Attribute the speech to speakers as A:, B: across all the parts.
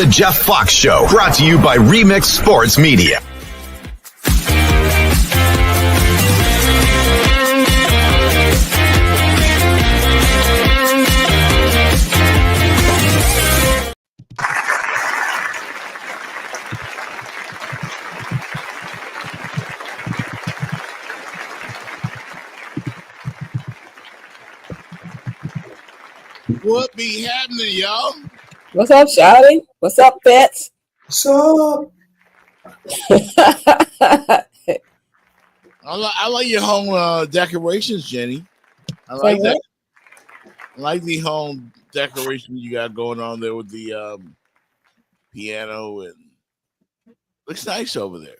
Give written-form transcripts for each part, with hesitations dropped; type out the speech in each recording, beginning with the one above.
A: The Jeff Fox Show, brought to you by Remix Sports Media.
B: What be happening, y'all?
C: What's up, Shawty? What's up, Fitz?
D: What's up?
B: I like your home decorations, Jenny. I like that. I like the home decoration you got going on there with the piano, and looks nice over there.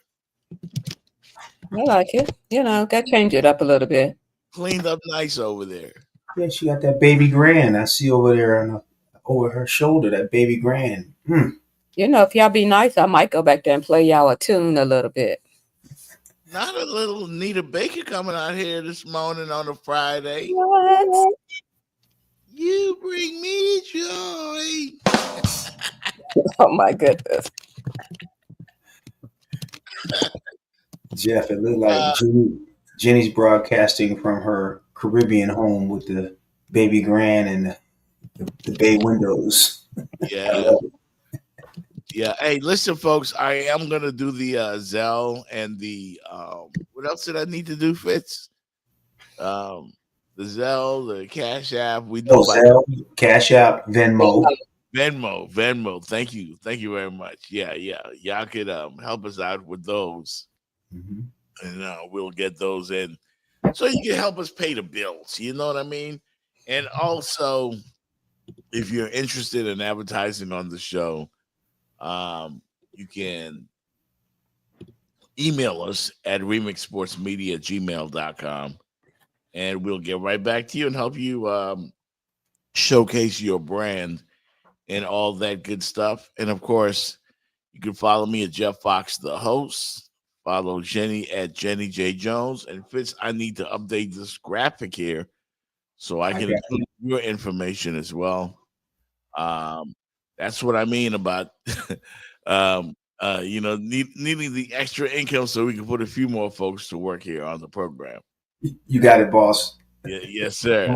C: I like it. You know, got to change it up a little bit.
B: Cleaned up nice over there.
D: Yeah, she got that baby grand. I see over there over her shoulder, that baby grand.
C: You know, if y'all be nice, I might go back there and play y'all a tune a little bit.
B: Not a little Nita Baker coming out here this morning on a Friday.
C: What?
B: You bring me joy.
C: Oh, my goodness.
D: Jeff, it looked like Jenny's broadcasting from her Caribbean home with the baby grand and the bay windows.
B: Yeah. Yeah. Hey, listen, folks, I am going to do the Zelle and the, what else did I need to do, Fitz? The Zelle, the Cash App. We know
D: Zelle, Cash App, Venmo.
B: Venmo. Thank you very much. Yeah. Y'all could help us out with those.
D: Mm-hmm.
B: And we'll get those in. So you can help us pay the bills. You know what I mean? And also, if you're interested in advertising on the show, you can email us at remixsportsmedia@gmail.com, and we'll get right back to you and help you showcase your brand and all that good stuff. And of course, you can follow me at Jeff Fox, the host. Follow Jenny at Jenny J. Jones. And Fitz, I need to update this graphic here so I can include your information as well. That's what I mean about needing the extra income so we can put a few more folks to work here on the program.
D: You got it, boss.
B: Yeah, yes, sir.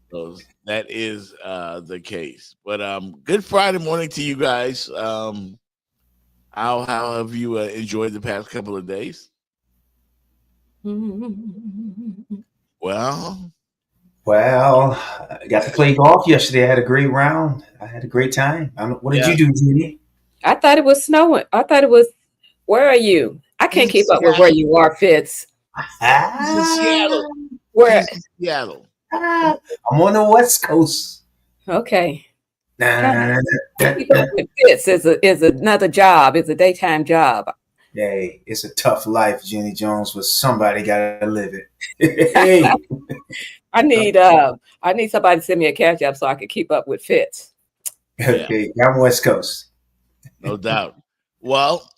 B: So that is the case. But good Friday morning to you guys. How have you enjoyed the past couple of days? Well, I got to play golf yesterday. I had a great round. I had a great time. What did you do, Jenny?
C: I thought it was snowing. I thought it was. Where are you? I can't keep up with where you are, Fitz.
B: He's in Seattle.
C: Where?
B: He's in Seattle.
D: I'm on the West Coast.
C: Okay.
D: This
C: is another job. It's a daytime job.
D: Hey, it's a tough life, Jenny Jones, but somebody gotta live it. Hey.
C: I need somebody to send me a cash app so I can keep up with Fitz.
D: Okay, I'm West Coast.
B: No doubt. Well,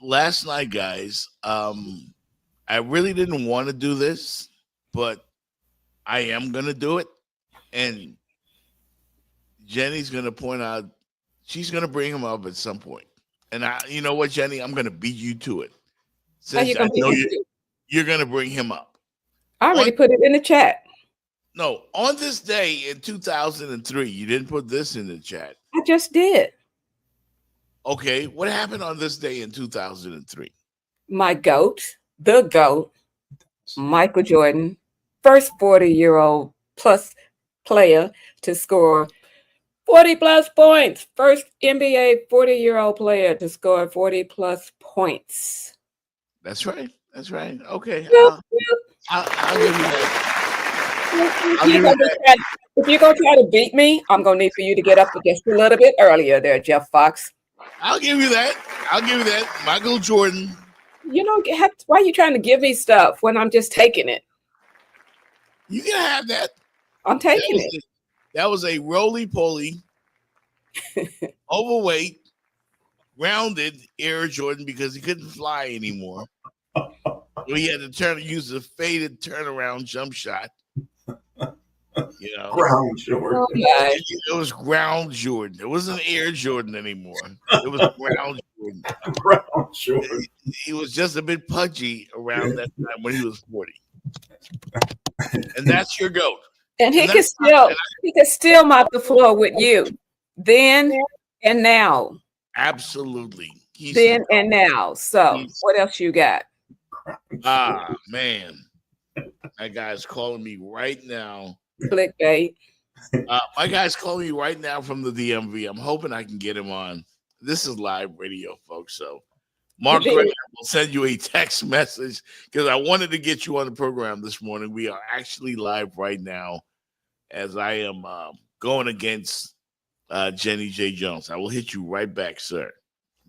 B: last night, guys, I really didn't want to do this, but I am gonna do it. And Jenny's going to point out, she's going to bring him up at some point. And you know what, Jenny? I'm going to beat you to it. Since I know you're going to bring him up.
C: I already put it in the chat.
B: No, on this day in 2003, you didn't put this in the chat.
C: I just did.
B: Okay, what happened on this day in 2003?
C: My GOAT, the GOAT, Michael Jordan, first 40-year-old plus player to score 40-plus points. First NBA 40-year-old player to score 40-plus points.
B: That's right. Okay.
C: Yep.
B: I'll give you that.
C: If you're going to try to beat me, I'm going to need for you to get up just a little bit earlier there, Jeff Fox.
B: I'll give you that. Michael Jordan.
C: You don't have to, why are you trying to give me stuff when I'm just taking it?
B: You can have that.
C: I'm taking it.
B: That was a roly-poly, overweight, rounded Air Jordan because he couldn't fly anymore. So he had to use a faded turnaround jump shot. You know,
D: Ground Jordan.
C: Oh my.
B: it was ground Jordan. It wasn't Air Jordan anymore. It was ground Jordan.
D: Ground Jordan.
B: He was just a bit pudgy around that time when he was 40. And that's your GOAT.
C: And he
B: And
C: can
B: that's
C: still mop the floor with you. Then and now.
B: absolutely.
C: Then and now. So
B: he's-
C: what else you got?
B: Man. That guy's calling me right now.
C: Clickbait.
B: My guy's calling me right now from the DMV. I'm hoping I can get him on. This is live radio, folks. So Mark Graham will send you a text message because I wanted to get you on the program this morning. We are actually live right now as I am going against Jenny J. Jones. I will hit you right back, sir.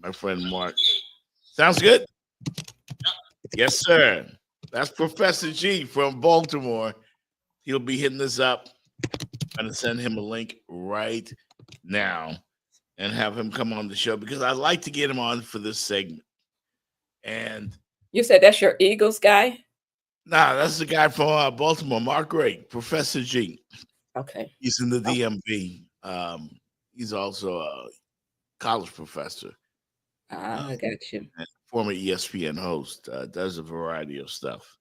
B: My friend Mark. Sounds good? Yes, sir. That's Professor G from Baltimore. He'll be hitting this up. I'm going to send him a link right now and have him come on the show because I'd like to get him on for this segment. And
C: you said that's your Eagles guy?
B: nah, that's the guy from Baltimore, Mark Gray, Professor G.
C: Okay.
B: He's in the DMV. He's also a college professor.
C: I got you.
B: And former ESPN host, does a variety of stuff.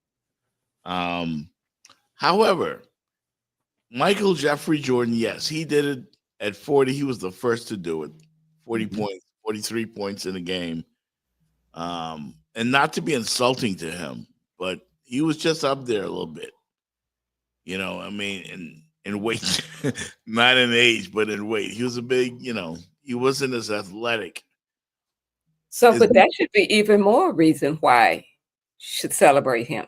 B: However, Michael Jeffrey Jordan, yes, he did it at 40. He was the first to do it. 40 points, 43 points in a game. And not to be insulting to him, but he was just up there a little bit. You know, I mean, in weight, not in age, but in weight. He was a big, he wasn't as athletic.
C: So, but that should be even more reason why you should celebrate him.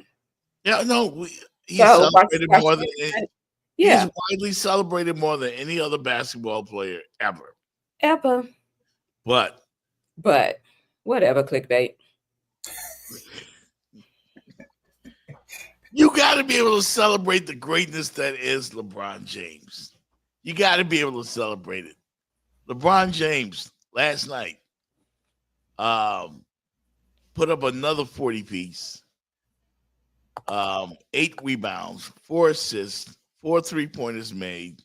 B: Yeah, no, he's celebrated more than
C: yeah.
B: He's widely celebrated more than any other basketball player ever. But
C: whatever, clickbait.
B: You got to be able to celebrate the greatness that is LeBron James. You got to be able to celebrate it. LeBron James last night put up another 40-piece, 8 rebounds, 4 assists, 4 3-pointers made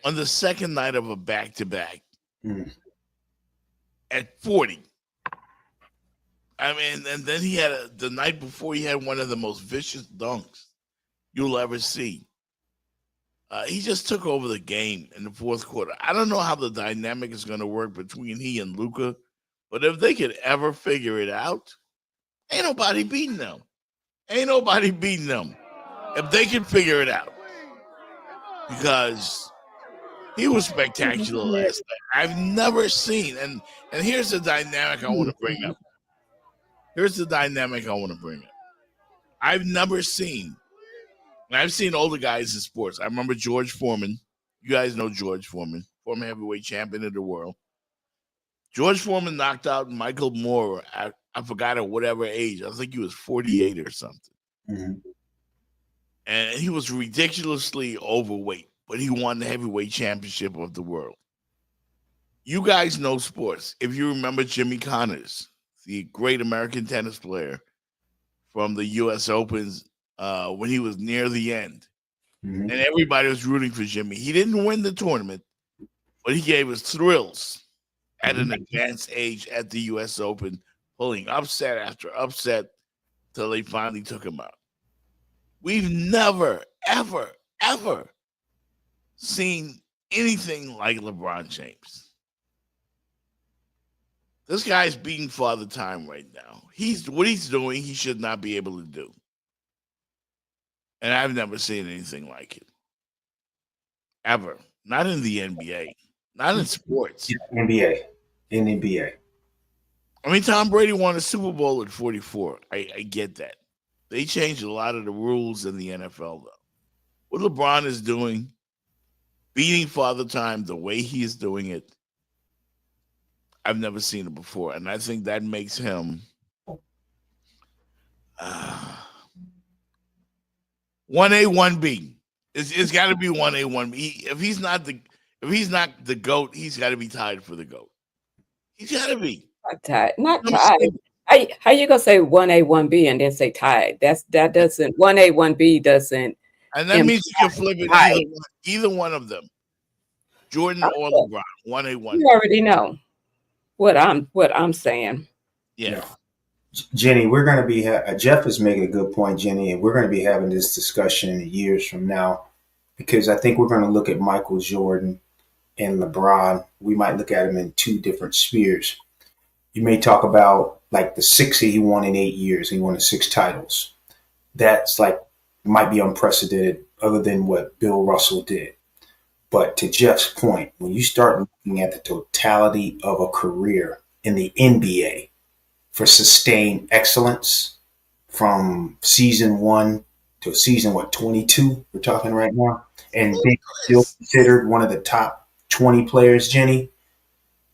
B: on the second night of a back-to-back at 40. I mean, and then he had the night before he had one of the most vicious dunks you'll ever see. He just took over the game in the fourth quarter. I don't know how the dynamic is going to work between he and Luka, but if they could ever figure it out, ain't nobody beating them. Ain't nobody beating them if they can figure it out. Because he was spectacular last night. I've never seen, and here's the dynamic I want to bring up. I've never seen, and I've seen older guys in sports. I remember George Foreman. You guys know George Foreman, former heavyweight champion of the world. George Foreman knocked out Michael Moore I forgot at whatever age. I think he was 48 or something.
D: Mm-hmm.
B: And he was ridiculously overweight, but he won the heavyweight championship of the world. You guys know sports. If you remember Jimmy Connors, the great American tennis player from the U.S. Opens when he was near the end.
D: Mm-hmm.
B: And everybody was rooting for Jimmy. He didn't win the tournament, but he gave us thrills at an advanced age at the U.S. Open, pulling upset after upset till they finally took him out. We've never, ever, ever seen anything like LeBron James. This guy's beating Father Time right now. What he's doing, he should not be able to do. And I've never seen anything like it. Ever. Not in the NBA. Not in sports.
D: NBA. In NBA.
B: I mean, Tom Brady won a Super Bowl at 44. I get that. They changed a lot of the rules in the NFL, though. What LeBron is doing, beating Father Time the way he is doing it, I've never seen it before. And I think that makes him 1A, 1B. It's got to be 1A, 1B. If he's not the GOAT, he's got to be tied for the GOAT. He's got to be.
C: Not tied. How you gonna say 1A, 1B and then say tied? That doesn't 1A, 1B doesn't
B: And that means you can flip it either one of them, Jordan or LeBron. 1A1.
C: You already know what I'm saying.
B: Yeah.
D: Jenny, we're going to be, Jeff is making a good point, Jenny, and we're going to be having this discussion years from now because I think we're going to look at Michael Jordan and LeBron. We might look at them in two different spheres. You may talk about like the 60 he won in 8 years. He won 6 titles. That's like, might be unprecedented other than what Bill Russell did. But to Jeff's point, when you start looking at the totality of a career in the NBA, for sustained excellence from season 1 to season 22 we're talking right now, and being still considered one of the top 20 players, Jenny,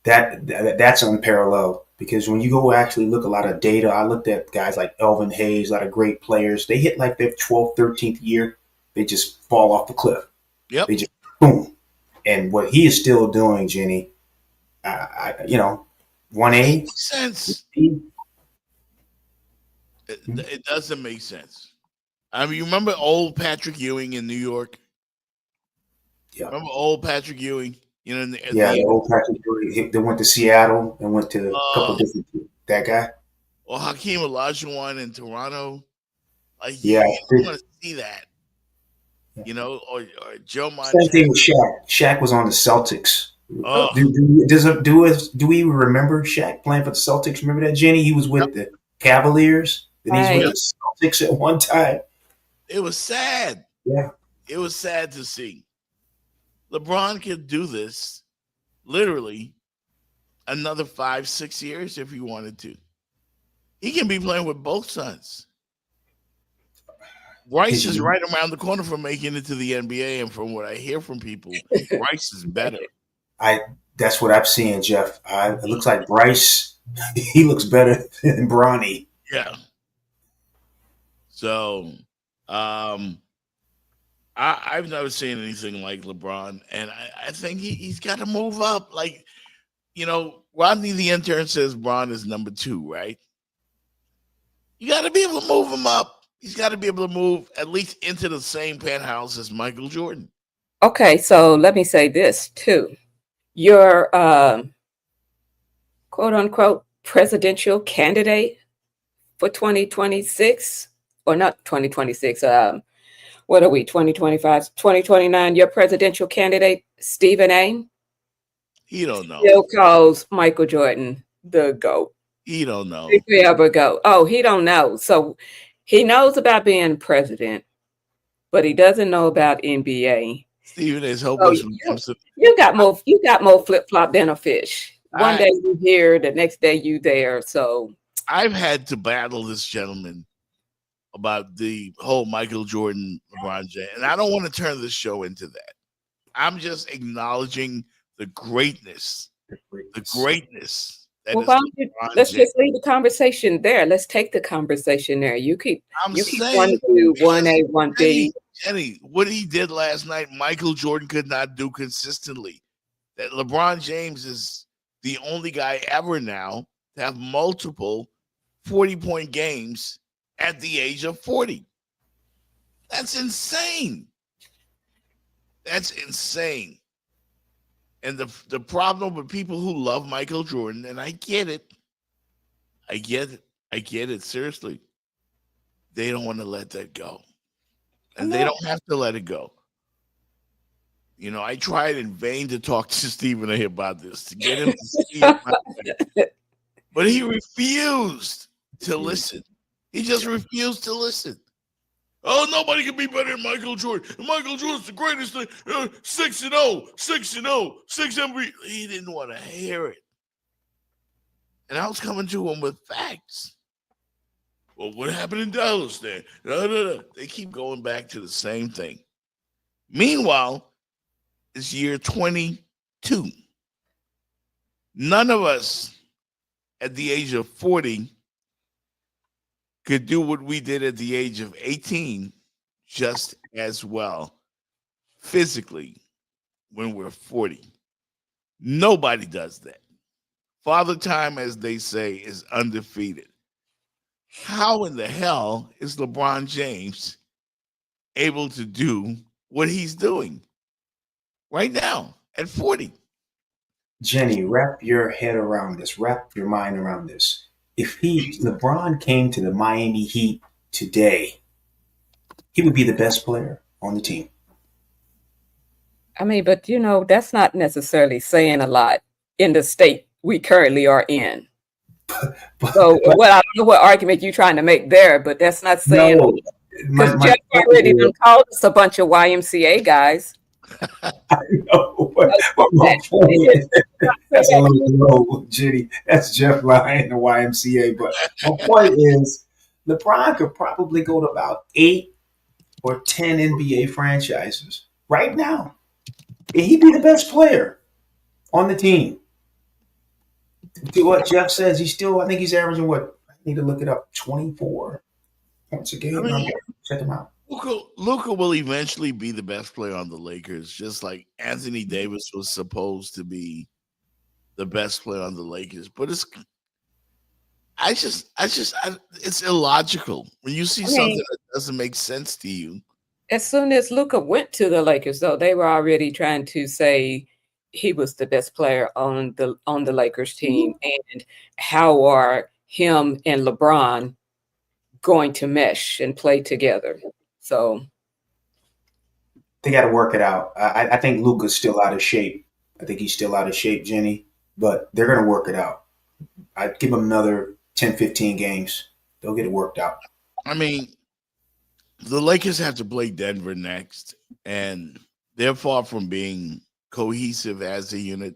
D: that's unparalleled. Because when you go actually look a lot of data, I looked at guys like Elvin Hayes, a lot of great players. They hit like their 12th, 13th year, they just fall off the cliff.
B: Yep.
D: They just boom. And what he is still doing, Jenny, 1A.
B: Makes sense. It doesn't make sense. I mean, you remember old Patrick Ewing in New York?
D: Yeah.
B: Remember old Patrick Ewing?
D: The old Patrick Ewing. They went to Seattle and went to a couple different. That guy.
B: Or Hakeem Olajuwon in Toronto. Like,
D: yeah,
B: you want to see that. Or Joe Montana.
D: Same thing with Shaq. Shaq was on the Celtics.
B: Oh.
D: Do we remember Shaq playing for the Celtics? Remember that, Jenny? He was with the Cavaliers. Then he's with the Celtics at one time.
B: It was sad.
D: Yeah.
B: It was sad to see. LeBron could do this literally another 5-6 years if he wanted to. He can be playing with both sons. Bryce is right around the corner from making it to the NBA, and from what I hear from people, Bryce is better.
D: That's what I'm seeing, Jeff. It looks like Bryce, he looks better than Bronny.
B: Yeah. So, I've never seen anything like LeBron, and I think he's got to move up. Like, Rodney the intern says Bron is number 2, right? You got to be able to move him up. He's got to be able to move at least into the same penthouse as Michael Jordan.
C: Okay, so let me say this too. Your quote unquote presidential candidate for 2026, or not 2026, what are we, 2025, 2029, your presidential candidate, Stephen A.
B: He don't know.
C: Still calls Michael Jordan the GOAT.
B: He don't know.
C: If we ever go. Oh, he don't know. So he knows about being president, but he doesn't know about NBA.
B: Stephen is hopeless.
C: You got more flip-flop than a fish. One day you here, the next day you there. So
B: I've had to battle this gentleman about the whole Michael Jordan, LeBron James, and I don't want to turn this show into that. I'm just acknowledging the greatness.
C: Well, let's just leave the conversation there. Let's take the conversation there. You keep wanting to do 1A, 1B.
B: Jenny, what he did last night, Michael Jordan could not do consistently. That LeBron James is the only guy ever now to have multiple 40-point games at the age of 40. That's insane. And the problem with people who love Michael Jordan, and I get it, seriously, they don't want to let that go. And they don't have to let it go. I tried in vain to talk to Stephen A. about this, to get him to see it. But he refused to listen. He just refused to listen. Oh, nobody can be better than Michael Jordan. Michael Jordan's the greatest thing. 6-0, 6-0, 6 MVP. He didn't want to hear it. And I was coming to him with facts. Well, what happened in Dallas then? They keep going back to the same thing. Meanwhile, it's year 22. None of us at the age of 40 could do what we did at the age of 18 just as well physically when we're 40. Nobody does that. Father Time, as they say, is undefeated. How in the hell is LeBron James able to do what he's doing right now at 40.
D: Jenny, wrap your head around this. Wrap your mind around this. If LeBron came to the Miami Heat today, he would be the best player on the team.
C: I mean, but that's not necessarily saying a lot in the state we currently are in. So, well, I don't know what argument you're trying to make there, but that's not saying
D: No,
C: because Jeff already done called us a bunch of YMCA guys.
D: I know, but my point is, that's a little low, Jenny. That's Jeff lying, the YMCA. But my point is, LeBron could probably go to about 8 or 10 NBA franchises right now. And he'd be the best player on the team. To what Jeff says, I think he's averaging what? I need to look it up. 24 points a game. Check him out.
B: Luka will eventually be the best player on the Lakers, just like Anthony Davis was supposed to be the best player on the Lakers. But it's illogical when you see something that doesn't make sense to you.
C: As soon as Luka went to the Lakers, though, they were already trying to say he was the best player on the Lakers team, and how are him and LeBron going to mesh and play together? So
D: they got to work it out. I think Luka's still out of shape. I think he's still out of shape, Jenny, but they're going to work it out. I'd give them another 10, 15 games. They'll get it worked out.
B: I mean, the Lakers have to play Denver next, and they're far from being cohesive as a unit.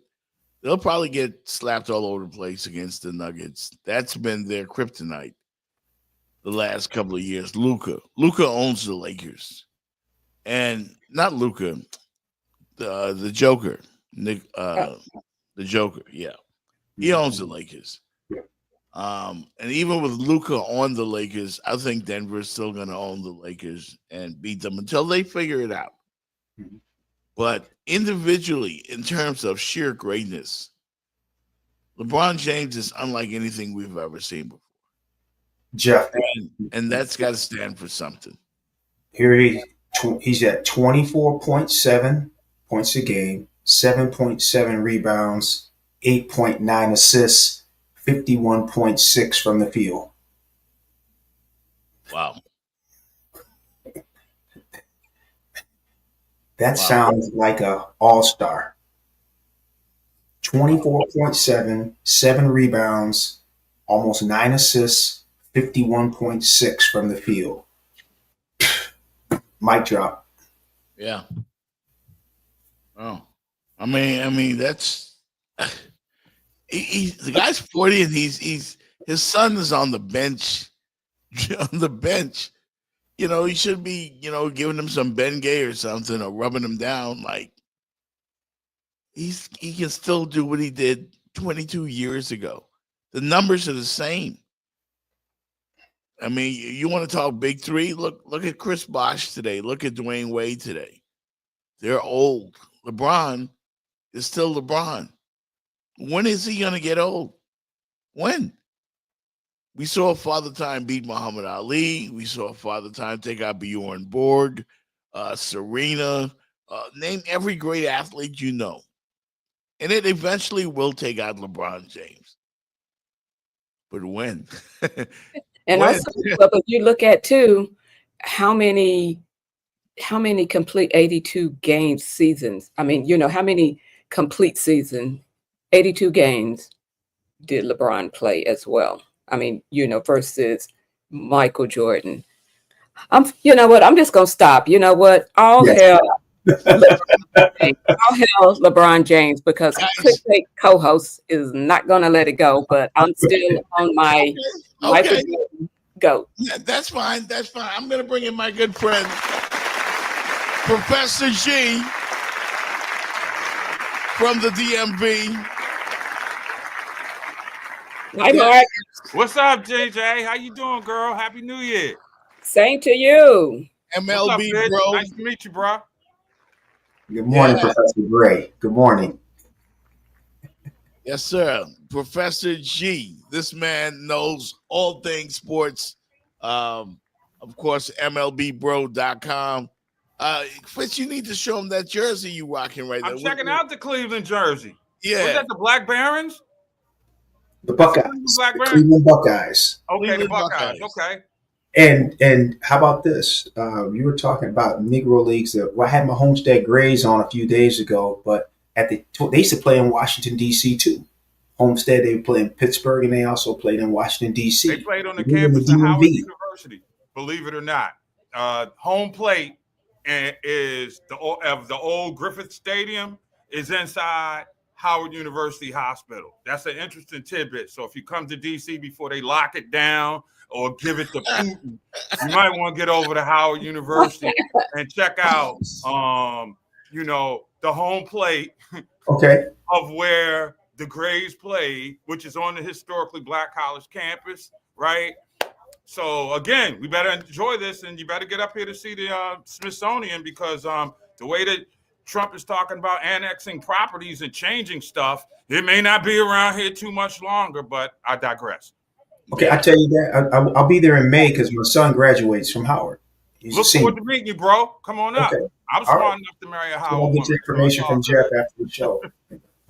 B: They'll probably get slapped all over the place against the Nuggets. That's been their kryptonite the last couple of years. Luka owns the Lakers, and not Luka, the Joker, the Joker. Yeah, he owns the Lakers. And even with Luka on the Lakers, I think Denver is still going to own the Lakers and beat them until they figure it out. Mm-hmm. But individually, in terms of sheer greatness, LeBron James is unlike anything we've ever seen before.
D: Jeff,
B: and that's got to stand for something.
D: Here he's at 24.7 points a game, 7.7 rebounds, 8.9 assists, 51.6 from the field.
B: Wow.
D: That sounds like a all-star. 24.7, 7 rebounds, almost 9 assists, 51.6 from the field. Mic drop.
B: Yeah. Oh, I mean that's the guy's 40 and he's his son is on the bench. On the bench, he should be giving him some Bengay or something or rubbing him down. Like he can still do what he did 22 years ago. The numbers are the same. I mean, you want to talk big three? Look at Chris Bosh today. Look at Dwayne Wade today. They're old. LeBron is still LeBron. When is he going to get old? When? We saw Father Time beat Muhammad Ali. We saw Father Time take out Bjorn Borg, Serena. Name every great athlete you know. And it eventually will take out LeBron James. But when?
C: And also, but you look at too, how many complete 82 game seasons? I mean, how many complete season, 82 games did LeBron play as well? I mean, versus Michael Jordan. You know what? I'm just gonna stop. You know what? All hell LeBron James, because clickbait co-host is not gonna let it go. But I'm still on my Michael Jordan goat.
B: Yeah, that's fine. That's fine. I'm gonna bring in my good friend, Professor G from the DMV.
C: Hi, Mark.
E: What's up, JJ? How you doing, girl? Happy New Year.
C: Same to you.
B: MLB,
E: up,
B: bro.
E: Nice to meet you, bro.
D: Good morning, Professor Gray. Good morning.
B: Yes, sir. Professor G. This man knows all things sports. Of course, MLBBro.com. Fitz, you need to show them that jersey you rocking right now.
E: I'm checking out the Cleveland jersey.
B: Yeah.
E: Was that the Black Barons?
D: The Buckeyes,
E: Black
D: the
E: Barons?
D: Cleveland Buckeyes.
E: Okay,
B: Cleveland
E: the Buckeyes.
B: Buckeyes.
E: Okay.
D: And how about this? You were talking about Negro leagues. I had my Homestead Grays on a few days ago, but they used to play in Washington D.C. too. Homestead, they play in Pittsburgh, and they also played in Washington D.C.
E: They played on the
D: Even
E: campus
D: the
E: of Howard
D: DMV.
E: University. Believe it or not, home plate is the old Griffith Stadium is inside Howard University Hospital. That's an interesting tidbit. So if you come to D.C. before they lock it down or give it to Putin, you might want to get over to Howard University and check out, the home plate
D: Okay.
E: of where the Grays played, which is on the historically Black college campus, right? So again, we better enjoy this, and you better get up here to see the Smithsonian, because the way that Trump is talking about annexing properties and changing stuff, it may not be around here too much longer, but I digress.
D: Okay, I tell you that I'll be there in May because my son graduates from Howard. He's
E: Look
D: a senior.
E: forward to meeting you, bro. Come on up.
D: Okay.
E: I'm
D: All
E: smart
D: right.
E: enough to marry a
D: So
E: Howard
D: I'll get
E: woman.
D: the information from Jeff after the show.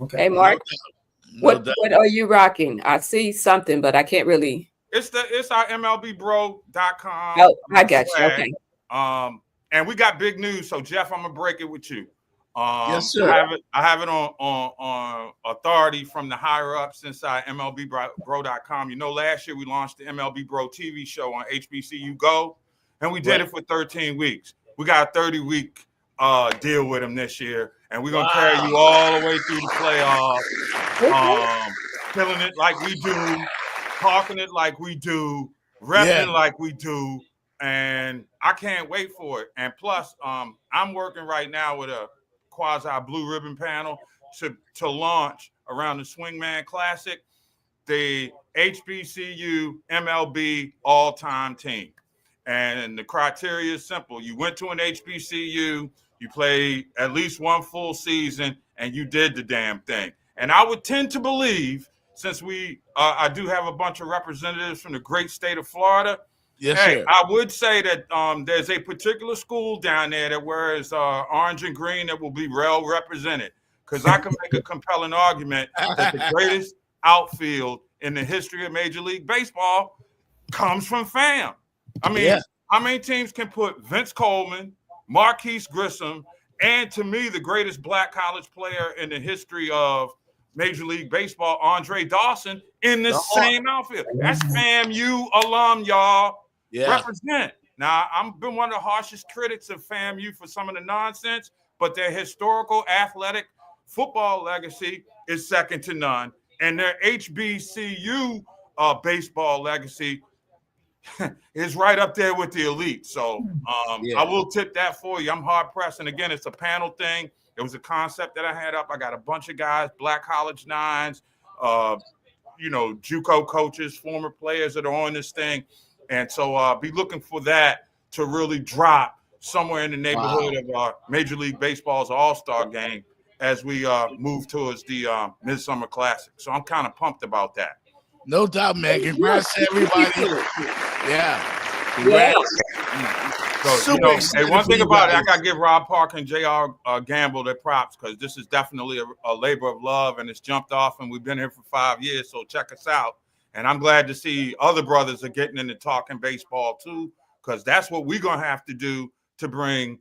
D: Okay.
C: Hey, Mark,
B: No doubt.
C: what are you rocking? I see something, but I can't really.
E: It's our MLBBro.com.
C: Oh, I got you.
E: swag.
C: Okay.
E: And we got big news. So Jeff, I'm gonna break it with you.
B: Yes, sir.
E: I have it on authority from the higher ups inside MLBBro.com. You know, last year we launched the MLB Bro TV show on HBCU Go, and we did it for 13 weeks. We got a 30-week deal with them this year, and we're gonna carry you all the way through the playoffs, killing it like we do, talking it like we do, repping like we do, and I can't wait for it. And plus, I'm working right now with a quasi blue ribbon panel to launch around the Swingman Classic, the HBCU MLB all-time team. And the criteria is simple. You went to an HBCU, you played at least one full season, and you did the damn thing. And I would tend to believe, since I do have a bunch of representatives from the great state of Florida,
B: Yes,
E: hey,
B: sir.
E: I would say that there's a particular school down there that wears orange and green that will be well represented, because I can make a compelling argument that the greatest outfield in the history of Major League Baseball comes from FAM. I mean, how many teams can put Vince Coleman, Marquise Grissom, and to me, the greatest black college player in the history of Major League Baseball, Andre Dawson, in the same outfield? That's FAMU alum, y'all.
B: Yeah.
E: Represent. Now, I've been one of the harshest critics of FAMU for some of the nonsense, but their historical athletic football legacy is second to none. And their HBCU baseball legacy is right up there with the elite. So I will tip that for you. I'm hard pressed. And again, it's a panel thing. It was a concept that I had up. I got a bunch of guys, black college nines, JUCO coaches, former players that are on this thing. And so be looking for that to really drop somewhere in the neighborhood of Major League Baseball's All-Star game as we move towards the Midsummer Classic. So I'm kind of pumped about that.
B: No doubt, man. Congrats to everybody. Yeah. Congrats.
E: So, hey, one thing about it, I got to give Rob Parker and J.R. Gamble their props, because this is definitely a labor of love, and it's jumped off, and we've been here for 5 years, so check us out. And I'm glad to see other brothers are getting into talking baseball too, because that's what we're going to have to do to bring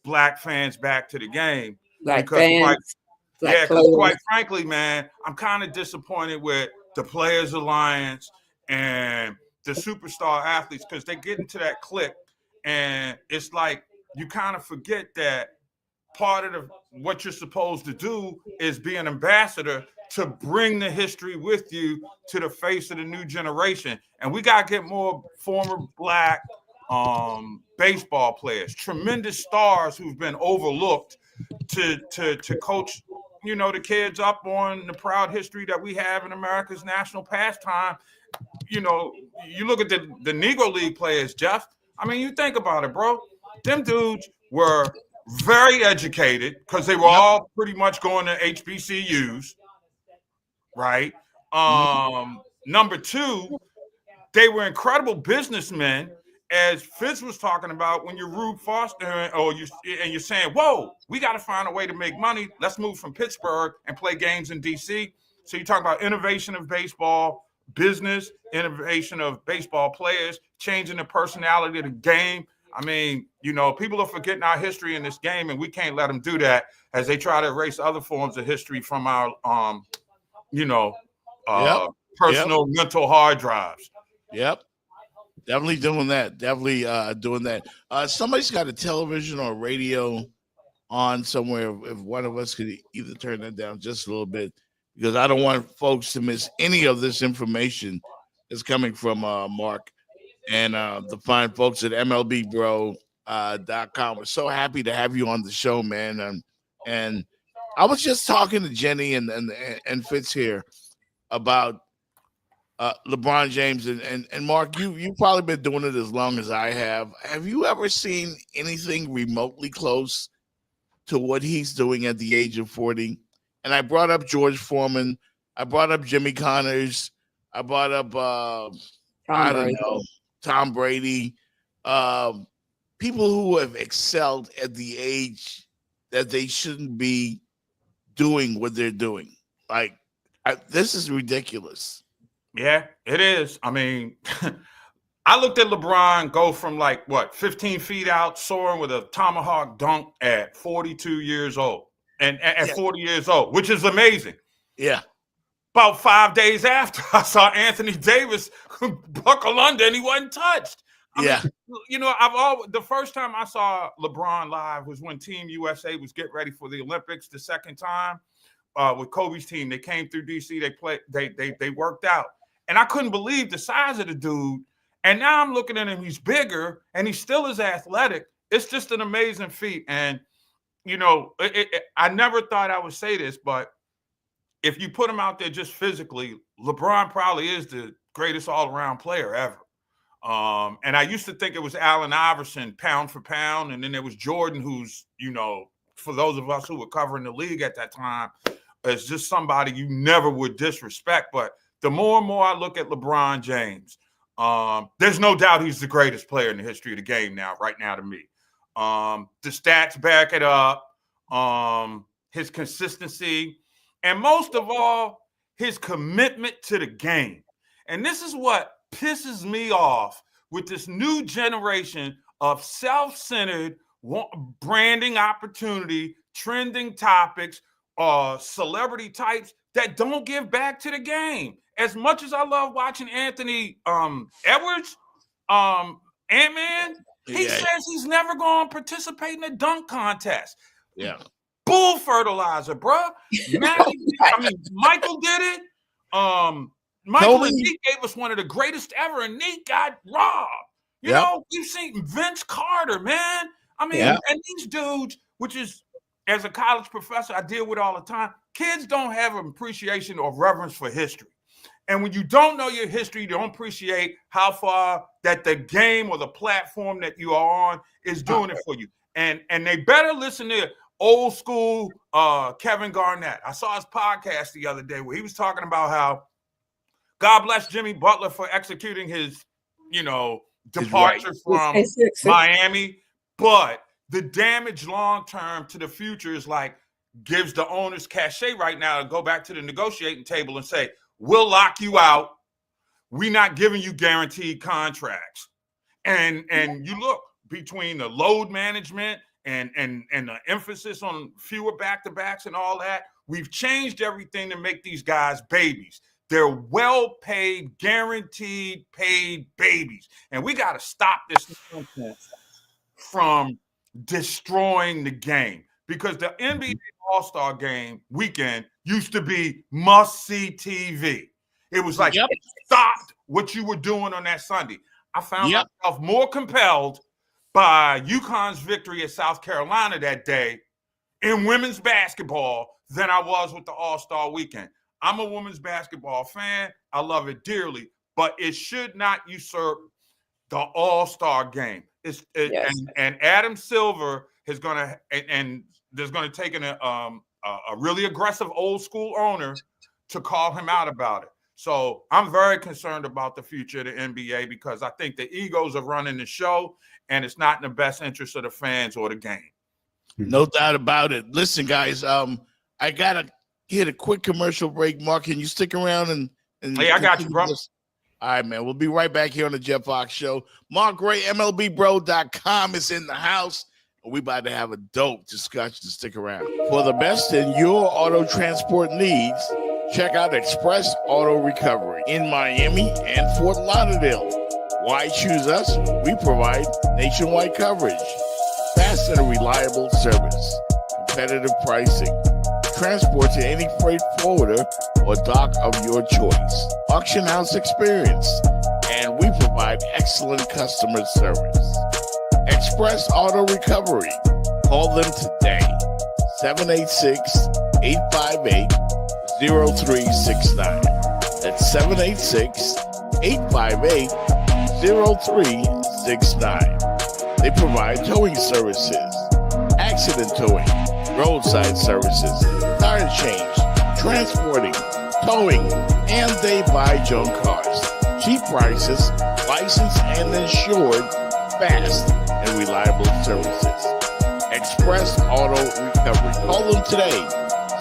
E: black fans back to the game.
C: Black
E: Because
C: fans.
E: quite frankly, man, I'm kind of disappointed with the Players Alliance and the superstar athletes, because they get into that clique, and it's like you kind of forget that part of what you're supposed to do is be an ambassador to bring the history with you to the face of the new generation. And we got to get more former black baseball players, tremendous stars who've been overlooked to coach, the kids up on the proud history that we have in America's national pastime. You look at the Negro League players, Jeff. I mean, you think about it, bro. Them dudes were very educated because they were all pretty much going to HBCUs. Right. Number two, they were incredible businessmen, as Fitz was talking about, when you're Rube Foster or you're saying, whoa, we got to find a way to make money. Let's move from Pittsburgh and play games in DC. So you talk about innovation of baseball business, innovation of baseball players, changing the personality of the game. I mean, people are forgetting our history in this game, and we can't let them do that as they try to erase other forms of history from our, personal mental hard drives.
B: Yep. Definitely doing that. Doing that. Somebody's got a television or radio on somewhere. If one of us could either turn that down just a little bit, because I don't want folks to miss any of this information that's coming from Mark and the fine folks at MLBBro.com. We're so happy to have you on the show, man. And I was just talking to Jenny and Fitz here about LeBron James and Mark, you've probably been doing it as long as I have. Have you ever seen anything remotely close to what he's doing at the age of 40? And I brought up George Foreman. I brought up Jimmy Connors. I brought up Tom Brady. People who have excelled at the age that they shouldn't be doing what they're doing. Like, this is ridiculous.
E: Yeah, it is. I mean, I looked at LeBron go from 15 feet out, soaring with a tomahawk dunk at 42 years old. And at 40 years old, which is amazing.
B: Yeah.
E: About 5 days after, I saw Anthony Davis buckle under and he wasn't touched. I mean, the first time I saw LeBron live was when Team USA was getting ready for the Olympics the second time with Kobe's team. They came through DC. They played. They worked out, and I couldn't believe the size of the dude. And now I'm looking at him. He's bigger, and he still is athletic. It's just an amazing feat. And I never thought I would say this, but if you put him out there just physically, LeBron probably is the greatest all-around player ever. And I used to think it was Allen Iverson, pound for pound, and then there was Jordan, who's, for those of us who were covering the league at that time, is just somebody you never would disrespect. But the more and more I look at LeBron James, there's no doubt he's the greatest player in the history of the game right now to me. The stats back it up, his consistency, and most of all, his commitment to the game. And this is what pisses me off with this new generation of self-centered branding opportunity, trending topics, celebrity types that don't give back to the game. As much as I love watching Anthony Edwards, Ant-Man, he says he's never going to participate in a dunk contest.
B: Yeah.
E: Bull fertilizer, bro. Michael did it. Michael and Nate gave us one of the greatest ever, and Nate got robbed. You know, we've seen Vince Carter, man. And these dudes, which is, as a college professor, I deal with all the time, kids don't have an appreciation or reverence for history. And when you don't know your history, you don't appreciate how far that the game or the platform that you are on is doing it for you. And they better listen to old school Kevin Garnett. I saw his podcast the other day where he was talking about how God bless Jimmy Butler for executing his, departure from Miami. But the damage long-term to the future is gives the owners cachet right now to go back to the negotiating table and say, we'll lock you out. We're not giving you guaranteed contracts. And you look between the load management and the emphasis on fewer back-to-backs and all that, we've changed everything to make these guys babies. They're well-paid, guaranteed paid babies. And we got to stop this nonsense from destroying the game, because the NBA All-Star Game weekend used to be must-see TV. It was it stopped what you were doing on that Sunday. I found myself more compelled by UConn's victory at South Carolina that day in women's basketball than I was with the All-Star weekend. I'm a women's basketball fan. I love it dearly, but it should not usurp the All-Star game. And Adam Silver is going to, and there's going to take a really aggressive old school owner to call him out about it. So I'm very concerned about the future of the NBA because I think the egos are running the show, and it's not in the best interest of the fans or the game.
B: No doubt about it. Listen, guys, I gotta hit a quick commercial break. Mark, can you stick around and
E: Hey, I got you, bro.
B: All right, man. We'll be right back here on the Jeff Fox Show. Mark Gray, MLBBro.com is in the house. We about to have a dope discussion. Stick around. For the best in your auto transport needs, check out Express Auto Recovery in Miami and Fort Lauderdale. Why choose us? We provide nationwide coverage, fast and reliable service, competitive pricing, transport to any freight forwarder or dock of your choice, auction house experience, and we provide excellent customer service. Express Auto Recovery. Call them today. 786-858-0369. That's 786-858-0369. They provide towing services, accident towing, roadside services, tire change, transporting, towing, and they buy junk cars. Cheap prices, licensed and insured, fast and reliable services. Express Auto Recovery. Call them today,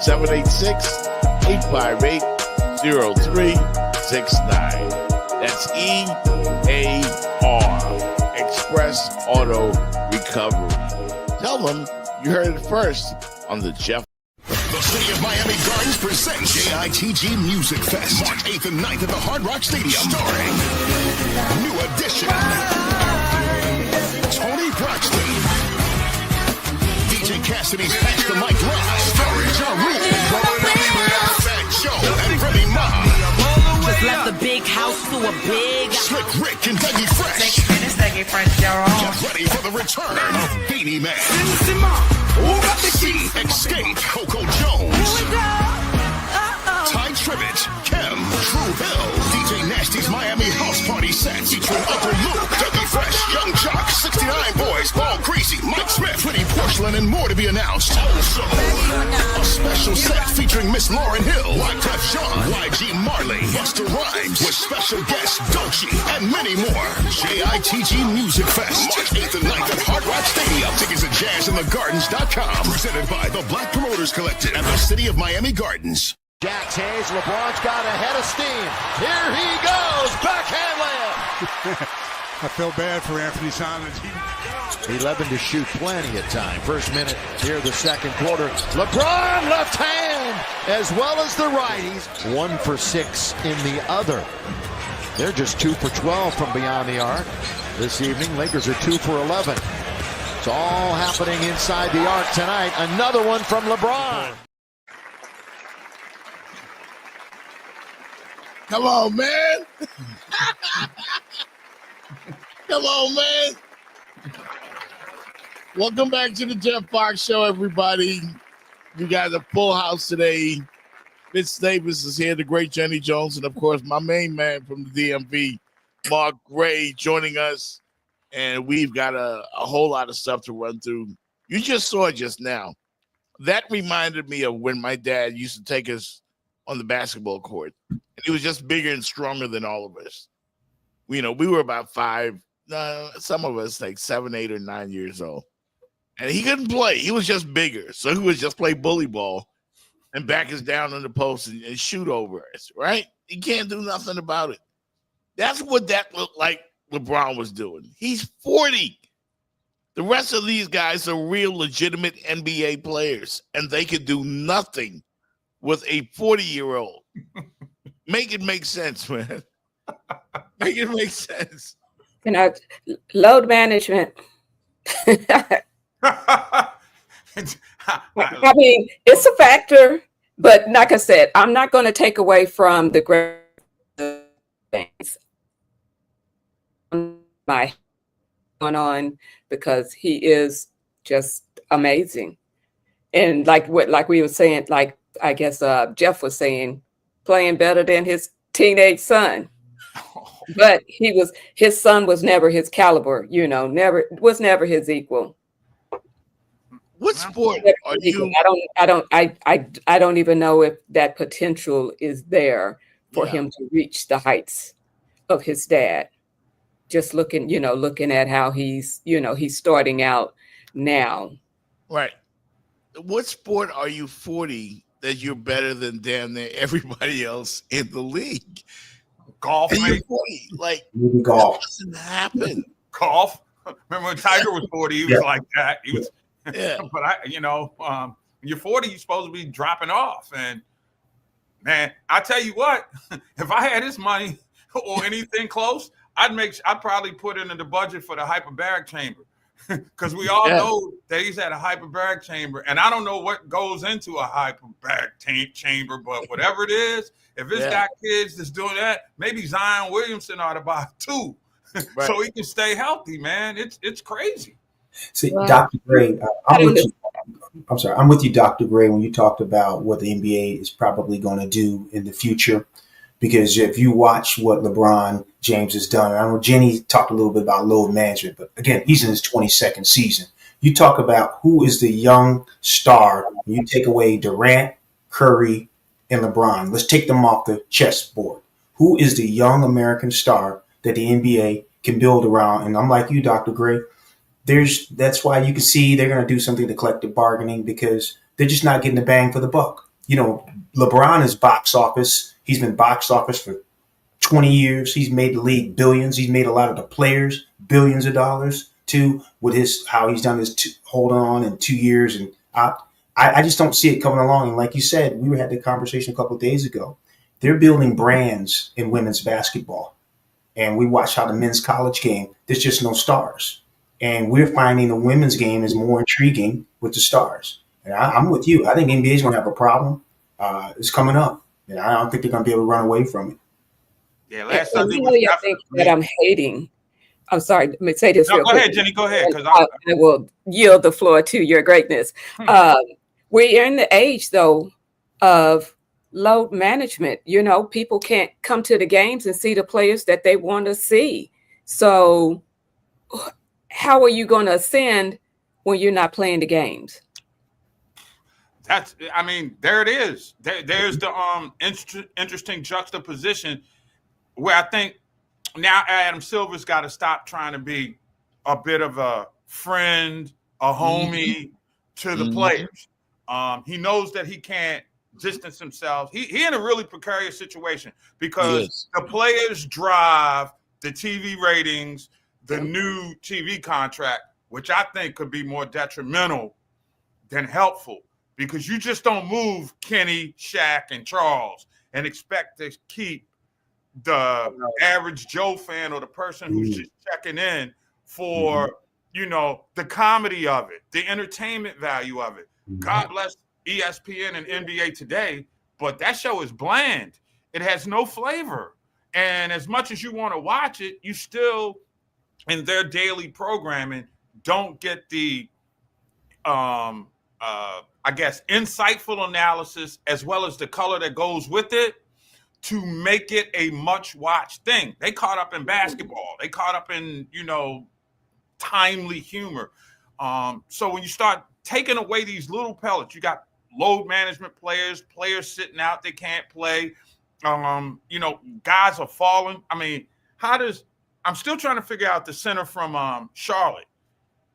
B: 786-858-0369. That's EAR, Express Auto Recovery. Tell them you heard it first on the Jeff.
A: The City of Miami Gardens presents JITG Music Fest, March 8th and 9th at the Hard Rock Stadium, starring New Edition, Tony Braxton, DJ Cassidy's Pass the Mic Live, starring Ja Rule, Fat Joe, and Remy Ma.
F: Just left the big house to a big
A: Slick Rick and Dougie Fresh.
F: Dougie Fresh, y'all.
A: Get ready for the return of Beanie Man. Escape, Coco Jones. Ty Tribbett, Kim, True Hill, DJ Nasty's Miami House Party set featuring Uncle Luke, Dougie Fresh, Young Jock, 69 Boys, Paul Greasy, Mike Smith, Pretty Porcelain, and more to be announced. Also, a special set featuring Miss Lauryn Hill, Wyclef Jean, YG Marley, Busta Rhymes, with special guests Doechii, and many more. JITG Music Fest, March 8th and 9th at Hard Rock Stadium. Tickets at jazzinthegardens.com. Presented by the Black Promoters Collective and the City of Miami Gardens.
G: Jax Hayes, LeBron's got a head of steam. Here he goes, backhand layup.
H: I feel bad for Anthony Simons.
G: 11 to shoot, plenty of time. First minute here, the second quarter. LeBron left hand as well as the righties. 1 for 6 in the other. They're just 2 for 12 from beyond the arc. This evening, Lakers are 2 for 11. It's all happening inside the arc tonight. Another one from LeBron.
B: Come on, man. Come on, man. Welcome back to the Jeff Fox Show, everybody. We got a full house today. Fitz Davis is here, the great Jenny Jones, and, of course, my main man from the DMV, Mark Gray, joining us. And we've got a whole lot of stuff to run through. You just saw it just now. That reminded me of when my dad used to take us on the basketball court. And he was just bigger and stronger than all of us. You know, we were about 5, some of us like 7, 8, or 9 years old. And he couldn't play. He was just bigger. So he would just play bully ball and back us down on the post and shoot over us, right? He can't do nothing about it. That's what that looked like LeBron was doing. He's 40. The rest of these guys are real legitimate NBA players, and they could do nothing with a 40-year-old. Make it make sense, man. Make it make sense.
C: You know, load management. I mean, it's a factor, but like I said, I'm not going to take away from the great things my going on because he is just amazing. And like we were saying, like I guess Jeff was saying, playing better than his teenage son. But his son was never his caliber, you know, never his equal.
B: What sport are you?
C: I don't even know if that potential is there for him to reach the heights of his dad. Just looking at how he's starting out now.
B: Right. What sport are you 40 that you're better than damn near everybody else in the league?
E: Golf,
B: And
E: mate.
B: you're 40. Like,
D: Golf.
B: that doesn't happen.
E: Golf. Remember when Tiger was 40? He was like that. He was.
B: Yeah.
E: But when you're 40, you're supposed to be dropping off. And man, I tell you what, if I had this money or anything close, I'd probably put it in the budget for the hyperbaric chamber. Because we all know that he's at a hyperbaric chamber, and I don't know what goes into a hyperbaric chamber, but whatever it is, if it's got kids that's doing that, maybe Zion Williamson ought to buy 2, so he can stay healthy. Man, it's crazy.
D: See, Dr. Gray, I'm with you, Dr. Gray, when you talked about what the NBA is probably going to do in the future. Because if you watch what LeBron James has done, I know Jenny talked a little bit about load management, but again, he's in his 22nd season. You talk about who is the young star. You take away Durant, Curry, and LeBron. Let's take them off the chessboard. Who is the young American star that the NBA can build around? And I'm like you, Dr. Gray. That's why you can see they're going to do something to collective bargaining, because they're just not getting the bang for the buck. LeBron is box office. He's been box office for 20 years. He's made the league billions. He's made a lot of the players billions of dollars too, with how he's done his hold on in 2 years. And I just don't see it coming along. And like you said, we had the conversation a couple of days ago. They're building brands in women's basketball. And we watch how the men's college game, there's just no stars. And we're finding the women's game is more intriguing with the stars. And I'm with you. I think NBA is going to have a problem. It's coming up. And I don't think they're going to be able to run away from it.
E: Yeah, last
C: And
E: Sunday
C: I think that I'm hating. I'm sorry. Let me say this real
E: go
C: quick.
E: ahead, Jenny. Go ahead, because
C: I will yield the floor to your greatness. We're in the age, though, of load management. People can't come to the games and see the players that they want to see. So how are you going to ascend when you're not playing the games?
E: There it is. There's the interesting juxtaposition where I think now Adam Silver's got to stop trying to be a bit of a friend, a homie to the players. He knows that he can't distance himself. He in a really precarious situation because the players drive the TV ratings, the new TV contract, which I think could be more detrimental than helpful. Because you just don't move Kenny, Shaq, and Charles and expect to keep the average Joe fan or the person who's just checking in for, the comedy of it, the entertainment value of it. God bless ESPN and NBA Today, but that show is bland. It has no flavor. And as much as you want to watch it, you still, in their daily programming, don't get the insightful analysis as well as the color that goes with it to make it a much watched thing. They caught up in basketball. They caught up in, timely humor. So when you start taking away these little pellets, you got load management players sitting out, they can't play. Guys are falling. I'm still trying to figure out the center from Charlotte.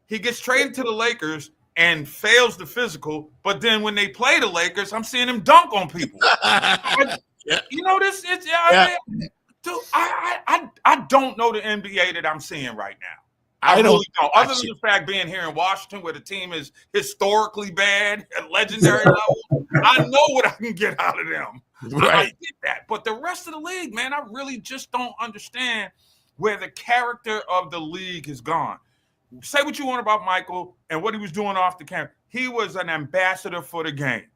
E: He gets traded to the Lakers and fails the physical, but then when they play the Lakers, I'm seeing him dunk on people. Dude, I don't know the NBA that I'm seeing right now. I really don't. Other than the fact being here in Washington, where the team is historically bad at legendary level, I know what I can get out of them. Right. I get that. But the rest of the league, man, I really just don't understand where the character of the league has gone. Say what you want about Michael and what he was doing off the camera. He was an ambassador for the game.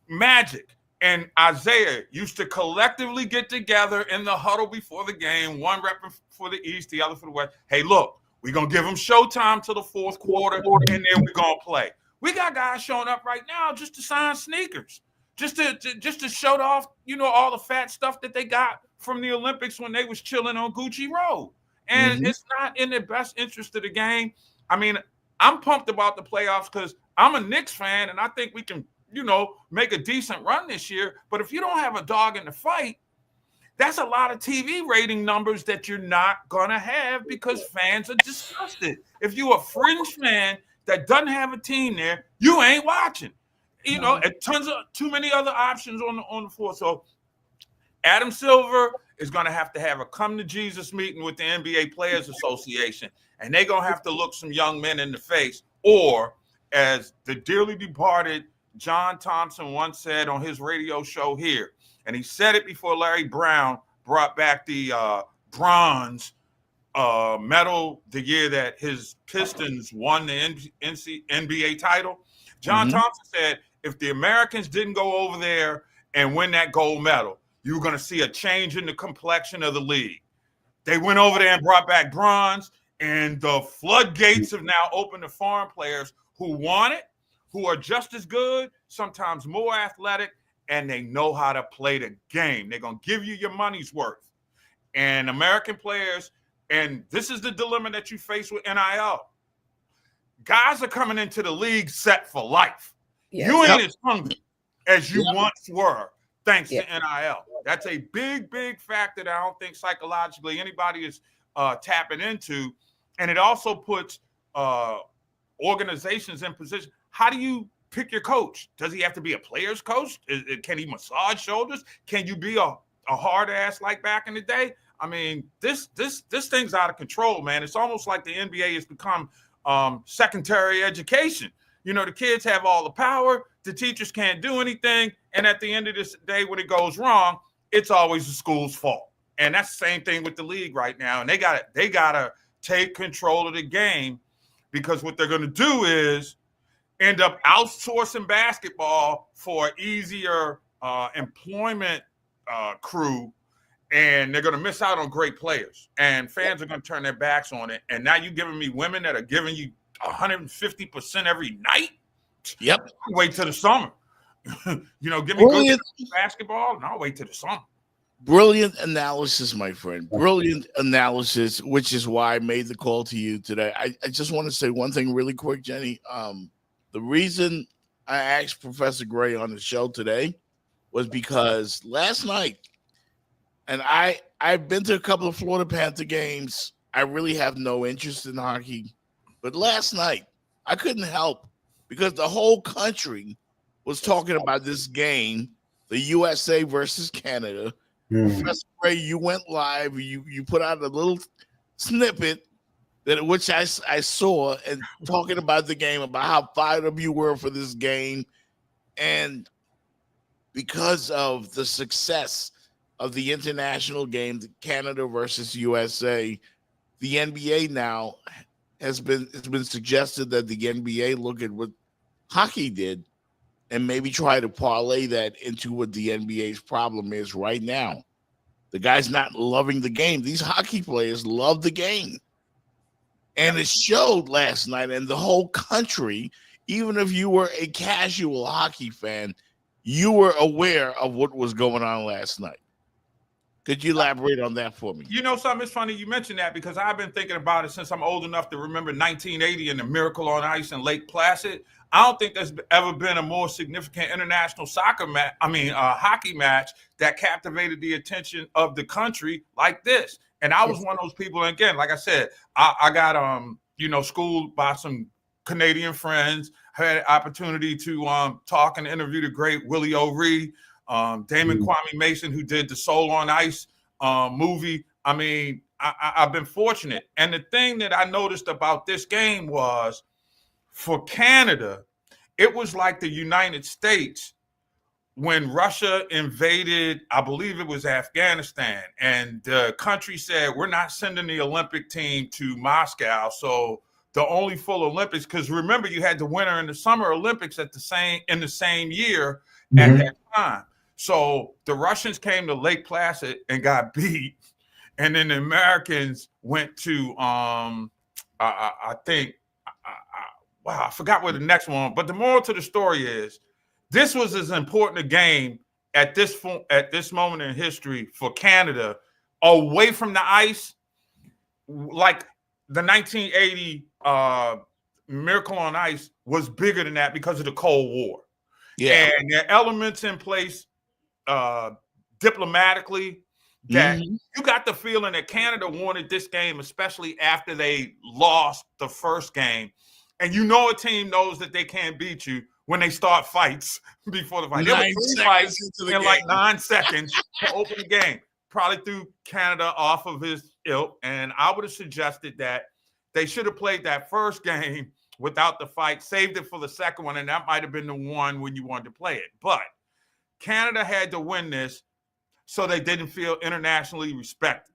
E: Magic and Isaiah used to collectively get together in the huddle before the game, one repping for the East, the other for the West. Hey, look, we're going to give them showtime till the fourth quarter, and then we're going to play. We got guys showing up right now just to sign sneakers, just to show off, all the fat stuff that they got from the Olympics when they was chilling on Gucci Road. And it's not in the best interest of the game. I'm pumped about the playoffs because I'm a Knicks fan, and I think we can, make a decent run this year. But if you don't have a dog in the fight, That's a lot of TV rating numbers that you're not going to have because fans are disgusted. If you're a fringe fan that doesn't have a team there, you ain't watching. You know, and too many other options on the floor. So Adam Silver is going to have a come to Jesus meeting with the NBA Players Association, and they're going to have to look some young men in the face. Or, as the dearly departed John Thompson once said on his radio show here, and he said it before Larry Brown brought back the bronze medal the year that his Pistons won the NBA title. John Thompson said, if the Americans didn't go over there and win that gold medal, you were going to see a change in the complexion of the league. They went over there and brought back bronze, and the floodgates have now opened to foreign players who want it, who are just as good, sometimes more athletic, and they know how to play the game. They're going to give you your money's worth. And American players, and this is the dilemma that you face with NIL. Guys are coming into the league set for life. Yes. You ain't as hungry as you once were, thanks to NIL. That's a big, big factor that I don't think psychologically anybody is tapping into. And it also puts organizations in position. How do you pick your coach? Does he have to be a player's coach? Can he massage shoulders? Can you be a hard ass like back in the day? I mean, this thing's out of control, man. It's almost like the NBA has become secondary education. You know, the kids have all the power. The teachers can't do anything. And at the end of this day, when it goes wrong, it's always the school's fault. And that's the same thing with the league right now. And they gotta take control of the game, because what they're going to do is end up outsourcing basketball for an easier employment crew, and they're going to miss out on great players. And fans are going to turn their backs on it. And now you're giving me women that are giving you 150% every night?
B: Yep.
E: Wait till the summer. You know, give me good basketball, and I'll wait till the summer.
B: Brilliant analysis, my friend. Brilliant analysis, which is why I made the call to you today. I just want to say one thing really quick, Jenny. The reason I asked Professor Gray on the show today was because last night, and I've been to a couple of Florida Panther games. I really have no interest in hockey. But last night, I couldn't help, because the whole country was talking about this game, the USA versus Canada. Professor Gray, you went live. You put out a little snippet which I saw, and talking about the game, about how fired up you were for this game. And because of the success of the international game, the Canada versus USA, the NBA now it's been suggested that the NBA look at what hockey did and maybe try to parlay that into what the NBA's problem is right now. The guy's not loving the game. These hockey players love the game. And it showed last night, and the whole country, even if you were a casual hockey fan, you were aware of what was going on last night. Could you elaborate on that for me?
E: You know something? It's funny you mentioned that, because I've been thinking about it since I'm old enough to remember 1980 and the Miracle on Ice in Lake Placid. I don't think there's ever been a more significant international hockey match that captivated the attention of the country like this. And I was one of those people. And again, like I said, I got schooled by some Canadian friends. Had an opportunity to talk and interview the great Willie O'Ree, Damon Kwame Mason, who did the Soul on Ice movie. I mean, I've been fortunate. And the thing that I noticed about this game was, for Canada, it was like the United States when Russia invaded, I believe it was Afghanistan, and the country said, we're not sending the Olympic team to Moscow. So the only full Olympics, because remember, you had the Winter and the Summer Olympics in the same year at that time. So the Russians came to Lake Placid and got beat. And then the Americans went to, I forgot what the next one, but the moral to the story is, this was as important a game at this moment in history for Canada, away from the ice, like the 1980 Miracle on Ice was bigger than that because of the Cold War. Yeah. And there are elements in place diplomatically that you got the feeling that Canada wanted this game, especially after they lost the first game. And you know a team knows that they can't beat you when they start fights before the fight. There were 3 fights in like 9 seconds to open the game. Probably threw Canada off of his ilk. And I would have suggested that they should have played that first game without the fight, saved it for the second one, and that might have been the one when you wanted to play it. But Canada had to win this so they didn't feel internationally respected.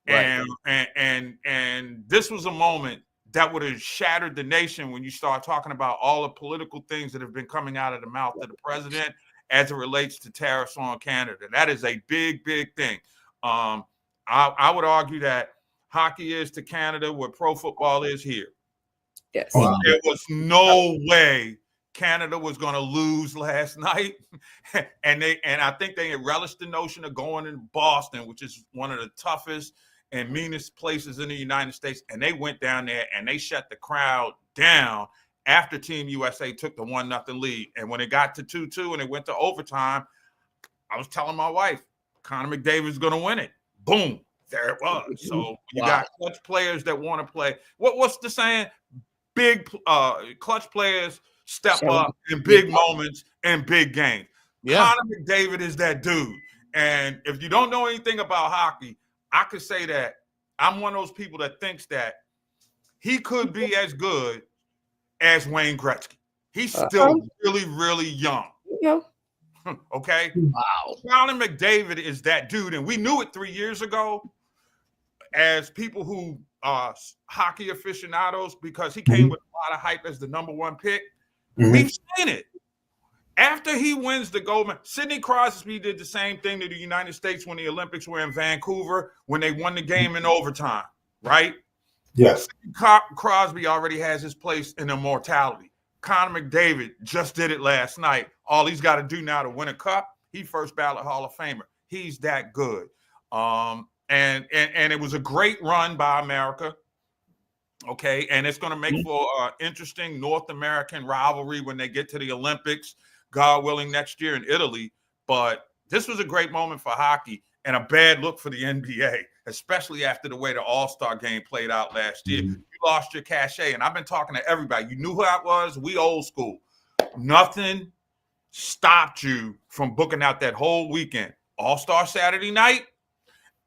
E: Right. And this was a moment that would have shattered the nation when you start talking about all the political things that have been coming out of the mouth of the president as it relates to tariffs on Canada. That is a big, big thing. I would argue that hockey is to Canada what pro football is here.
C: Yes.
E: There was no way Canada was going to lose last night, and I think they relished the notion of going in Boston, which is one of the toughest and meanest places in the United States, and they went down there and they shut the crowd down after Team USA took the 1-0 lead. And when it got to 2-2 and it went to overtime, I was telling my wife, Connor McDavid is going to win it. Boom, there it was. So you got clutch players that want to play. What's the saying? Big clutch players step up in big moments and big games. Yeah. Connor McDavid is that dude. And if you don't know anything about hockey, I could say that I'm one of those people that thinks that he could be as good as Wayne Gretzky. He's still really, really young. Yeah. Okay? Wow. Connor McDavid is that dude. And we knew it 3 years ago as people who are hockey aficionados because he came with a lot of hype as the #1 pick. We've seen it. After he wins the gold medal, Sidney Crosby did the same thing to the United States when the Olympics were in Vancouver when they won the game in overtime, right?
D: Yes.
E: Crosby already has his place in immortality. Connor McDavid just did it last night. All he's got to do now to win a cup, he first ballot Hall of Famer. He's that good. And it was a great run by America. Okay, and it's going to make for an interesting North American rivalry when they get to the Olympics, God willing, next year in Italy. But this was a great moment for hockey and a bad look for the NBA, especially after the way the All-Star game played out last year. You lost your cachet, and I've been talking to everybody. You knew who I was. We old school. Nothing stopped you from booking out that whole weekend. All-Star Saturday night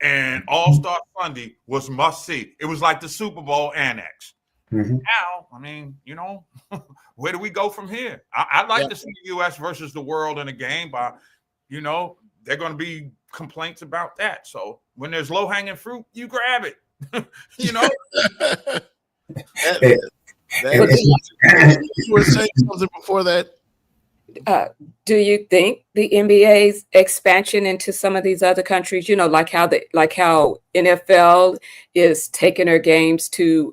E: and All-Star Sunday was must-see. It was like the Super Bowl annex. Now, I mean, you know, where do we go from here? I'd like to see the U.S. versus the world in a game, but, you know, there are going to be complaints about that. So when there's low-hanging fruit, you grab it. You know?
B: You were saying something before that?
C: Do you think the NBA's expansion into some of these other countries, you know, like how NFL is taking their games to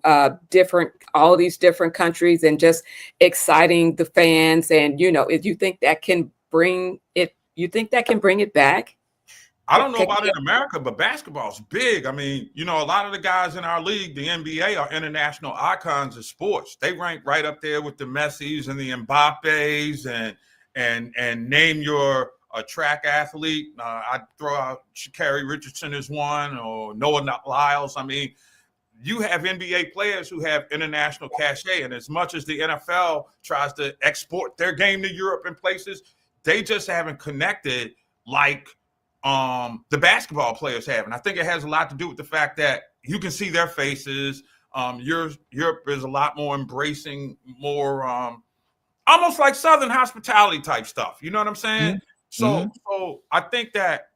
C: all these different countries and just exciting the fans, and you know, if you think that can bring it back?
E: I don't know about in America, but basketball's big. I mean, you know, a lot of the guys in our league, the NBA, are international icons of sports. They rank right up there with the Messis and the Mbappes and name your track athlete. I'd throw out Sha'Carri Richardson as one, or Noah Lyles. I mean, you have NBA players who have international cachet, and as much as the NFL tries to export their game to Europe and places, they just haven't connected like the basketball players have. And I think it has a lot to do with the fact that you can see their faces. Europe is a lot more embracing, more almost like Southern hospitality type stuff. You know what I'm saying? So I think that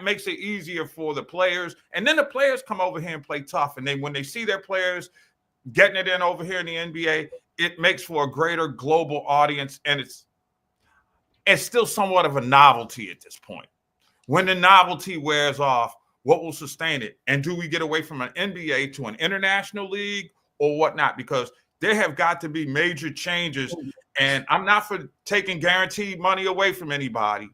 E: makes it easier for the players. And then the players come over here and play tough. And then when they see their players getting it in over here in the NBA, it makes for a greater global audience. And it's still somewhat of a novelty at this point. When the novelty wears off, what will sustain it? And do we get away from an NBA to an international league or whatnot? Because there have got to be major changes. And I'm not for taking guaranteed money away from anybody,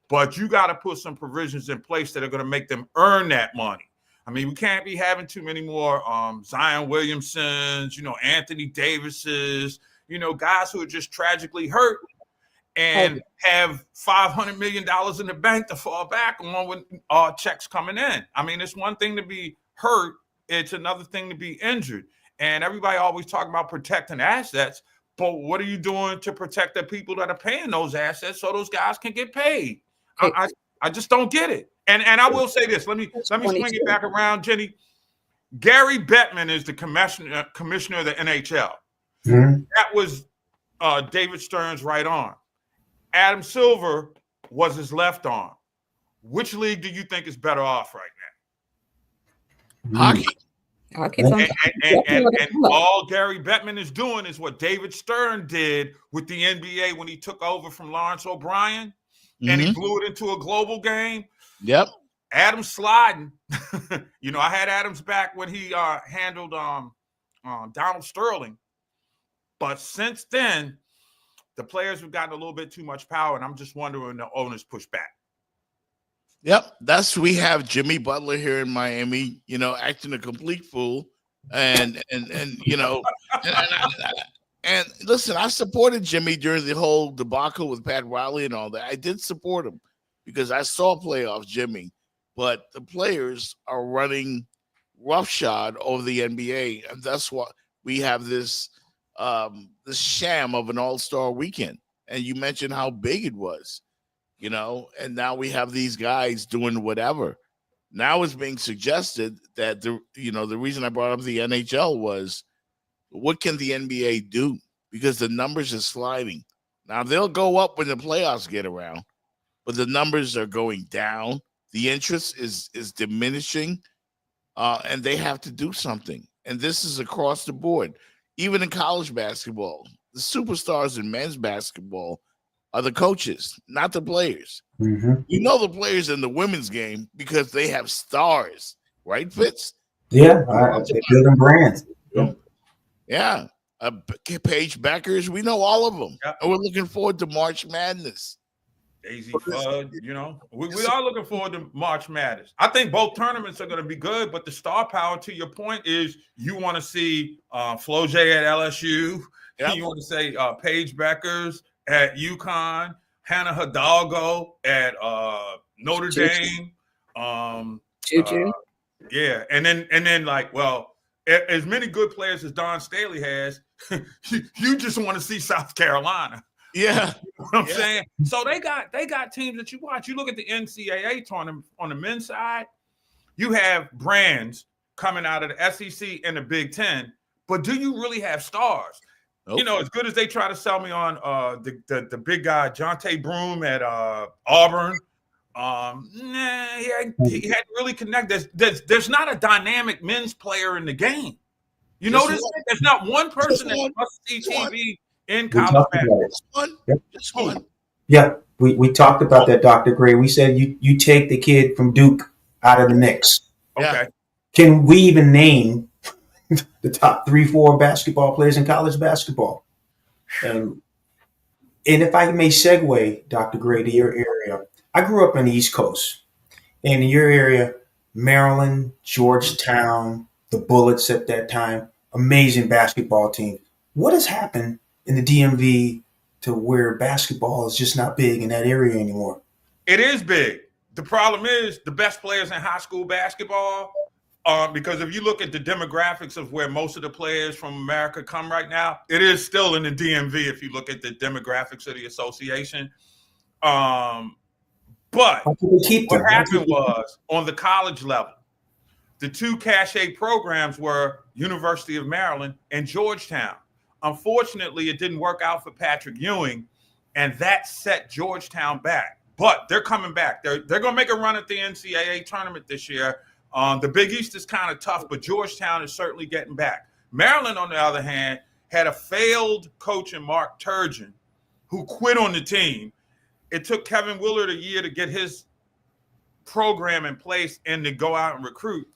E: but you got to put some provisions in place that are going to make them earn that money. I mean, we can't be having too many more Zion Williamsons, you know, Anthony Davises, you know, guys who are just tragically hurt. and have $500 million in the bank to fall back on when checks coming in. I mean, it's one thing to be hurt. It's another thing to be injured. And everybody always talk about protecting assets, but what are you doing to protect the people that are paying those assets so those guys can get paid? I just don't get it. And I will say this. Let me swing it back around, Jenny. Gary Bettman is the commissioner of the NHL.
D: Mm-hmm.
E: That was David Stern's right arm. Adam Silver was his left arm. Which league do you think is better off right now?
B: Hockey.
E: And all Gary Bettman is doing is what David Stern did with the NBA when he took over from Lawrence O'Brien, and he blew it into a global game.
B: Yep.
E: Adam's sliding. I had Adams back when he handled Donald Sterling. But since then, the players have gotten a little bit too much power, and I'm just wondering when the owners push back.
B: Yep, we have Jimmy Butler here in Miami, acting a complete fool, and listen, I supported Jimmy during the whole debacle with Pat Riley and all that. I did support him because I saw playoff Jimmy, but the players are running roughshod over the NBA, and that's why we have this sham of an all-star weekend. And you mentioned how big it was. And now we have these guys doing whatever. Now it's being suggested that the reason I brought up the NHL was, what can the NBA do? Because the numbers are sliding. Now they'll go up when the playoffs get around, but the numbers are going down. The interest is diminishing, and they have to do something. And this is across the board. Even in college basketball, the superstars in men's basketball are the coaches, not the players.
D: Mm-hmm.
B: The players in the women's game because they have stars, right, Fitz?
D: Yeah, they're building brands.
B: Yeah. Paige Beckers, we know all of them.
E: Yep.
B: And we're looking forward to March Madness.
E: Daisy Flood, we are looking forward to March Madness. I think both tournaments are going to be good, but the star power, to your point, is you want to see Flo J at LSU. Yep. You want to say Paige Beckers at UConn, Hannah Hidalgo at Notre Dame.
C: Juju.
E: Yeah, and then as many good players as Don Staley has, you just want to see South Carolina.
B: Yeah.
E: You know what I'm saying? So they got teams that you watch. You look at the NCAA tournament on the men's side, you have brands coming out of the SEC and the Big Ten, but do you really have stars? Nope. As good as they try to sell me on the big guy, Jonte Broome at Auburn, he hadn't really connected. There's not a dynamic men's player in the game. You notice there's not one person that must see TV in college basketball.
B: Just one.
D: Yeah, we talked about that, Dr. Gray. We said you take the kid from Duke out of the mix.
E: Okay.
B: Yeah.
D: Can we even name the top 3-4 basketball players in college basketball? And if I may segue, Dr. Gray, to your area, I grew up on the East Coast. And in your area, Maryland, Georgetown, the Bullets at that time, amazing basketball team. What has happened in the DMV to where basketball is just not big in that area anymore?
E: It is big. The problem is the best players in high school basketball, because if you look at the demographics of where most of the players from America come right now, it is still in the DMV if you look at the demographics of the association. But what happened was on the college level, the two cachet programs were University of Maryland and Georgetown. Unfortunately, it didn't work out for Patrick Ewing, and that set Georgetown back. But they're coming back. They're going to make a run at the NCAA tournament this year. The Big East is kind of tough, but Georgetown is certainly getting back. Maryland, on the other hand, had a failed coach in Mark Turgeon who quit on the team. It took Kevin Willard a year to get his program in place and to go out and recruit.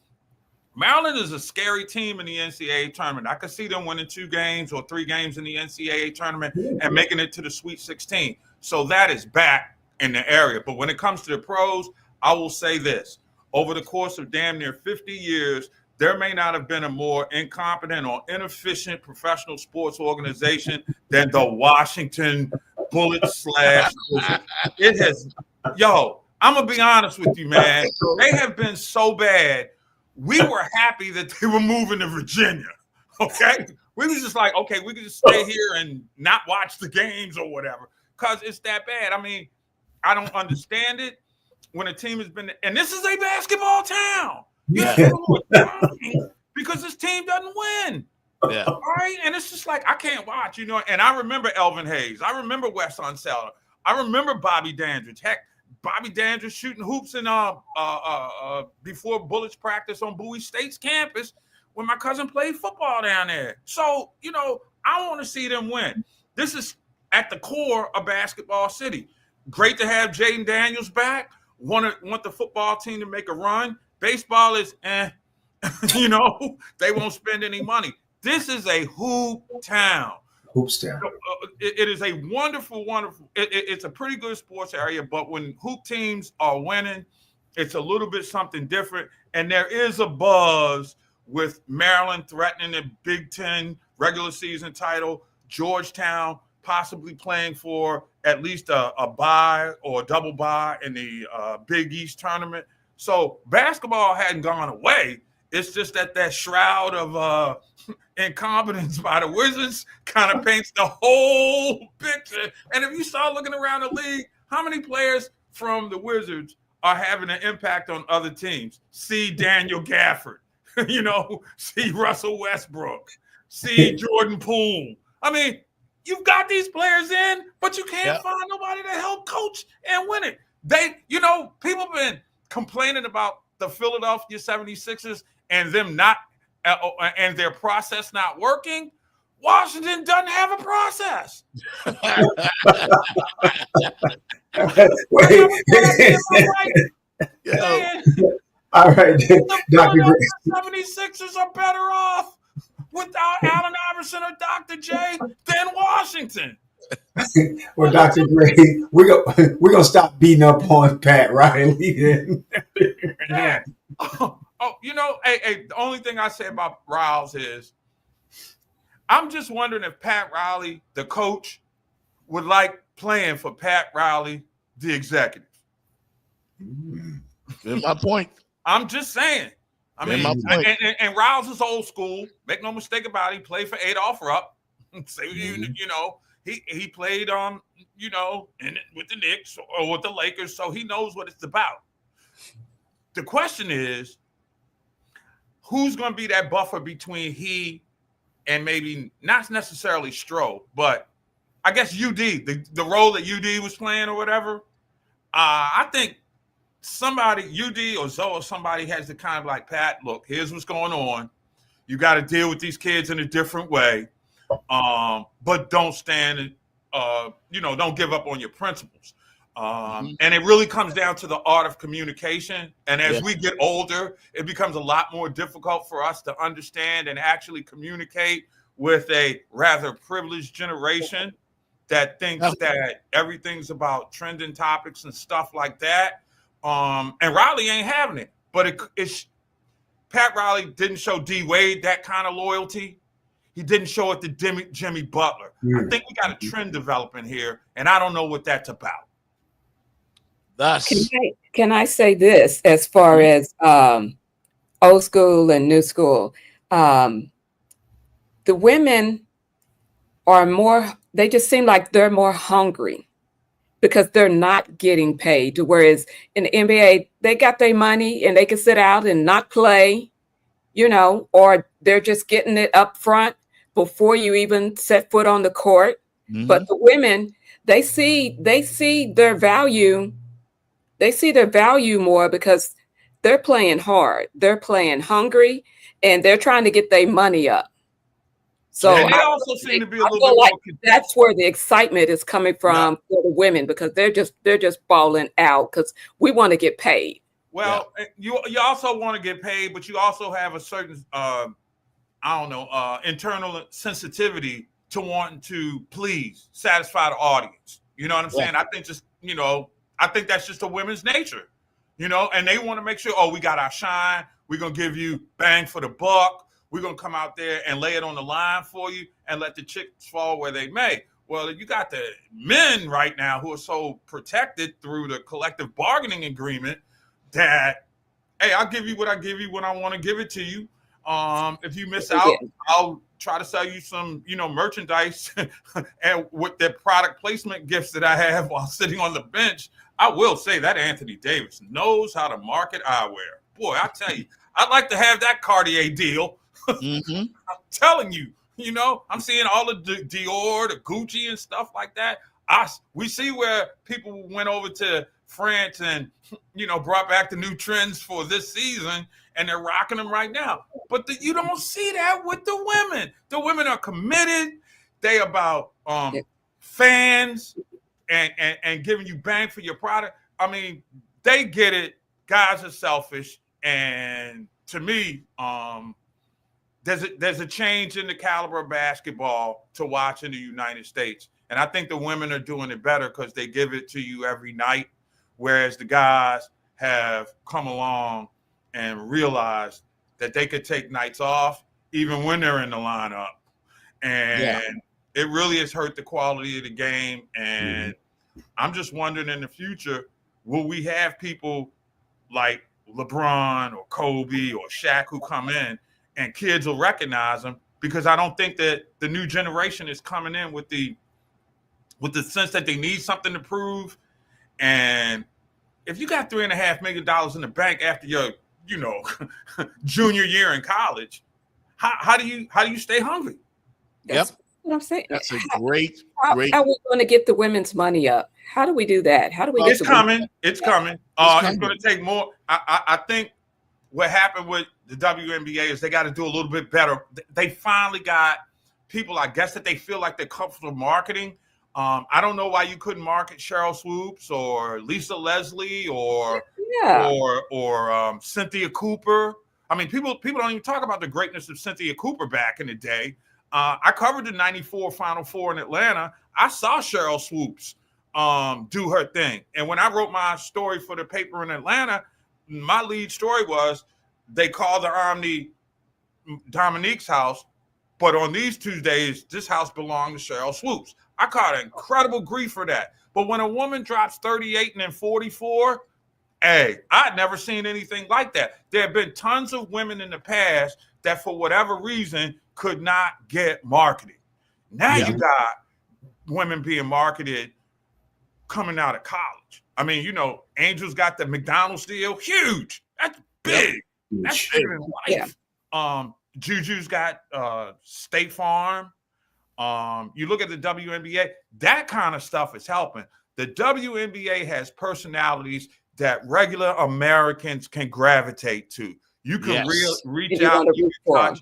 E: Maryland is a scary team in the NCAA tournament. I could see them winning 2 games or 3 games in the NCAA tournament and making it to the Sweet 16. So that is back in the area. But when it comes to the pros, I will say this. Over the course of damn near 50 years, there may not have been a more incompetent or inefficient professional sports organization than the Washington Bullets slash. It has, yo, I'm going to be honest with you, man. They have been so bad. We were happy that they were moving to Virginia, okay? We was just like, okay, we can just stay here and not watch the games or whatever because it's that bad. I mean, I don't understand it when a team has been – and this is a basketball town. Because this team doesn't win.
B: Yeah.
E: All right. And it's just like I can't watch, you know. And I remember Elvin Hayes. I remember Wes Unseld. I remember Bobby Dandridge. Heck, Bobby Dandridge shooting hoops in before Bullets practice on Bowie State's campus when my cousin played football down there. So, you know, I want to see them win. This is at the core of Basketball City. Great to have Jaden Daniels back. Want the football team to make a run. Baseball is you know, they won't spend any money. This is a hoop town.
D: Hoops town.
E: It is a wonderful, wonderful. It's a pretty good sports area, but when hoop teams are winning, it's a little bit something different. And there is a buzz with Maryland threatening the Big Ten regular season title, Georgetown possibly playing for at least a bye or a double bye in the Big East tournament. So basketball hadn't gone away. It's just that shroud of incompetence by the Wizards kind of paints the whole picture. And if you start looking around the league, how many players from the Wizards are having an impact on other teams? See Daniel Gafford, you know, see Russell Westbrook, see Jordan Poole. I mean, you've got these players in, but you can't find nobody to help coach and win it. People have been complaining about the Philadelphia 76ers and them not and their process not working. Washington doesn't have a process.
D: All right, Dr.
E: The 76ers are better off without Allen Iverson or Dr. J than Washington.
D: Well, Dr. Gray, we're gonna stop beating up on Pat Riley.
E: Yeah. The only thing I say about Riles is I'm just wondering if Pat Riley, the coach, would like playing for Pat Riley, the executive.
B: That's my point.
E: I'm just saying. I mean, and Riles is old school. Make no mistake about it. He played for Adolph Rupp. He played with the Knicks or with the Lakers, so he knows what it's about. The question is, who's going to be that buffer between he and maybe not necessarily Stroh, but I guess UD, the role that UD was playing or whatever. I think somebody, UD or Zoe or somebody has to kind of like, Pat, look, here's what's going on. You got to deal with these kids in a different way. But don't stand, don't give up on your principles. And it really comes down to the art of communication. And as we get older, it becomes a lot more difficult for us to understand and actually communicate with a rather privileged generation that thinks that everything's about trending topics and stuff like that. And Riley ain't having it. But it's Pat Riley didn't show D Wade that kind of loyalty. He didn't show it to Jimmy Butler. I think we got a trend developing here, and I don't know what that's about.
C: Can I say this as far as old school and new school? The women are more, they just seem like they're more hungry because they're not getting paid. Whereas in the NBA, they got their money and they can sit out and not play, or they're just getting it up front before you even set foot on the court. Mm-hmm. But the women, they see their value. They see their value more because they're playing hard. They're playing hungry, and they're trying to get their money up. So
E: they also seem to be a little bit
C: like that's where the excitement is coming from for the women, because they're just balling out because we want to get paid.
E: Well, you also want to get paid, but you also have a certain internal sensitivity to wanting to please, satisfy the audience. You know what I'm saying? I think I think that's just a women's nature, and they want to make sure, we got our shine. We're going to give you bang for the buck. We're going to come out there and lay it on the line for you and let the chips fall where they may. Well, you got the men right now who are so protected through the collective bargaining agreement that, hey, I'll give you what I give you when I want to give it to you. If you miss out, I'll try to sell you some, merchandise and with the product placement gifts that I have while sitting on the bench. I will say that Anthony Davis knows how to market eyewear. Boy, I tell you, I'd like to have that Cartier deal.
B: Mm-hmm.
E: I'm telling you, I'm seeing all of the Dior, the Gucci and stuff like that. We see where people went over to France and, brought back the new trends for this season, and they're rocking them right now. But you don't see that with the women. The women are committed. They about fans and giving you bang for your product. I mean, they get it. Guys are selfish. And to me, there's a change in the caliber of basketball to watch in the United States. And I think the women are doing it better because they give it to you every night, whereas the guys have come along and realized that they could take nights off even when they're in the lineup. And it really has hurt the quality of the game. And I'm just wondering in the future, will we have people like LeBron or Kobe or Shaq who come in and kids will recognize them? Because I don't think that the new generation is coming in with the sense that they need something to prove. And if you got $3.5 million in the bank after your, junior year in college, how do you stay hungry?
C: That's what I'm saying.
B: That's a great.
C: How are we going to get the women's money up? How do we do that? How do we?
E: It's coming. It's coming. It's going to take more. I think what happened with the WNBA is they got to do a little bit better. They finally got people, I guess, that they feel like they're comfortable marketing. I don't know why you couldn't market Cheryl Swoops or Lisa Leslie or Cynthia Cooper. I mean, people don't even talk about the greatness of Cynthia Cooper back in the day. I covered the 94 Final Four in Atlanta. I saw Cheryl Swoops do her thing. And when I wrote my story for the paper in Atlanta, my lead story was they called the Omni Dominique's house, but on these Tuesdays, this house belonged to Cheryl Swoops. I caught incredible grief for that. But when a woman drops 38 and then 44, hey, I'd never seen anything like that. There have been tons of women in the past that for whatever reason could not get marketed. Now you got women being marketed coming out of college. I mean, Angel's got the McDonald's deal. Huge. That's big. That's bigger than life. Juju's got State Farm. You look at the WNBA, that kind of stuff is helping. The WNBA has personalities that regular Americans can gravitate to. You can reach out, you can touch,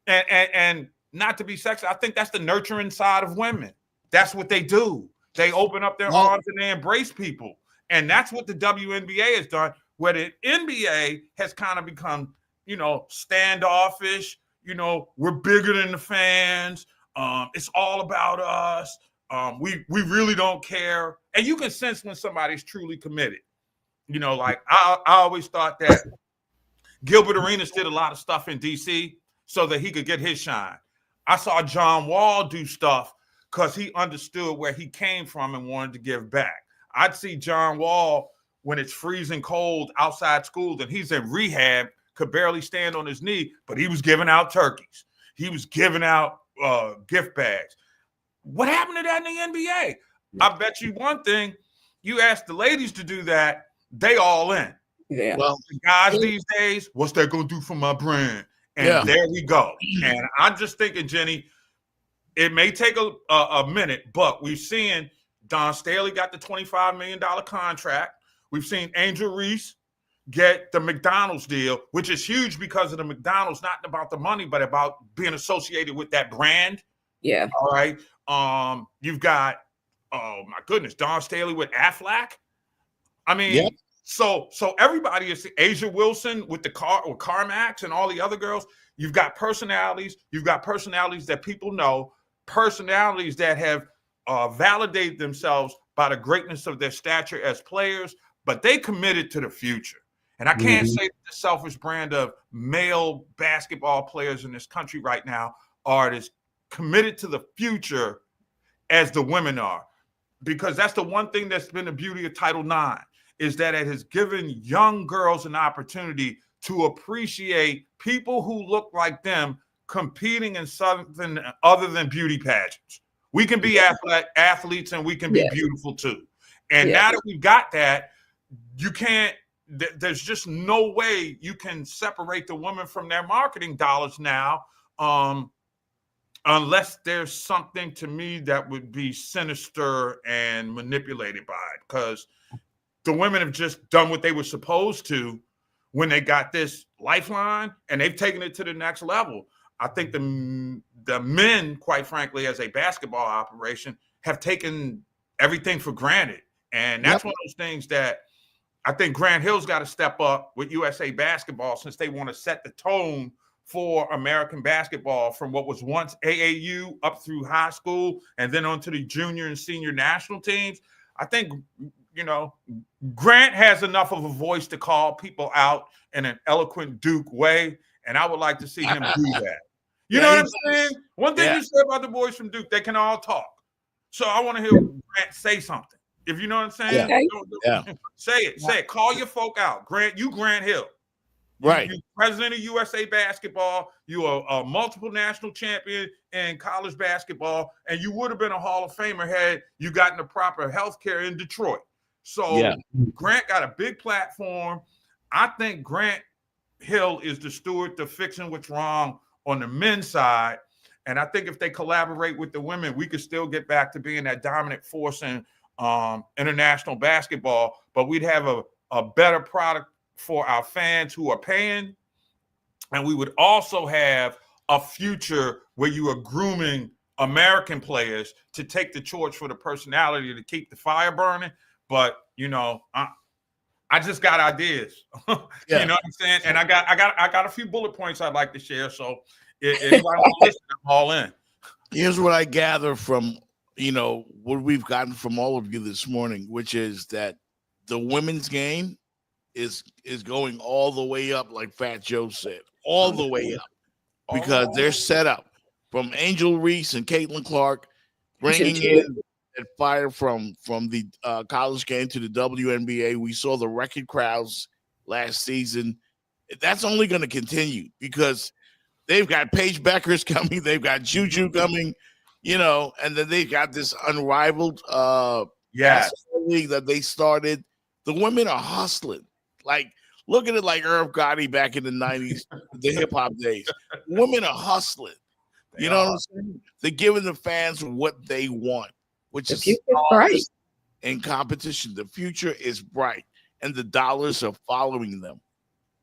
E: and not to be sexist, I think that's the nurturing side of women. That's what they do. They open up their arms and they embrace people. And that's what the WNBA has done, where the NBA has kind of become, standoffish. We're bigger than the fans. It's all about us. We really don't care. And you can sense when somebody's truly committed. Like I always thought that Gilbert Arenas did a lot of stuff in DC so that he could get his shine. I saw John Wall do stuff because he understood where he came from and wanted to give back. I'd see John Wall when it's freezing cold outside school and he's in rehab, could barely stand on his knee, but he was giving out turkeys. He was giving out gift bags. What happened to that in the NBA? I bet you one thing, you ask the ladies to do that, they all in.
C: Yeah.
E: Well, the guys these days, what's that going to do for my brand? And there we go. And I'm just thinking, Jenny, it may take a minute, but we've seen Don Staley got the $25 million contract. We've seen Angel Reese get the McDonald's deal, which is huge because of the McDonald's, not about the money, but about being associated with that brand.
C: Yeah.
E: All right. You've got, oh my goodness, Don Staley with Aflac. I mean, so everybody is Asia Wilson with CarMax and all the other girls. You've got personalities. You've got personalities that people know, personalities that have validated themselves by the greatness of their stature as players, but they committed to the future. And I can't say that the selfish brand of male basketball players in this country right now are as committed to the future as the women are, because that's the one thing that's been the beauty of Title IX, is that it has given young girls an opportunity to appreciate people who look like them competing in something other than beauty pageants. We can be athletes and we can be beautiful too. And now that we've got that, you can't, there's just no way you can separate the women from their marketing dollars now, unless there's something to me that would be sinister and manipulated by it, because the women have just done what they were supposed to when they got this lifeline, and they've taken it to the next level. I think the men, quite frankly, as a basketball operation, have taken everything for granted. And that's one of those things that I think Grant Hill's got to step up with USA Basketball, since they want to set the tone for American basketball from what was once AAU up through high school and then onto the junior and senior national teams. I think, you know, Grant has enough of a voice to call people out in an eloquent Duke way, and I would like to see him do that. You know what I'm saying? One thing you said about the boys from Duke, they can all talk. So I want to hear Grant say something. If you know what I'm saying, say it. Say it. Call your folk out. Grant Hill.
B: Right.
E: You're president of USA Basketball. You're a multiple national champion in college basketball, and you would have been a Hall of Famer had you gotten the proper health care in Detroit. So Grant got a big platform. I think Grant Hill is the steward to fixing what's wrong on the men's side. And I think if they collaborate with the women, we could still get back to being that dominant force in international basketball, but we'd have a better product for our fans who are paying. And we would also have a future where you are grooming American players to take the torch for the personality to keep the fire burning. But, you know, I just got ideas. You know what I'm saying? And I got a few bullet points I'd like to share. So if anybody wants to listen, I'm all in.
B: Here's what I gather from, you know, what we've gotten from all of you this morning, which is that the women's game is going all the way up, like Fat Joe said, all the way up, because they're set up from Angel Reese and Caitlin Clark, bringing in that fire from the college game to the WNBA. We saw the record crowds last season. That's only going to continue because they've got Paige Beckers coming, they've got Juju coming, you know, and then they've got this unrivaled league that they started. The women are hustling. Like, look at it like Irv Gotti back in the 90s, the hip-hop days. Women are hustling. You know what I'm saying? They're giving the fans what they want, which is bright in competition. The future is bright, and the dollars are following them.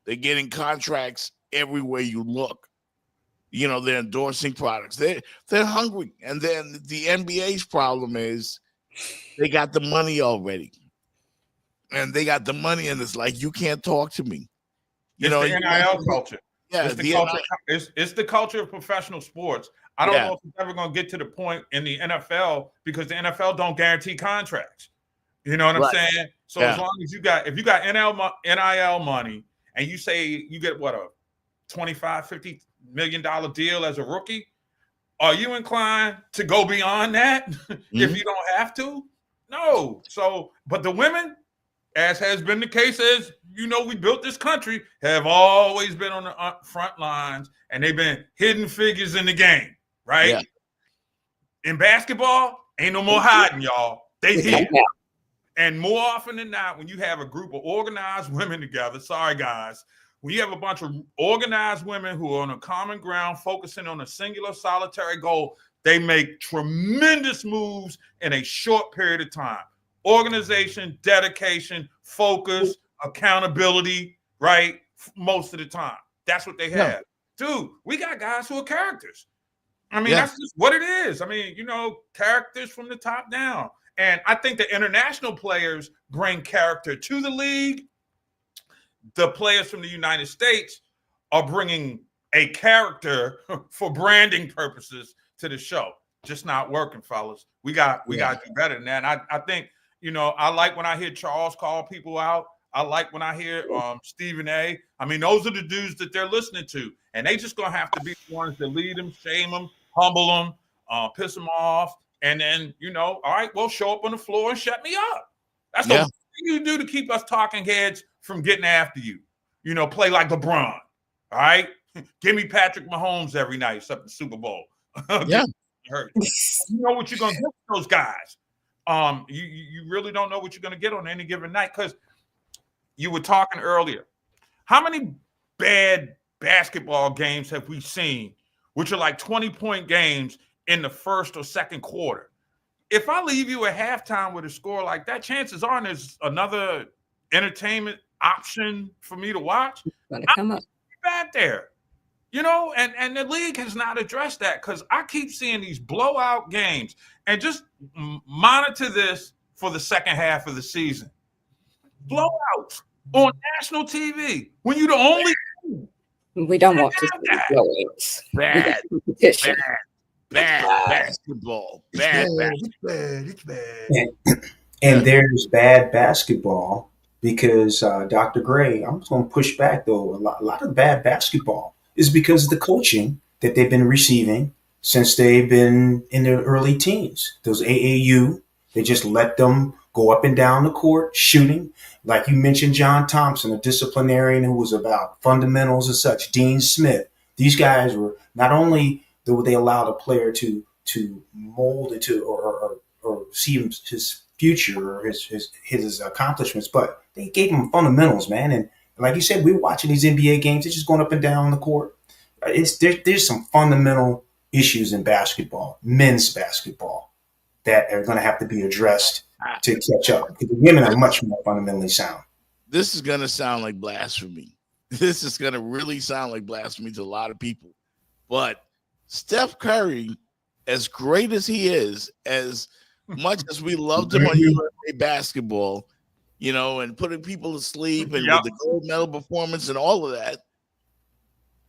B: They're getting contracts everywhere you look. You know, they're endorsing products. They're hungry. And then the NBA's problem is they got the money already. And they got the money, and it's like, you can't talk to me.
E: It's the NIL culture.
B: Yeah,
E: it's the culture of professional sports. I don't know if it's ever going to get to the point in the NFL because the NFL don't guarantee contracts. You know what I'm saying? So as long as you got NIL money, and you say you get what, a $25-50 million deal as a rookie, are you inclined to go beyond that if you don't have to? No. So, but the women, as has been the case, as you know, we built this country, have always been on the front lines, and they've been hidden figures in the game, right? Yeah. In basketball, ain't no more hiding, y'all. They here. And more often than not, when you have a group of organized women together, sorry guys, when you have a bunch of organized women who are on a common ground, focusing on a singular solitary goal, they make tremendous moves in a short period of time. Organization, dedication, focus, accountability, right? Most of the time. That's what they have. Dude, we got guys who are characters. I mean, that's just what it is. I mean, you know, characters from the top down. And I think the international players bring character to the league. The players from the United States are bringing a character for branding purposes to the show. Just not working, fellas. We got to do better than that. And I think, you know, I like when I hear Charles call people out. I like when I hear Stephen A. I mean, those are the dudes that they're listening to. And they just going to have to be the ones that lead them, shame them, humble them, piss them off, And then, all right, well, show up on the floor and shut me up. That's the
B: Yeah.
E: thing you do to keep us talking heads from getting after you. Play like LeBron. All right? Give me Patrick Mahomes every night except the Super Bowl.
B: Yeah.
E: Hurt. You know what you're going to get with those guys. You really don't know what you're going to get on any given night, because you were talking earlier. How many bad basketball games have we seen, which are like 20-point games in the first or second quarter? If I leave you at halftime with a score like that, chances are there's another entertainment option for me to watch.
C: Gonna come up.
E: Back there, and the league has not addressed that, because I keep seeing these blowout games. And just monitor this for the second half of the season. Blowouts on national TV when you're the only.
C: We don't want to see blowouts.
B: Bad.
C: Competition.
B: Bad basketball. Bad basketball.
E: It's bad.
D: And there's bad basketball because Dr. Gray, I'm just going to push back though. A lot of bad basketball is because of the coaching that they've been receiving since they've been in their early teens. Those AAU, they just let them go up and down the court shooting. Like you mentioned, John Thompson, a disciplinarian who was about fundamentals and such, Dean Smith. These guys were not only would they allow the player to mold into or see his future or his accomplishments, but they gave him fundamentals, man. And like you said, we're watching these NBA games. They're just going up and down on the court. There's some fundamental issues in basketball, men's basketball, that are going to have to be addressed to catch up. Because the women are much more fundamentally sound.
B: This is going to sound like blasphemy. This is going to really sound like blasphemy to a lot of people. But Steph Curry, as great as he is, as much as we loved him on USA basketball, and putting people to sleep and with the gold medal performance and all of that,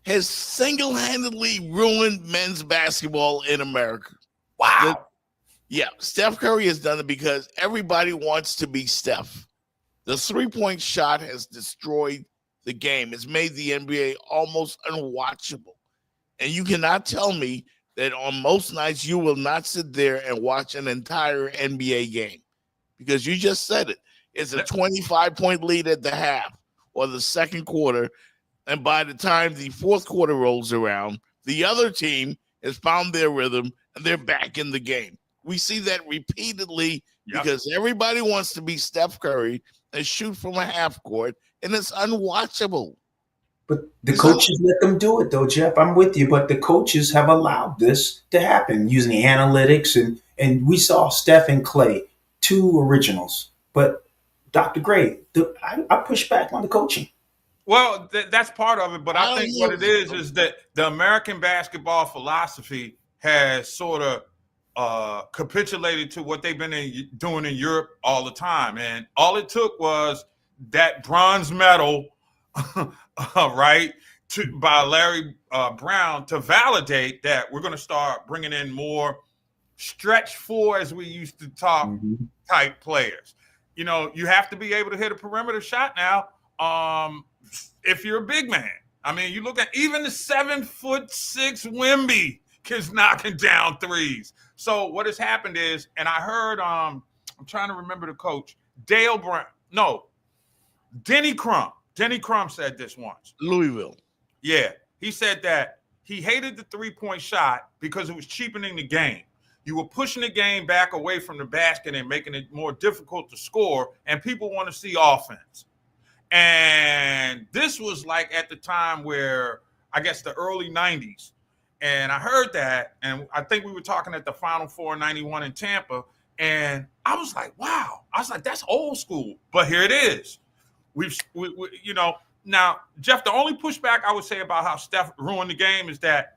B: has single-handedly ruined men's basketball in America.
E: Wow.
B: Steph Curry has done it because everybody wants to be Steph. The three-point shot has destroyed the game. It's made the NBA almost unwatchable. And you cannot tell me that on most nights you will not sit there and watch an entire NBA game, because you just said it. It's a 25-point lead at the half or the second quarter, and by the time the fourth quarter rolls around, the other team has found their rhythm and they're back in the game. We see that repeatedly because everybody wants to be Steph Curry and shoot from a half court, and it's unwatchable.
D: But the coaches let them do it, though, Jeff. I'm with you. But the coaches have allowed this to happen using the analytics. And we saw Steph and Clay, two originals. But Dr. Gray, I push back on the coaching.
E: Well, that's part of it. But I think what it is that the American basketball philosophy has sort of capitulated to what they've been doing in Europe all the time. And all it took was that bronze medal right, by Larry Brown to validate that we're going to start bringing in more stretch four, as we used to talk, type players. You have to be able to hit a perimeter shot now if you're a big man. I mean, you look at even the 7'6" Wemby is knocking down threes. So what has happened is, and I heard, I'm trying to remember the coach, Denny Crum. Denny Crum said this once.
B: Louisville.
E: Yeah. He said that he hated the three-point shot because it was cheapening the game. You were pushing the game back away from the basket and making it more difficult to score, and people want to see offense. And this was like at the time where, I guess, the early 90s. And I heard that, and I think we were talking at the Final Four in 91 in Tampa, and I was like, wow. I was like, that's old school. But here it is. We now, Jeff, the only pushback I would say about how Steph ruined the game is that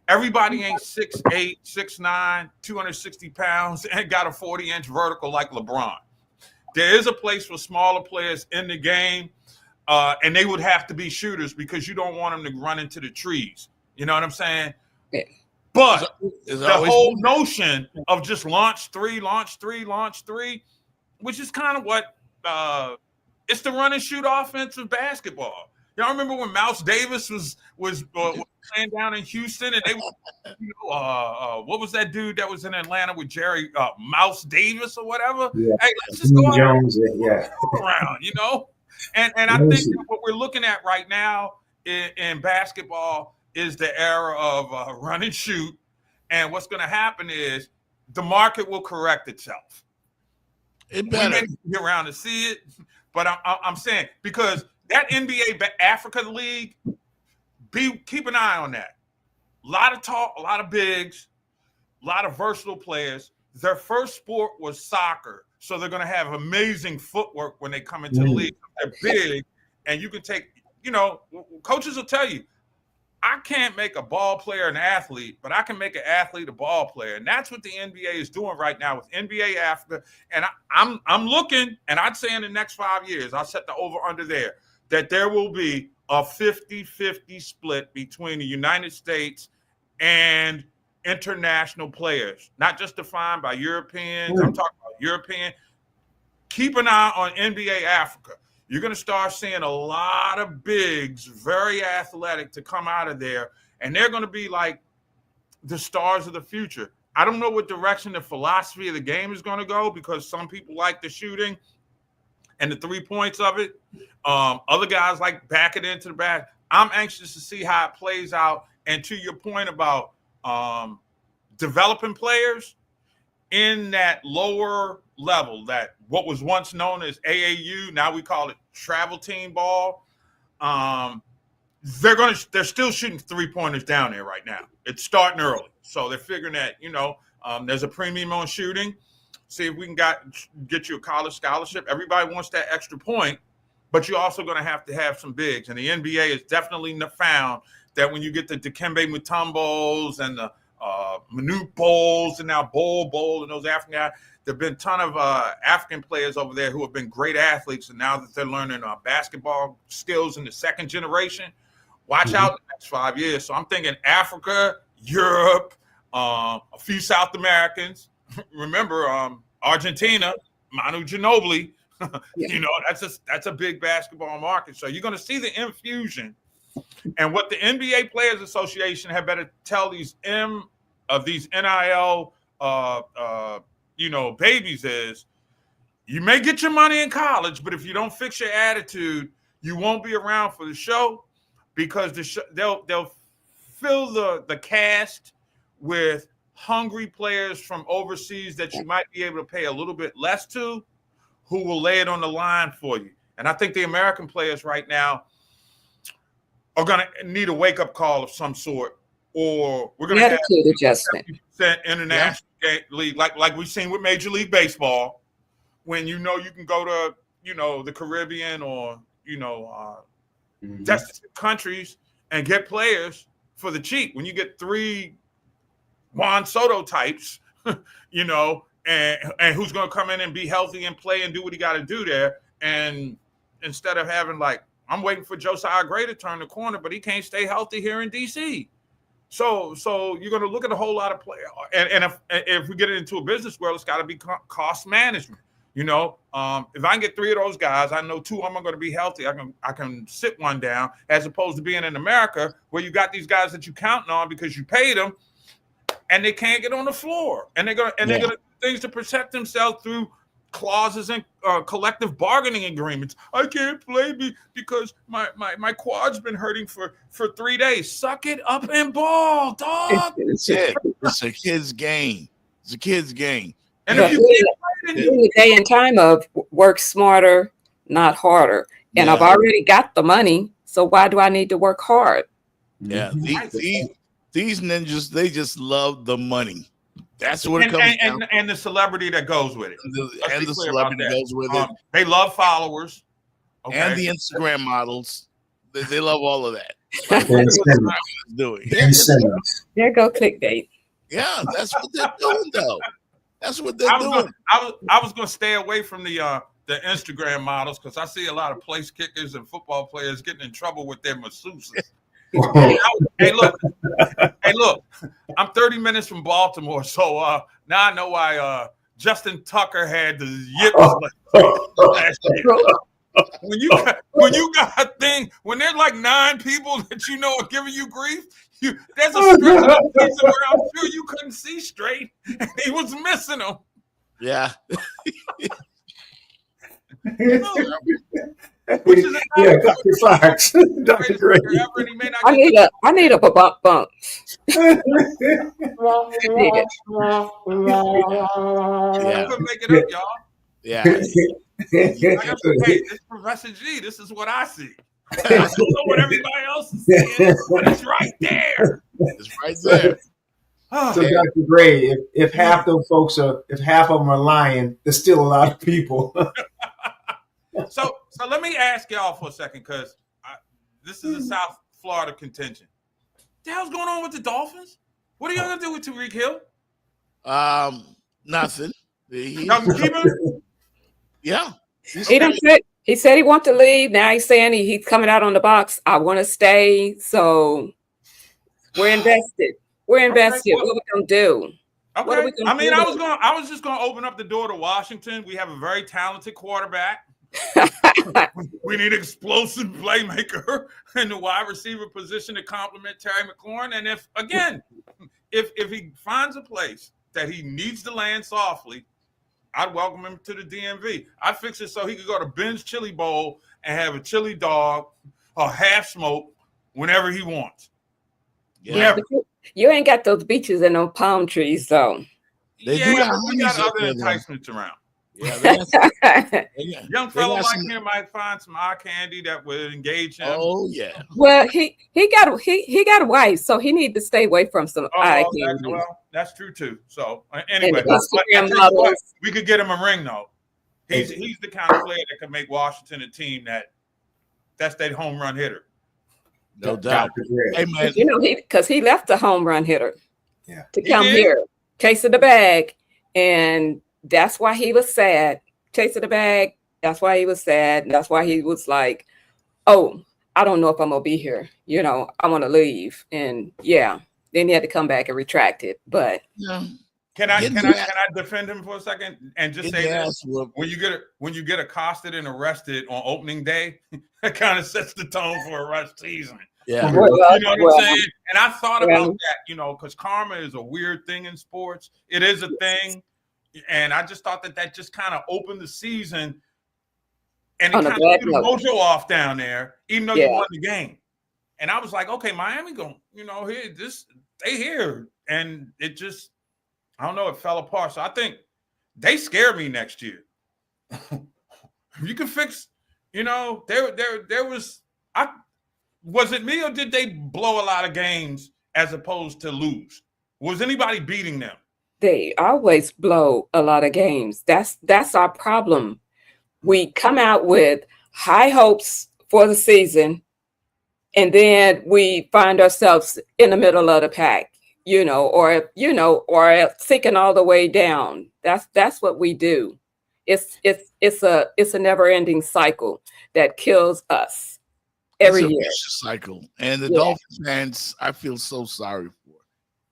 E: everybody ain't 6'8", 6'9", 260 pounds, and got a 40-inch vertical like LeBron. There is a place for smaller players in the game, and they would have to be shooters because you don't want them to run into the trees. You know what I'm saying?
C: Yeah.
E: But the whole notion of just launch three, which is kind of what it's the run and shoot offense of basketball. Y'all remember when Mouse Davis was playing down in Houston, and they, what was that dude that was in Atlanta with Jerry Mouse Davis or whatever?
D: Yeah.
E: Hey, let's just go
D: Jones,
E: around, And I think that what we're looking at right now in basketball is the era of run and shoot, and what's going to happen is the market will correct itself.
B: It better.
E: We may get around to see it, but I'm saying because that NBA Africa League, keep an eye on that. A lot of talk, a lot of bigs, a lot of versatile players. Their first sport was soccer, so they're going to have amazing footwork when they come into the league. They're big, and you can take, coaches will tell you, I can't make a ball player an athlete, but I can make an athlete a ball player. And that's what the NBA is doing right now with NBA Africa. And I'm looking, and I'd say in the next 5 years, I'll set the over-under there, that there will be a 50-50 split between the United States and international players, not just defined by Europeans. I'm talking about European. Keep an eye on NBA Africa. You're going to start seeing a lot of bigs, very athletic, to come out of there, and they're going to be like the stars of the future. I don't know what direction the philosophy of the game is going to go because some people like the shooting and the 3 points of it. Other guys like back it into the back. I'm anxious to see how it plays out. And to your point about developing players in that lower level, that what was once known as AAU, now we call it travel team ball. They're still shooting 3-pointers down there right now. It's starting early, so they're figuring that there's a premium on shooting. See if we can get you a college scholarship. Everybody wants that extra point, but you're also going to have some bigs. And the NBA has definitely found that when you get the Dikembe Mutombos and the Manute Bowls and now Bowl and those African guys, there have been a ton of African players over there who have been great athletes, and now that they're learning basketball skills in the second generation, watch out the next 5 years. So I'm thinking Africa, Europe, a few South Americans. Remember, Argentina, Manu Ginobili. That's a big basketball market. So you're going to see the infusion. And what the NBA Players Association had better tell these NIL babies is, you may get your money in college, but if you don't fix your attitude, you won't be around for the show, because they'll fill the cast with hungry players from overseas that you might be able to pay a little bit less to, who will lay it on the line for you. And I think the American players right now are going to need a wake-up call of some sort, or we're going to have
C: adjustment.
E: International league, like we've seen with Major League Baseball, when you can go to the Caribbean or destitute countries and get players for the cheap. When you get 3 Juan Soto types, and who's going to come in and be healthy and play and do what he got to do there, and instead of having I'm waiting for Josiah Gray to turn the corner, but he can't stay healthy here in DC. So you're going to look at a whole lot of players, and if we get into a business world, it's got to be cost management. If I can get 3 of those guys, I know 2 of them are going to be healthy. I can sit one down, as opposed to being in America where you got these guys that you counting on because you paid them, and they can't get on the floor, and they're going to do things to protect themselves through clauses and collective bargaining agreements. I can't play because my quad's been hurting for 3 days. Suck it up and ball, dog.
B: It's a kid's game. It's a kid's game.
E: And if you
C: in the day and time of work smarter, not harder, and I've already got the money, so why do I need to work hard?
B: Yeah, these ninjas, they just love the money. That's what it comes down.
E: And the celebrity that goes with it.
B: And the celebrity that goes with it.
E: They love followers. Okay.
B: And the Instagram models. They love all of that.
C: There go clickbait.
B: Yeah, that's what they're doing, though. That's what they're doing.
E: I was going to stay away from the Instagram models, because I see a lot of place kickers and football players getting in trouble with their masseuses. Hey, look, I'm 30 minutes from Baltimore, so now I know why Justin Tucker had the yips last year. when you got a thing, when there's like 9 people that you know are giving you grief, there's a stretch of the season where I'm sure you couldn't see straight, and he was missing them.
B: Yeah.
E: Which is
D: Yeah, Dr. Fox. Dr. Gray.
C: I need a bump. I need it.
B: Yeah.
E: Couldn't make it up, y'all.
B: Yeah.
E: Hey, this Professor G. This is what I see. I don't know what everybody else is seeing, but it's right there.
B: It's right there.
D: So, Dr. Gray, if half those folks if half of them are lying, there's still a lot of people.
E: So let me ask y'all for a second, because this is a South Florida contention. What the hell's going on with the Dolphins? What are y'all gonna do with Tyreek Hill?
B: Nothing.
E: Y'all can keep him?
B: Yeah.
C: He said he wants to leave. Now he's saying he's coming out on the box. I want to stay. So we're invested. We're invested.
E: Okay,
C: what are we gonna do?
E: Okay.
C: What are we gonna do?
E: I was just gonna open up the door to Washington. We have a very talented quarterback. We need an explosive playmaker in the wide receiver position to complement Terry McLaurin. And if he finds a place that he needs to land softly, I'd welcome him to the DMV. I'd fix it so he could go to Ben's Chili Bowl and have a chili dog or half smoke whenever he wants.
B: Yeah.
C: You ain't got those beaches and those palm trees, though.
E: We got other enticements around.
B: Yeah,
E: young fella like him might find some eye candy that would engage him.
B: Oh yeah.
C: Well, he got a wife, so he need to stay away from some eye candy.
E: That's true too. So anyway, we could get him a ring though. He's the kind of player that can make Washington a team that's that home run hitter.
B: No doubt.
C: Hey man, because he left the home run hitter to come here, chasing the bag, and that's why he was sad. Chasing the bag. That's why he was sad. That's why he was like, "Oh, I don't know if I'm gonna be here. I want to leave." And then he had to come back and retract it. But
E: can I defend him for a second and just say this? When you get accosted and arrested on opening day, that kind of sets the tone for a rush season.
B: Yeah,
E: you know what I'm saying? And I thought about that, because karma is a weird thing in sports. It is a thing. And I just thought that just kind of opened the season, and it kind of threw the mojo off down there, even though you won the game. And I was like, okay, Miami they here, and it just, I don't know, it fell apart. So I think they scare me next year. You can fix, there was it me or did they blow a lot of games as opposed to lose? Was anybody beating them?
C: They always blow a lot of games. That's our problem. We come out with high hopes for the season, and then we find ourselves in the middle of the pack, or sinking all the way down. That's what we do. It's a never-ending cycle that kills us every year.
B: Vicious cycle, and the Dolphins fans, I feel so sorry for.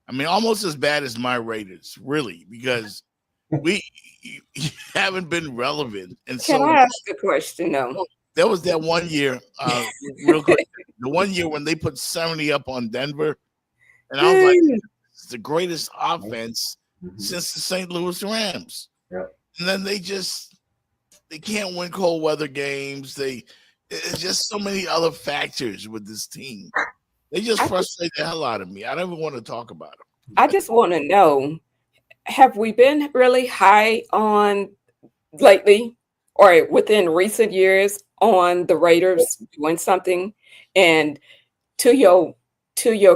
B: I mean, almost as bad as my Raiders, really, because we haven't been relevant. And
C: Can I ask a question, though?
B: There was that one year, real quick, the one year when they put 70 up on Denver, and I was like, it's the greatest offense since the St. Louis Rams.
D: Yep.
B: And then they can't win cold weather games. It's just so many other factors with this team. They just frustrate the hell out of me. I don't even want to talk about them.
C: I just want to know, have we been really high on lately or within recent years on the Raiders doing something? And to your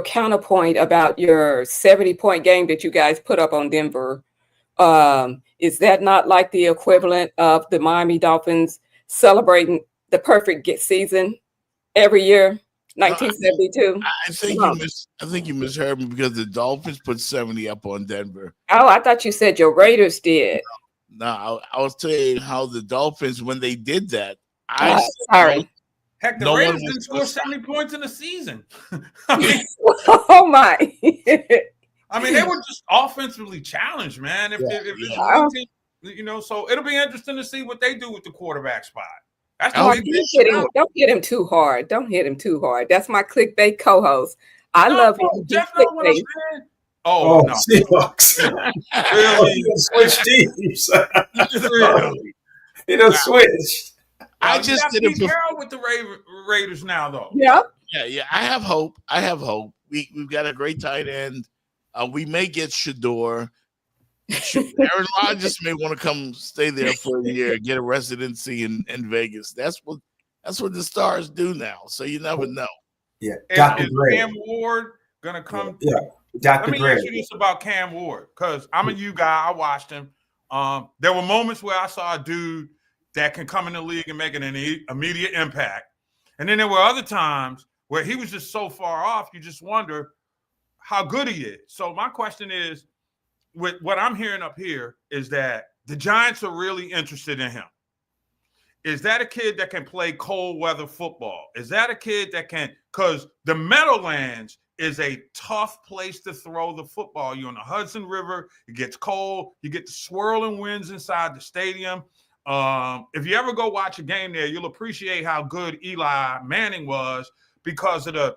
C: counterpoint about your 70-point game that you guys put up on Denver, is that not like the equivalent of the Miami Dolphins celebrating the perfect season every year? 1972.
B: I think you misheard me because the Dolphins put 70 up on Denver.
C: Oh, I thought you said your Raiders did.
B: No, I was telling you how the Dolphins, when they did that,
C: sorry.
E: Heck, the Raiders didn't score 70 points in the season.
C: Oh my!
E: I mean, they were just offensively challenged, man. So it'll be interesting to see what they do with the quarterback spot. That's the
B: Oh,
E: big
C: Don't hit him too hard. Don't hit him too hard. That's my clickbait co-host. I love him.
E: Jeff know what I'm saying. Oh, no.
D: Seahawks.
E: Really?
D: He done switched teams.
E: Really?
D: He done switched.
B: I just did it
E: Pete Carroll with the Raiders now, though.
C: Yeah.
B: Yeah. I have hope. We've got a great tight end. We may get Shador. Aaron Rodgers may want to come stay there for a year, get a residency in Vegas. That's what the stars do now. So you never know.
D: Yeah,
E: Is Cam Ward gonna come?
D: Yeah, Dr.
E: Let me
D: Gray.
E: ask you this about Cam Ward, because I'm a U guy. I watched him. There were moments where I saw a dude that can come in the league and make an immediate impact, and then there were other times where he was just so far off. You just wonder how good he is. So my question is, with what I'm hearing up here, is that the Giants are really interested in him. Is that a kid that can play cold weather football? Is that a kid that can, because the Meadowlands is a tough place to throw the football. You're on the Hudson River, it gets cold, you get the swirling winds inside the stadium. If you ever go watch a game there, you'll appreciate how good Eli Manning was because of the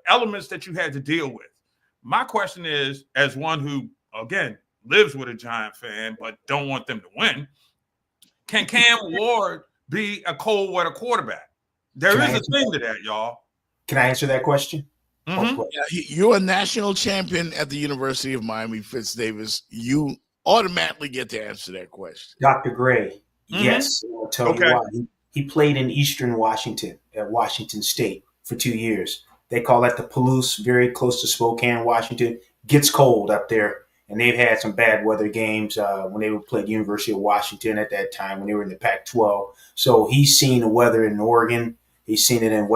E: elements that you had to deal with. My question is, as one who, again, lives with a Giant fan but don't want them to win, can Cam Ward be a cold weather quarterback? There is a thing to that, y'all.
D: Can I answer that question?
E: Mm-hmm.
B: Yeah, you're a national champion at the University of Miami, Fitz Davis. You automatically get to answer that question.
D: Dr. Gray, yes. I'll tell you why. He played in Eastern Washington at Washington State for 2 years. They call that the Palouse, very close to Spokane, Washington. Gets cold up there, and they've had some bad weather games when they would play at the University of Washington at that time when they were in the Pac-12. So he's seen the weather in Oregon. He's seen it in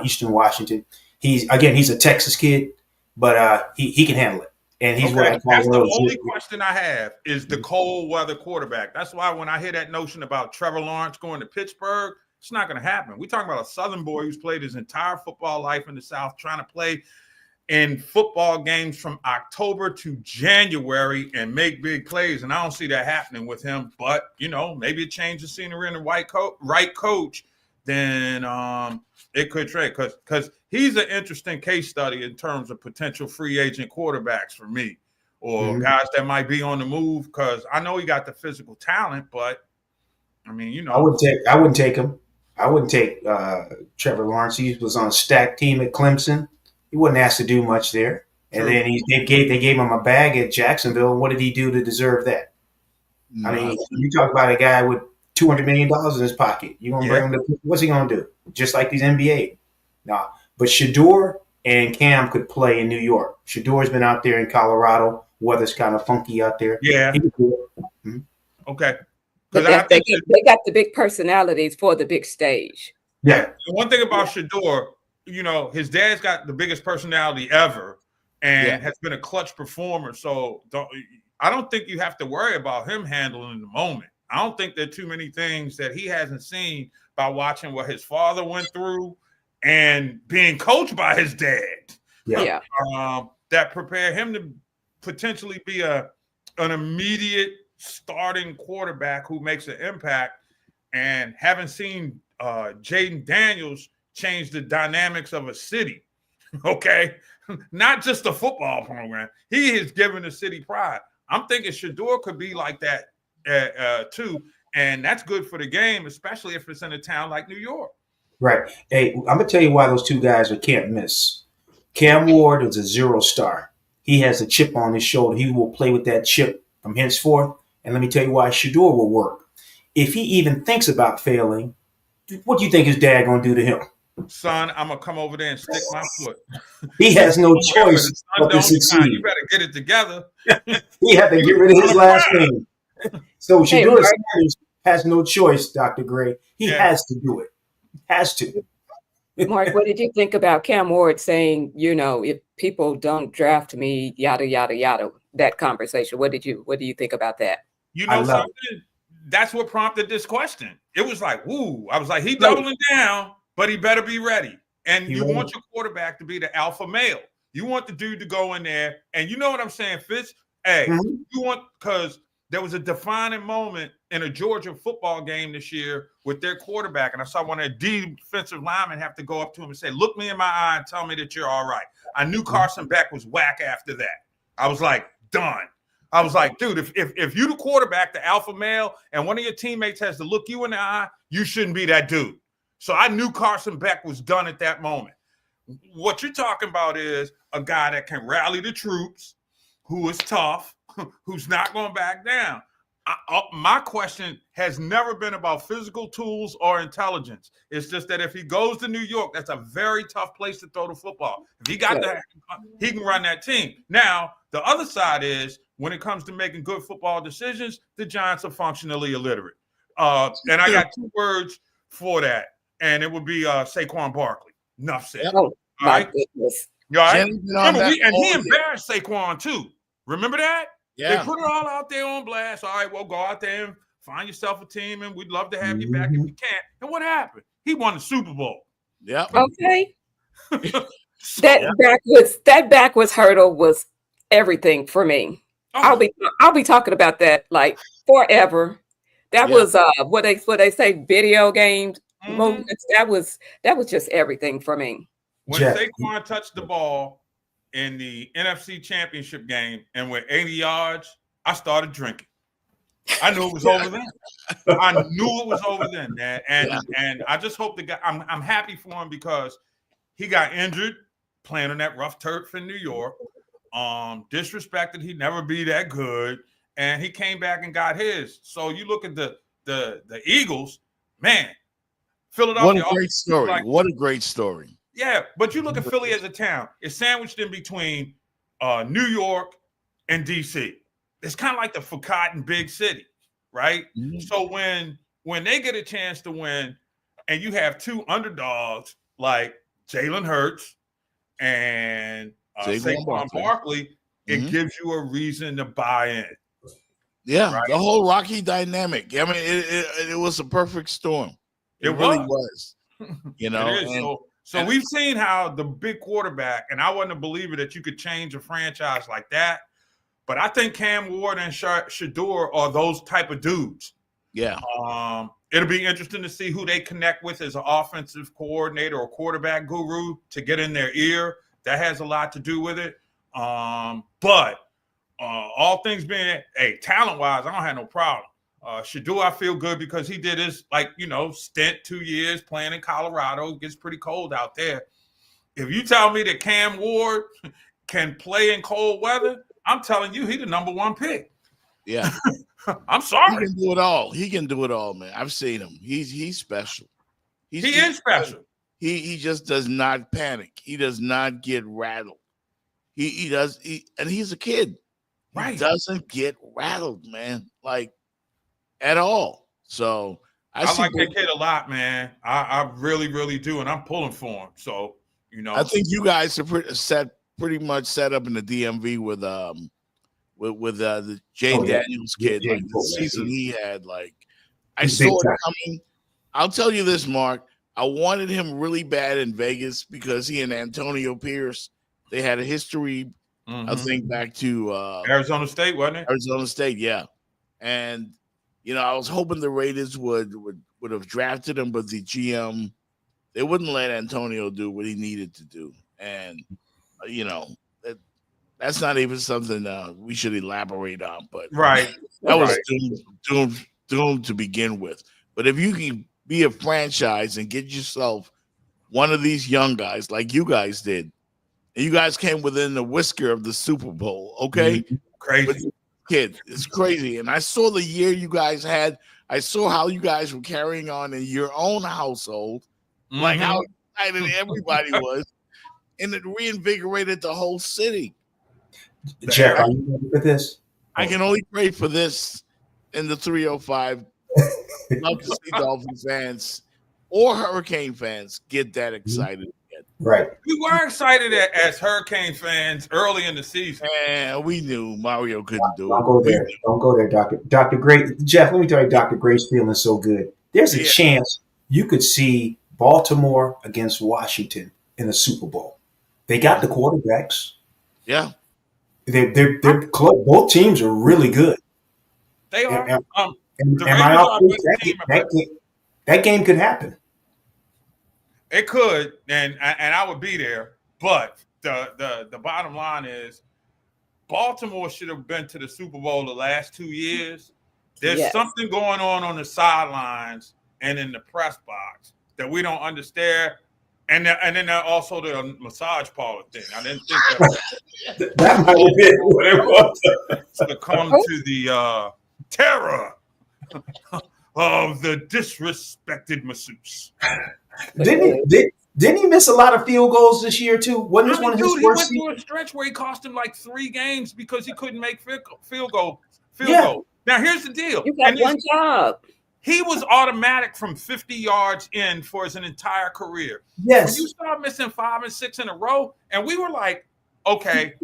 D: Eastern Washington. He's a Texas kid, but he can handle it. And he's what I call
E: that's the only question I have is the cold weather quarterback. That's why when I hear that notion about Trevor Lawrence going to Pittsburgh, it's not going to happen. We're talking about a Southern boy who's played his entire football life in the South, trying to play in football games from October to January and make big plays. And I don't see that happening with him. But, maybe a change of scenery and the right coach, then it could trade. Because he's an interesting case study in terms of potential free agent quarterbacks for me, or guys that might be on the move, because I know he got the physical talent, but, I mean,
D: I wouldn't take him. I wouldn't take Trevor Lawrence. He was on a stacked team at Clemson. He wasn't asked to do much there. And then they gave him a bag at Jacksonville. And what did he do to deserve that? I mean, you talk about a guy with $200 million in his pocket. You're going to bring him to – what's he going to do? Just like these NBA. Nah. But Shador and Cam could play in New York. Shador's been out there in Colorado. Weather's kind of funky out there.
E: Yeah. Okay.
C: But they got the big personalities for the big stage.
D: Yeah.
E: The one thing about Shador, his dad's got the biggest personality ever and has been a clutch performer. So I don't think you have to worry about him handling the moment. I don't think there are too many things that he hasn't seen by watching what his father went through and being coached by his dad.
C: Yeah.
E: That prepare him to potentially be an immediate starting quarterback who makes an impact, and haven't seen Jaden Daniels change the dynamics of a city. Okay. Not just the football program. He has given the city pride. I'm thinking Shador could be like that too. And that's good for the game, especially if it's in a town like New York.
D: Right. Hey, I'm going to tell you why those two guys are can't miss. Cam Ward is a 0-star. He has a chip on his shoulder. He will play with that chip from henceforth. And let me tell you why Shador will work. If he even thinks about failing, what do you think his dad going to do to him?
E: Son, I'm going to come over there and stick my foot.
D: He has no choice but to succeed.
E: You better get it together.
D: He had to get rid of his last name. So Shador has no choice, Dr. Gray. He has to do it. Has to.
C: Mark, what did you think about Cam Ward saying, if people don't draft me, yada, yada, yada, that conversation? What do you think about that?
E: Something? That's what prompted this question. It was like, woo. I was like, he doubling down, but he better be ready. And you want your quarterback to be the alpha male. You want the dude to go in there. And you know what I'm saying, Fitz? Hey, you want, because there was a defining moment in a Georgia football game this year with their quarterback. And I saw one of their defensive linemen have to go up to him and say, look me in my eye and tell me that you're all right. I knew Carson Beck was whack after that. I was like, done. I was like, dude, if you the quarterback, the alpha male, and one of your teammates has to look you in the eye, you shouldn't be that dude. So I knew Carson Beck was done at that moment. What you're talking about is a guy that can rally the troops, who is tough, who's not going back down. My question has never been about physical tools or intelligence. It's just that if he goes to New York, that's a very tough place to throw the football. If he got that, he can run that team. Now, the other side is when it comes to making good football decisions, the Giants are functionally illiterate. And I got 2 words for that, and it would be Saquon Barkley. Enough said.
C: Oh, my
E: right?
C: goodness.
E: You all right?
B: Remember,
E: he embarrassed Saquon too. Remember that?
B: Yeah.
E: They put it all out there on blast. All right, well, go out there and find yourself a team, and we'd love to have you back if you can. And what happened? He won the Super Bowl.
B: Yeah.
C: Okay. That backwards hurdle was everything for me.
E: Oh,
C: I'll be talking about that like forever. That was what they say, video games moments. That was just everything for me.
E: when
D: Jeff.
E: Saquon touched the ball in the NFC Championship game and went 80 yards, I started drinking. I knew it was over then. I knew it was over then, man. And I just hope the guy. I'm happy for him because he got injured playing on that rough turf in New York. Disrespected. He'd never be that good, and he came back and got his. So you look at the Eagles, man. Philadelphia.
B: What a great story! What a great story!
E: Yeah, but you look at Philly as a town. It's sandwiched in between New York and DC. It's kind of like the forgotten big city, right? Mm-hmm. So when they get a chance to win, and you have 2 underdogs like Jalen Hurts and Saquon Barkley, it gives you a reason to buy in.
B: Yeah,
E: right?
B: The whole Rocky dynamic. I mean, it was a perfect storm. It really was. You know,
E: it is. So we've seen how the big quarterback, and I wasn't a believer that you could change a franchise like that. But I think Cam Ward and Shedeur are those type of dudes.
B: Yeah.
E: It'll be interesting to see who they connect with as an offensive coordinator or quarterback guru to get in their ear. That has a lot to do with it. But all things being, talent-wise, I don't have no problem. Shedeur, I feel good because he did his, stint 2 years playing in Colorado. It gets pretty cold out there. If you tell me that Cam Ward can play in cold weather, I'm telling you, he's the number 1 pick.
B: Yeah.
E: I'm sorry.
B: He can do it all. He can do it all, man. I've seen him. He's special.
E: He is special.
B: He just does not panic. He does not get rattled. And he's a kid. Right. He doesn't get rattled, man. Like at all. So
E: I like that kid a lot, man. I really, really do, and I'm pulling for him. So
B: I think you guys are pretty much set up in the DMV with the Jay Daniels kid. Like the season he had, I saw it coming. I'll tell you this, Mark. I wanted him really bad in Vegas because he and Antonio Pierce, they had a history. I think back to
E: Arizona State, wasn't it?
B: Arizona State, yeah. And I was hoping the Raiders would have drafted him, but the GM, they wouldn't let Antonio do what he needed to do. And that's not even something we should elaborate on. But
E: right,
B: that was doomed to begin with. But if you can be a franchise and get yourself one of these young guys like you guys did, and you guys came within the whisker of the Super Bowl, okay?
E: Crazy.
B: Kid, it's crazy. And I saw the year you guys had. I saw how you guys were carrying on in your own household, like how excited everybody was, and it reinvigorated the whole city.
D: Jeff, are you ready for this?
B: I can only pray for this in the 305. Love to see Dolphin fans or Hurricane fans get that excited again.
D: Right.
E: We were excited as Hurricane fans early in the season.
B: And we knew Mario couldn't do it.
D: Don't go there, Doctor. Dr. Gray. Jeff, let me tell you, Dr. Gray's feeling so good. There's a chance you could see Baltimore against Washington in the Super Bowl. They got the quarterbacks.
B: Yeah.
D: They're close. Both teams are really good.
E: They are.
D: Am
E: The
D: I
E: Ravens
D: off
E: are a
D: base?
E: good team.
D: That game could happen.
E: It could, and I would be there. But the bottom line is, Baltimore should have been to the Super Bowl the last 2 years. There's something going on the sidelines and in the press box that we don't understand. And then also the massage parlor thing. I didn't think
D: that might have been what it was.
E: Succumb to the terror of the disrespected masseuse.
D: Didn't he miss a lot of field goals this year too? Wasn't this one of his
E: He
D: worst
E: went
D: seasons?
E: through a stretch where he cost him like 3 games because he couldn't make field goal. Now here's the deal.
C: You got one job.
E: He was automatic from 50 yards in for his entire career.
D: Yes.
E: When you start missing 5 and 6 in a row, and we were like, okay,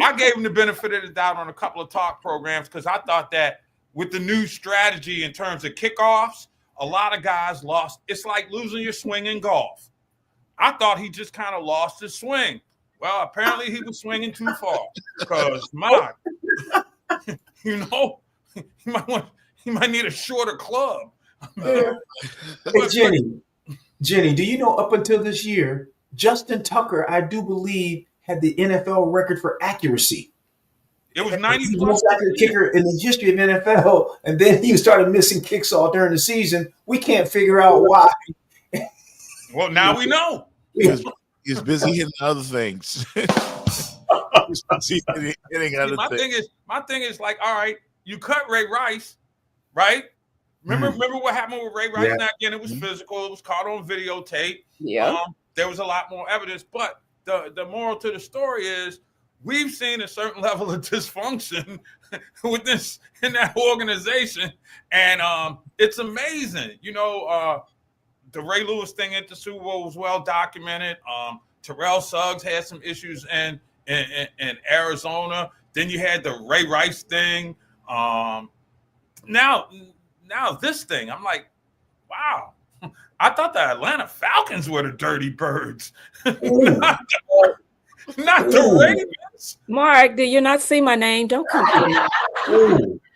E: I gave him the benefit of the doubt on a couple of talk programs because I thought that with the new strategy in terms of kickoffs, a lot of guys lost. It's like losing your swing in golf. I thought he just kind of lost his swing. Well, apparently he was swinging too far because, he might need a shorter club.
D: Hey, Jenny, do you know up until this year, Justin Tucker, I do believe, had the NFL record for accuracy.
E: It was 90
D: He's the
E: plus.
D: most accurate kicker in the history of NFL, and then he started missing kicks all during the season. We can't figure out why.
E: Well, now we know.
B: He's busy hitting other things. He's busy hitting other things.
E: My thing is like, all right, you cut Ray Rice, right? Remember what happened with Ray Rice?
D: Yeah.
E: Now again, it was physical. It was caught on videotape.
C: Yeah.
E: There was a lot more evidence, but the moral to the story is we've seen a certain level of dysfunction with this in that organization, and it's amazing. The Ray Lewis thing at the Super Bowl was well documented. Terrell Suggs had some issues in Arizona. Then you had the Ray Rice thing. Now this thing, I'm like, wow. I thought the Atlanta Falcons were the dirty birds, not the Ravens.
C: Mark, did you not see my name? Don't come to me.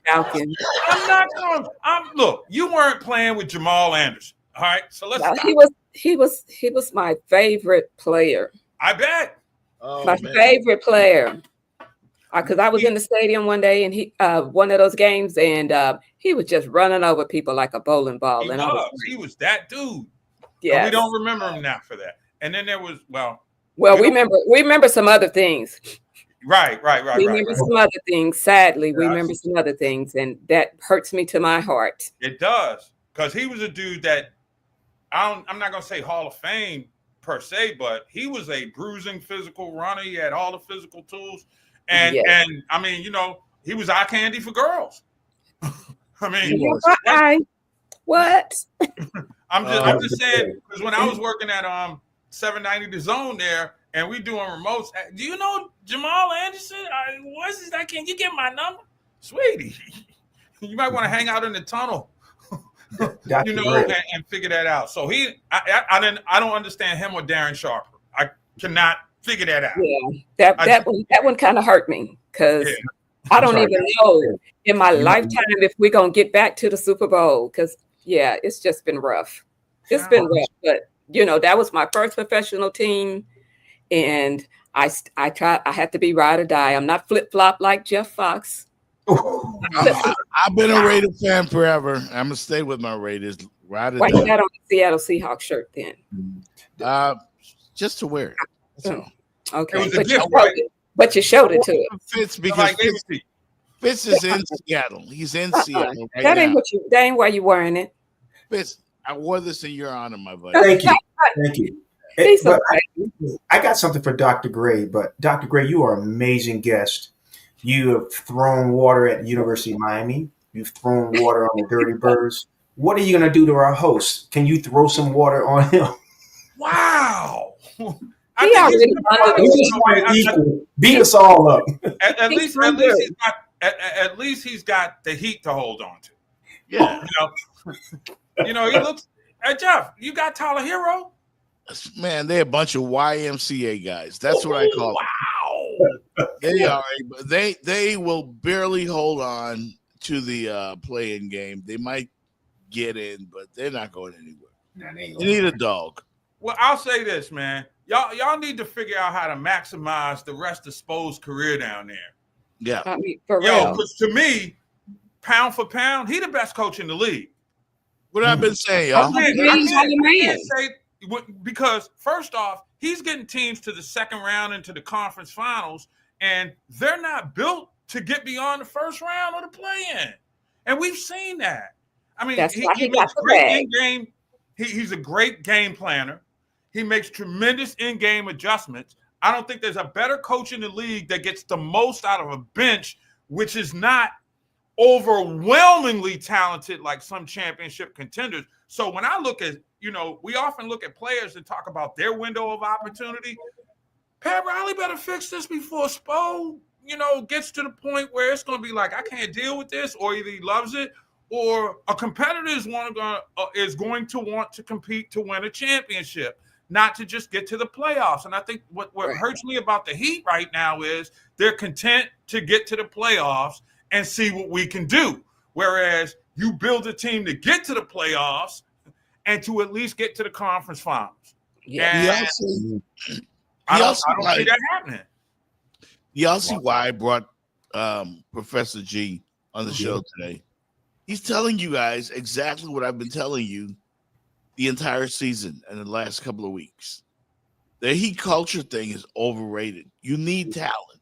C: Falcon.
E: I'm not going. Look. You weren't playing with Jamal Anderson. All right, so let's.
C: No,
E: stop.
C: he was my favorite player.
E: I bet.
C: My favorite player. Because I was in the stadium one day and he one of those games and he was just running over people like a bowling ball.
E: He was that dude.
C: Yeah.
E: We don't remember him now for that. And then there was
C: we remember some other things.
E: Right.
C: We remember some other things. Sadly, we remember some other things, and that hurts me to my heart.
E: It does, because he was a dude that I'm not gonna say Hall of Fame per se, but he was a bruising physical runner. He had all the physical tools. And I mean, he was eye candy for girls. I mean,
C: what?
E: I'm just saying, because when I was working at 790 The Zone there, and we doing remotes, do you know Jamal Anderson? Can you get my number, sweetie? You might want to hang out in the tunnel, and figure that out. So I don't understand him or Darren Sharper. I cannot figure that out.
C: Yeah, that one kind of hurt me because I don't even know in my lifetime if we're gonna get back to the Super Bowl. Because it's just been rough. It's been rough, but that was my first professional team, and I had to be ride or die. I'm not flip flop like Jeff Fox.
B: I've been a Raider fan forever. I'm gonna stay with my Raiders. Ride or
C: Why
B: die.
C: you got on the Seattle Seahawks shirt then?
B: Just to wear it. So.
C: Okay, but you showed it to it.
B: Fitz because Fitz is in Seattle. He's in Seattle right
C: that
B: now.
C: ain't why you wearing it.
B: Fitz, I wore this in your honor, my buddy.
D: Thank you. I got something for Dr. Gray, but Dr. Gray, you are an amazing guest. You have thrown water at the University of Miami. You've thrown water on the Dirty Birds. What are you going to do to our host? Can you throw some water on him?
E: Wow.
D: Beat us all up.
E: At least he's got the heat to hold on to.
B: Yeah.
E: He looks. Hey Jeff, you got Tyler Hero?
B: Man, they're a bunch of YMCA guys. That's what I call them. They are. They will barely hold on to the play-in game. They might get in, but they're not going anywhere.
D: Nah, they ain't
B: You need a dog.
E: Well, I'll say this, man. Y'all need to figure out how to maximize the rest of Spo's career down there.
B: Yeah.
C: I mean, for
E: Yo,
C: real.
E: because to me, pound for pound, he the best coach in the league.
B: What I've been saying,
C: I
B: y'all.
E: can't say because first off, he's getting teams to the second round into the conference finals, and they're not built to get beyond the first round of the play-in. And we've seen that. I mean,
C: That's why he got
E: makes
C: the
E: great
C: bag.
E: in-game. He's a great game planner. He makes tremendous in-game adjustments. I don't think there's a better coach in the league that gets the most out of a bench, which is not overwhelmingly talented like some championship contenders. So when I look at, we often look at players and talk about their window of opportunity. Pat Riley better fix this before Spo, gets to the point where it's going to be like, I can't deal with this, or either he loves it, or a competitor is going to want to compete to win a championship, not to just get to the playoffs. And I think what hurts me about the Heat right now is they're content to get to the playoffs and see what we can do. Whereas you build a team to get to the playoffs and to at least get to the conference finals.
C: Yeah.
E: I don't see that happening.
B: Y'all see why I brought Professor G on the show today? He's telling you guys exactly what I've been telling you the entire season and the last couple of weeks. The Heat culture thing is overrated. You need talent.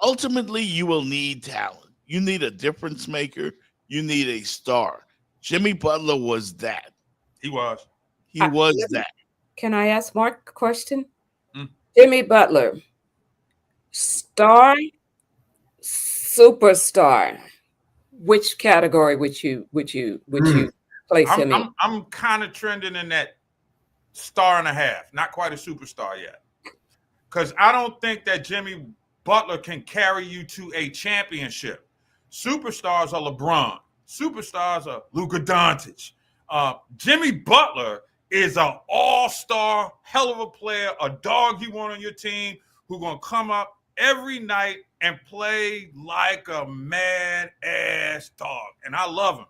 B: Ultimately, you will need talent. You need a difference maker. You need a star. Jimmy Butler was that.
E: He was.
B: He was that.
C: Can I ask Mark a question? Jimmy Butler, star, superstar. Which category would you place him in?
E: I'm kind of trending in that star and a half, not quite a superstar yet. Because I don't think that Jimmy Butler can carry you to a championship. Superstars are LeBron. Superstars are Luka Doncic. Jimmy Butler is an all-star, hell of a player, a dog you want on your team who's going to come up every night and play like a mad-ass dog. And I love him.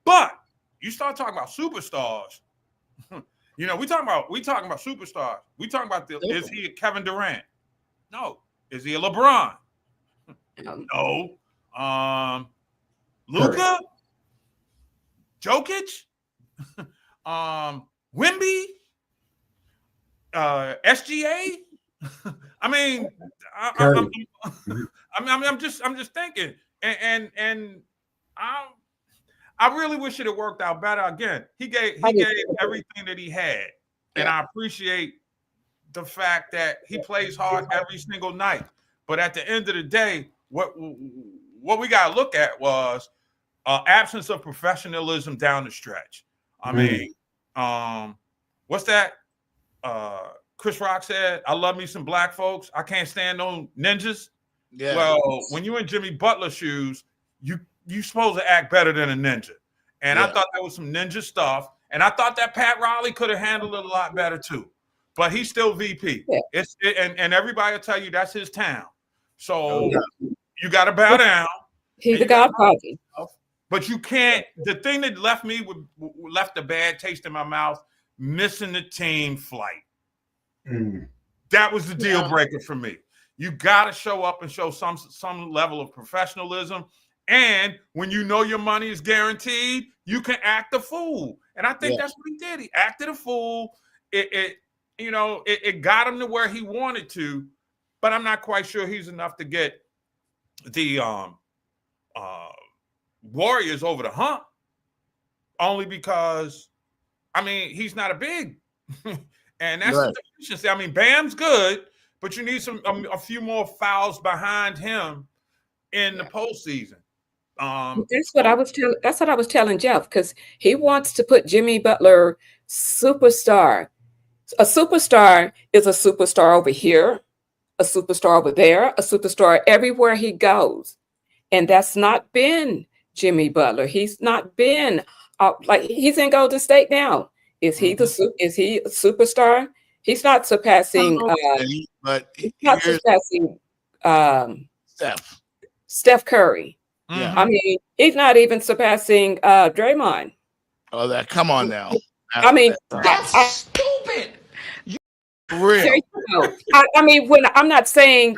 E: But you start talking about superstars. We talking about superstars. We talking about is he a Kevin Durant? No. Is he a LeBron? No. Luka? Jokic? Wemby? SGA? I mean, I'm just thinking, and I really wish it had worked out better. Again, he gave everything that he had, and I appreciate the fact that he plays hard every single night. But at the end of the day, what we got to look at was absence of professionalism down the stretch. I mean, what's that? Chris Rock said, "I love me some black folks. I can't stand no ninjas." Yeah. Well, when you're in Jimmy Butler shoes, you supposed to act better than a ninja. And I thought that was some ninja stuff. And I thought that Pat Riley could have handled it a lot better too. But he's still VP. Yeah. And everybody will tell you that's his town. So you got to bow down.
C: He's a godfather.
E: But you can't. The thing that left a bad taste in my mouth, missing the team flight. That was the deal breaker for me. You got to show up and show some level of professionalism. And when you know your money is guaranteed, you can act a fool. And I think that's what he did. He acted a fool. It got him to where he wanted to, but I'm not quite sure he's enough to get the Warriors over the hump. Only because, he's not a big, and that's the deficiency. Bam's good, but you need a few more fouls behind him in the postseason.
C: That's what I was telling Jeff, because he wants to put Jimmy Butler superstar. A superstar is a superstar over here, a superstar over there, a superstar everywhere he goes. And that's not been Jimmy Butler. He's not been he's in Golden State now. Is he is he a superstar? He's not surpassing Steph Curry.
B: Yeah.
C: I mean, he's not even surpassing Draymond.
B: Oh, that come on now.
C: I mean,
F: Stupid.
B: For real.
C: there you go. I mean, when I'm not saying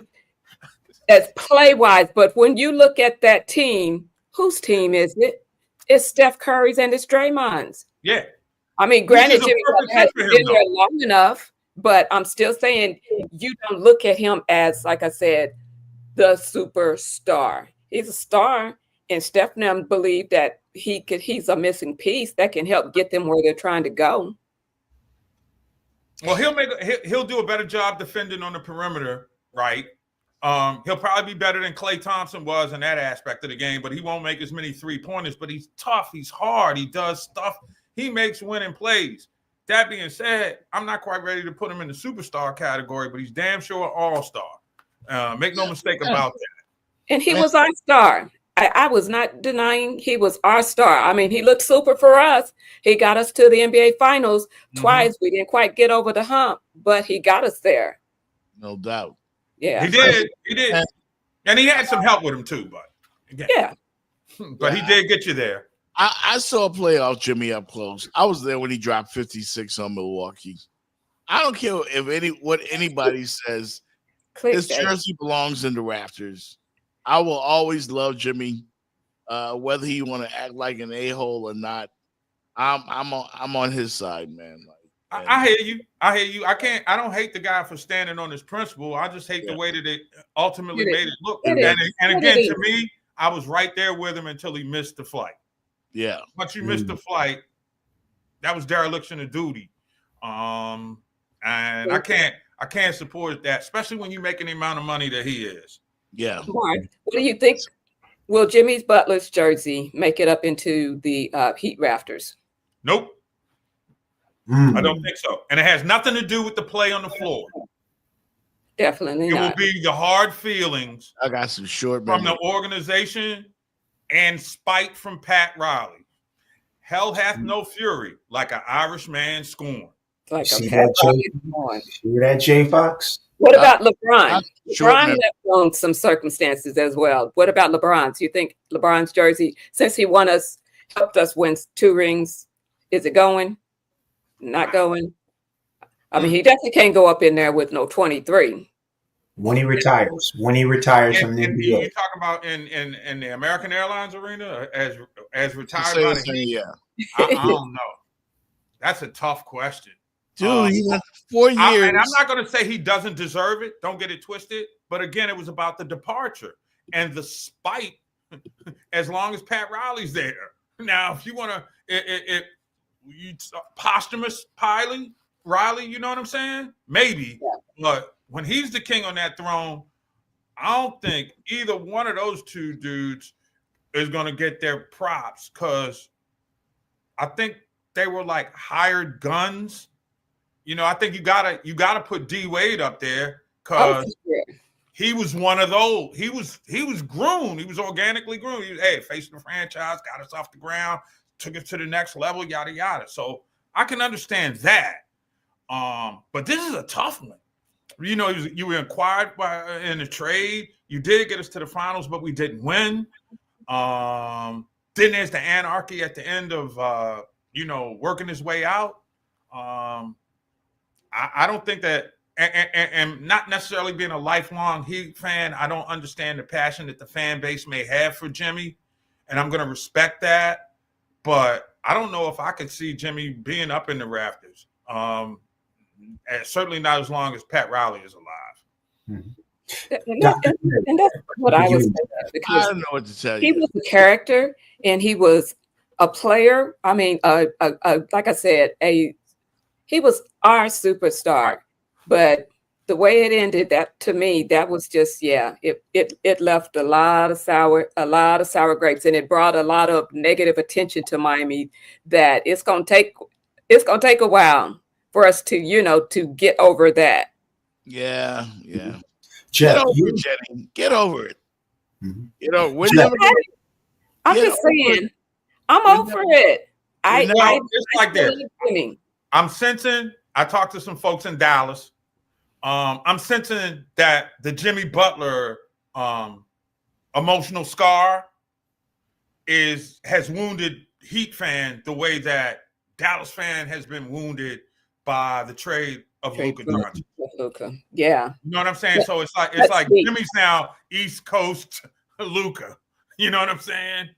C: as play wise, but when you look at that team, whose team is it? It's Steph Curry's and it's Draymond's.
E: Yeah.
C: I mean,
E: This
C: granted,
E: is a
C: Jimmy
E: perfect
C: Butler has
E: fit for him,
C: been there
E: though.
C: long enough, but I'm still saying you don't look at him as, like I said, the superstar. He's a star, and Steph and them believe that he's a missing piece that can help get them where they're trying to go.
E: Well, he'll do a better job defending on the perimeter, right? He'll probably be better than Klay Thompson was in that aspect of the game, but he won't make as many 3-pointers. But he's tough, he's hard, he does stuff, he makes winning plays. That being said, I'm not quite ready to put him in the superstar category, but he's damn sure an all-star. Make no mistake about that.
C: And he was our star. I was not denying he was our star. I mean, he looked super for us. He got us to the NBA Finals twice. We didn't quite get over the hump, but he got us there.
B: No doubt.
C: Yeah.
E: He did. And he had some help with him too, but again,
C: Yeah.
E: but he did get you there.
B: I saw playoff Jimmy up close. I was there when he dropped 56 on Milwaukee. I don't care what anybody says. His jersey belongs in the rafters. I will always love Jimmy, whether he want to act like an a-hole or not. I'm on his side, man.
E: I hear you. I don't hate the guy for standing on his principle. I just hate the way that it ultimately made it look. And again, to me, I was right there with him until he missed the flight.
B: Yeah.
E: Once you missed the flight, that was dereliction of duty. And I can't support that, especially when you're making the amount of money that he is.
B: Yeah.
C: Mark, what do you think? Will Jimmy Butler's jersey make it up into the Heat rafters?
E: Nope. I don't think so. And it has nothing to do with the play on the floor.
C: Definitely not.
E: It will be the hard feelings
B: I got some short
E: from
B: memory.
E: the organization and spite from Pat Riley. Hell hath no fury like an Irish man scorn.
C: Like
D: See
C: a
D: that, J Fox?
C: What about LeBron?
B: Short
C: LeBron
B: memory.
C: left on some circumstances as well. What about LeBron's? You think LeBron's jersey, since he helped us win 2 rings, is it going? Not going? I mean, he definitely can't go up in there with no 23.
D: When he retires from the
E: And
D: NBA.
E: you talk about in the American Airlines arena as retired by the Heat?
B: Yeah.
E: I don't know. That's a tough question.
B: Dude, he went 4 years.
E: And I'm not going to say he doesn't deserve it. Don't get it twisted. But again, it was about the departure and the spite as long as Pat Riley's there. Now, if you want to, posthumous Riley, you know what I'm saying? Maybe. Yeah. But when he's the king on that throne, I don't think either one of those two dudes is going to get their props because I think they were like hired guns. You know, I think you gotta put D Wade up there because he was one of those. He was groomed. He was organically groomed. He was, facing the franchise, got us off the ground, took it to the next level, yada yada. So I can understand that. But this is a tough one. You know, you were acquired in a trade. You did get us to the finals, but we didn't win. Then there's the anarchy at the end of working his way out. I don't think that, and not necessarily being a lifelong Heat fan, I don't understand the passion that the fan base may have for Jimmy, and I'm going to respect that. But I don't know if I could see Jimmy being up in the rafters. And certainly not as long as Pat Riley is alive.
C: And that's what I was saying, because
B: I don't know what to tell
C: he
B: you.
C: was a character and he was a player. I mean, like I said, he was our superstar. But the way it ended, that to me, that was just it left a lot of sour grapes, and it brought a lot of negative attention to Miami. That it's gonna take a while for us to get over that.
B: Yeah.
D: Jeff,
B: Get over it, Jenny. Get over it.
D: Mm-hmm.
B: You know, we're
D: Jeff.
B: never gonna
C: I'm
B: get
C: just
B: over
C: saying, I'm over it.
E: It's like this.
C: Winning.
E: I'm sensing, I talked to some folks in Dallas. I'm sensing that the Jimmy Butler emotional scar has wounded Heat fan the way that Dallas fan has been wounded by the trade of Luka Doncic.
C: Luka, yeah.
E: You know what I'm saying?
C: Yeah.
E: So it's like Jimmy's now East Coast Luka. You know what I'm saying?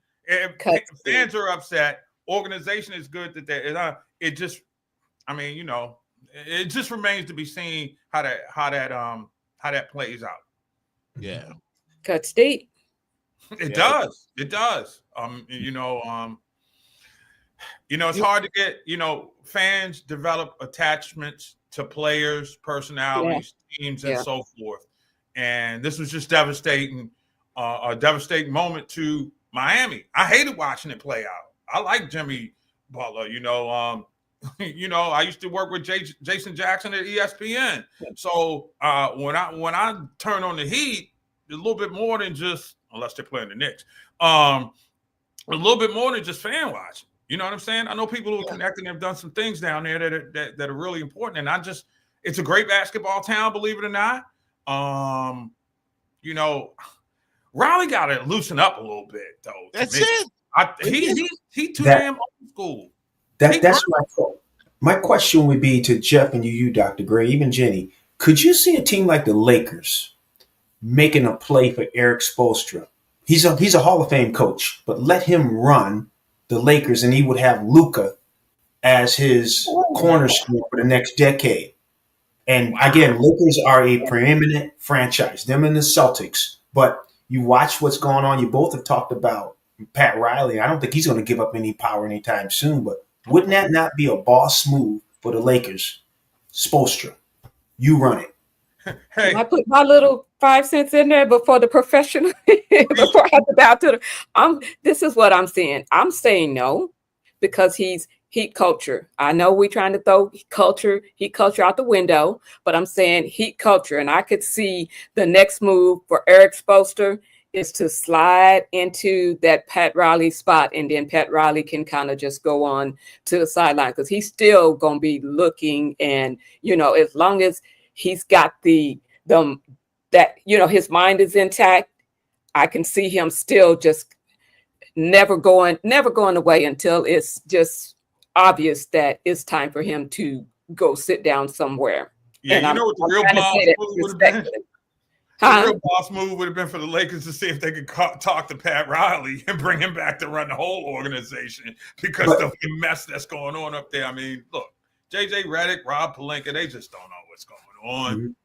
E: Fans are upset. Organization is good that it just, I mean, you know, it just remains to be seen how that plays out.
B: Yeah.
C: Cuts deep.
E: It does. It does. It's hard to get, fans develop attachments to players, personalities, teams, and so forth. And this was just devastating, a devastating moment to Miami. I hated watching it play out. I like Jimmy Butler, I used to work with Jason Jackson at ESPN. So when I turn on the Heat, a little bit more than just, unless they're playing the Knicks, a little bit more than just fan watching. You know what I'm saying? I know people who are connected and have done some things down there that are really important. And it's a great basketball town, believe it or not. Riley got to loosen up a little bit, though.
B: That's it.
E: He too damn old school.
D: That's my fault. My question would be to Jeff and you, Dr. Gray, even Jenny. Could you see a team like the Lakers making a play for Eric Spoelstra? He's a Hall of Fame coach, but let him run the Lakers, and he would have Luka as his cornerstone for the next decade. And again, Lakers are a preeminent franchise, them and the Celtics. But you watch what's going on. You both have talked about Pat Riley. I don't think he's going to give up any power anytime soon. But wouldn't that not be a boss move for the Lakers? Spoelstra, you run it.
E: Hey.
C: I put my little 5 cents in there before the professional, before I have to bow to this is what I'm saying. I'm saying no, because he's Heat culture. I know we're trying to throw Heat culture out the window, but I'm saying Heat culture. And I could see the next move for Eric Spoelstra is to slide into that Pat Riley spot, and then Pat Riley can kind of just go on to the sideline, because he's still going to be looking, and, as long as he's got his mind is intact, I can see him still just never going away until it's just obvious that it's time for him to go sit down somewhere.
E: Yeah,
C: and
E: what the real boss move would have been? The real boss move would have been for the Lakers to see if they could talk to Pat Riley and bring him back to run the whole organization, because the mess that's going on up there. I mean, look, JJ Redick, Rob Pelinka, they just don't know what's going on.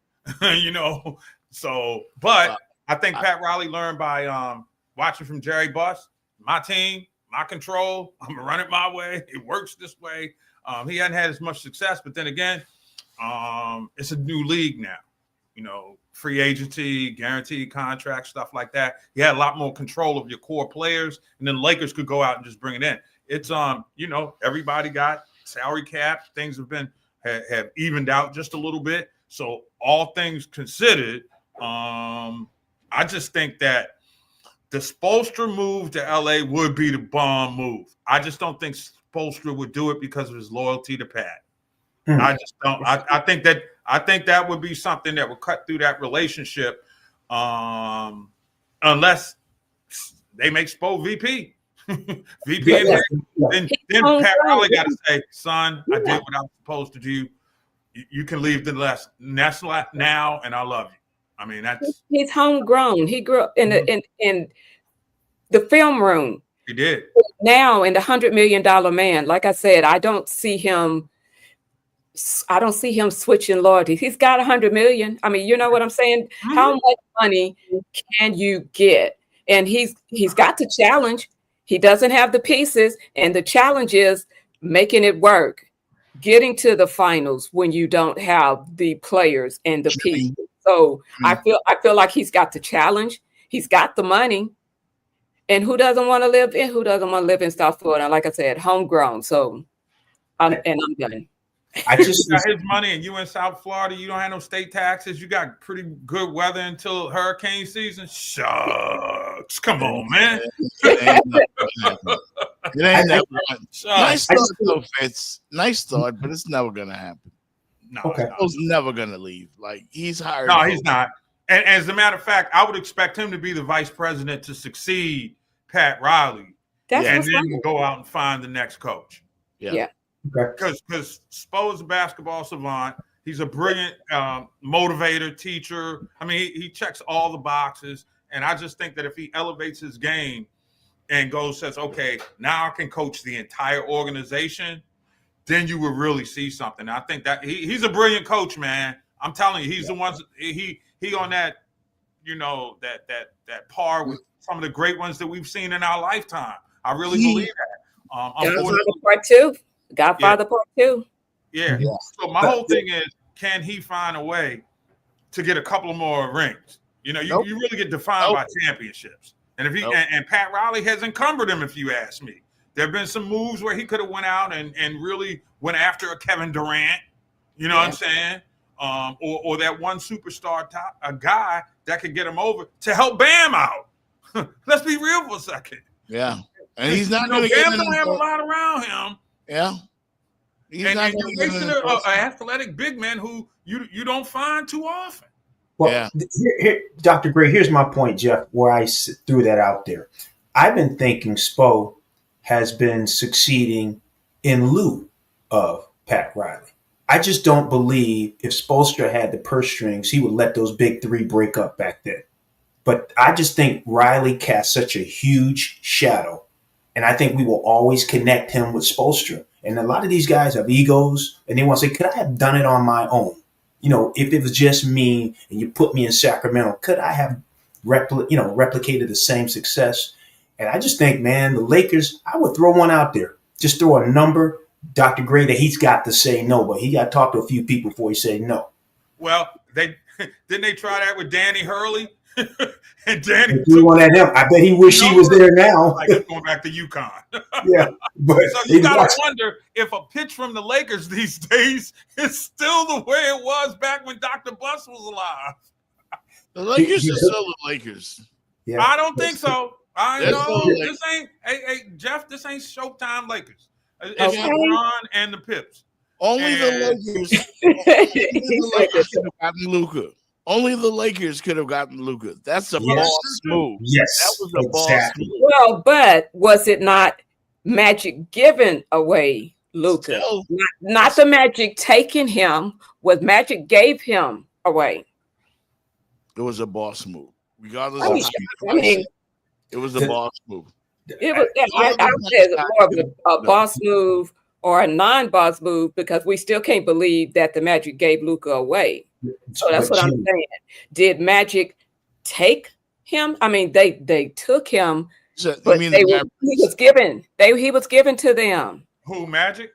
E: Mm-hmm. So, but I think Pat Riley learned by watching from Jerry Buss. My team, my control, I'm gonna run it my way. It works this way. He hadn't had as much success, but then again, it's a new league now. Free agency, guaranteed contract, stuff like that. You had a lot more control of your core players, and then Lakers could go out and just bring it in. It's everybody got salary cap. Things have evened out just a little bit. So all things considered, I just think that the Spoelstra move to LA would be the bomb move. I just don't think Spoelstra would do it because of his loyalty to Pat. I just don't. I think that would be something that would cut through that relationship, unless they make Spo VP. VP, and then Pat Riley got to say, "Son, I did what I was supposed to do. You can leave the nest now, and I love you." I mean,
C: he's homegrown. He grew up in the film room.
E: He did.
C: Now in the $100 million man, like I said, I don't see him switching loyalties. He's got $100 million. I mean, you know what I'm saying? Mm-hmm. How much money can you get? And he's got the challenge. He doesn't have the pieces, and the challenge is making it work, getting to the finals when you don't have the players and the pieces. So I feel like he's got the challenge. He's got the money. And who doesn't want to live in South Florida? Like I said, homegrown. So I'm done.
E: I just got his money, and you in South Florida, you don't have no state taxes. You got pretty good weather until hurricane season. Shucks. Come on, man.
B: It ain't never nice thought, though, Fitz. Nice thought, but it's never gonna happen.
E: No,
B: he's never gonna leave. Like, he's hired.
E: No, he's not. And as a matter of fact, I would expect him to be the vice president to succeed Pat Riley.
C: That's
E: and
C: what's
E: then
C: wrong.
E: go out and find the next coach.
C: Yeah.
D: Okay.
E: Because Spo is a basketball savant. He's a brilliant motivator, teacher. I mean, he checks all the boxes. And I just think that if he elevates his game and says, okay, now I can coach the entire organization, then you will really see something. I think that he's a brilliant coach, man. I'm telling you, he's the ones he on that, that par with some of the great ones that we've seen in our lifetime. I really believe that.
C: Godfather Part 2. Godfather Part 2.
E: Yeah. So my whole thing is, can he find a way to get a couple of more rings? You really get defined by championships. And if and Pat Riley has encumbered him, if you ask me. There have been some moves where he could have went out and really went after a Kevin Durant. You know what I'm saying? Or that one superstar a guy that could get him over to help Bam out. Let's be real for a second.
B: Yeah. And he's not going to get
E: Bam don't have a lot around him.
B: Yeah.
E: You're wasting an athletic big man who you don't find too often.
D: Well, here, Dr. Gray, here's my point, Jeff, where I threw that out there. I've been thinking Spo has been succeeding in lieu of Pat Riley. I just don't believe if Spoelstra had the purse strings, he would let those big three break up back then. But I just think Riley cast such a huge shadow. And I think we will always connect him with Spoelstra. And a lot of these guys have egos and they want to say, could I have done it on my own? If it was just me and you put me in Sacramento, could I have replicated the same success? And I just think, man, the Lakers, I would throw one out there. Just throw a number, Dr. Gray, that he's got to say no, but he got to talk to a few people before he say no.
E: Well, didn't they try that with Danny Hurley? And Danny
D: threw one at him. I bet he wish he was there now.
E: Like he's going back to UConn.
D: Yeah, but
E: so you got to wonder if a pitch from the Lakers these days is still the way it was back when Dr. Bus was alive.
B: The Lakers are still the Lakers.
E: Yeah, I don't think so. I know this ain't. Hey, Jeff, this ain't Showtime Lakers. It's LeBron and the Pips.
B: Only the Lakers could have gotten Luka. Only the Lakers could have gotten Luka. That's a boss move.
D: Yes,
B: that was a boss move.
C: Well, but was it not Magic giving away Luka? Not the Magic taking him. Was Magic gave him away?
B: It was a boss move. Regardless it was a boss move.
C: It was. I would say it's more of a boss move or a non-boss move because we still can't believe that the Magic gave Luka away. So that's what I'm saying. Did Magic take him? I mean, they took him, but he was given. He was given to them.
E: Who, Magic?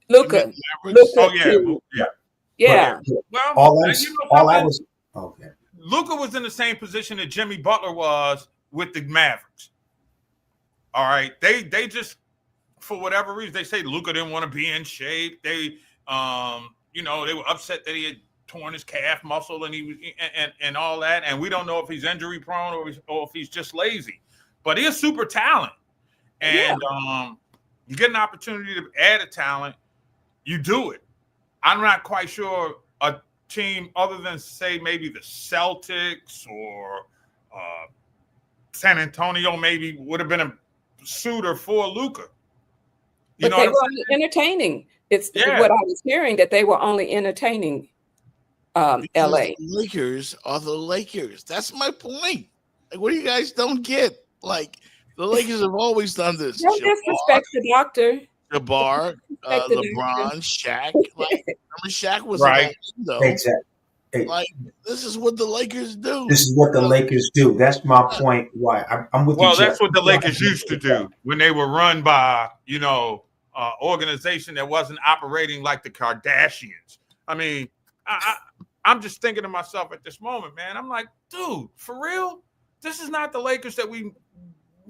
C: Luka.
E: Oh yeah. Well, Luka was in the same position that Jimmy Butler was with the Mavericks. All right, they just for whatever reason they say Luka didn't want to be in shape. They they were upset that he had torn his calf muscle and he was and all that. And we don't know if he's injury prone or if he's just lazy. But he is super talent. And you get an opportunity to add a talent, you do it. I'm not quite sure a team other than say maybe the Celtics or San Antonio maybe would have been a suitor for Luka.
C: But they were entertaining. It's what I was hearing, that they were only entertaining LA.
B: The Lakers are the Lakers. That's my point. Like, what do you guys don't get? Like, the Lakers have always done this.
C: Don't disrespect the doctor.
B: Jabbar, LeBron, Shaq. Like, remember Shaq was
E: right.
D: Exactly.
B: Like, this is what the Lakers do.
D: This is what the Lakers do. That's my point. Why I'm with you.
E: Well, that's what the Lakers used to do when they were run by, organization that wasn't operating like the Kardashians. I mean, I'm just thinking to myself at this moment, man. I'm like, dude, for real? This is not the Lakers that we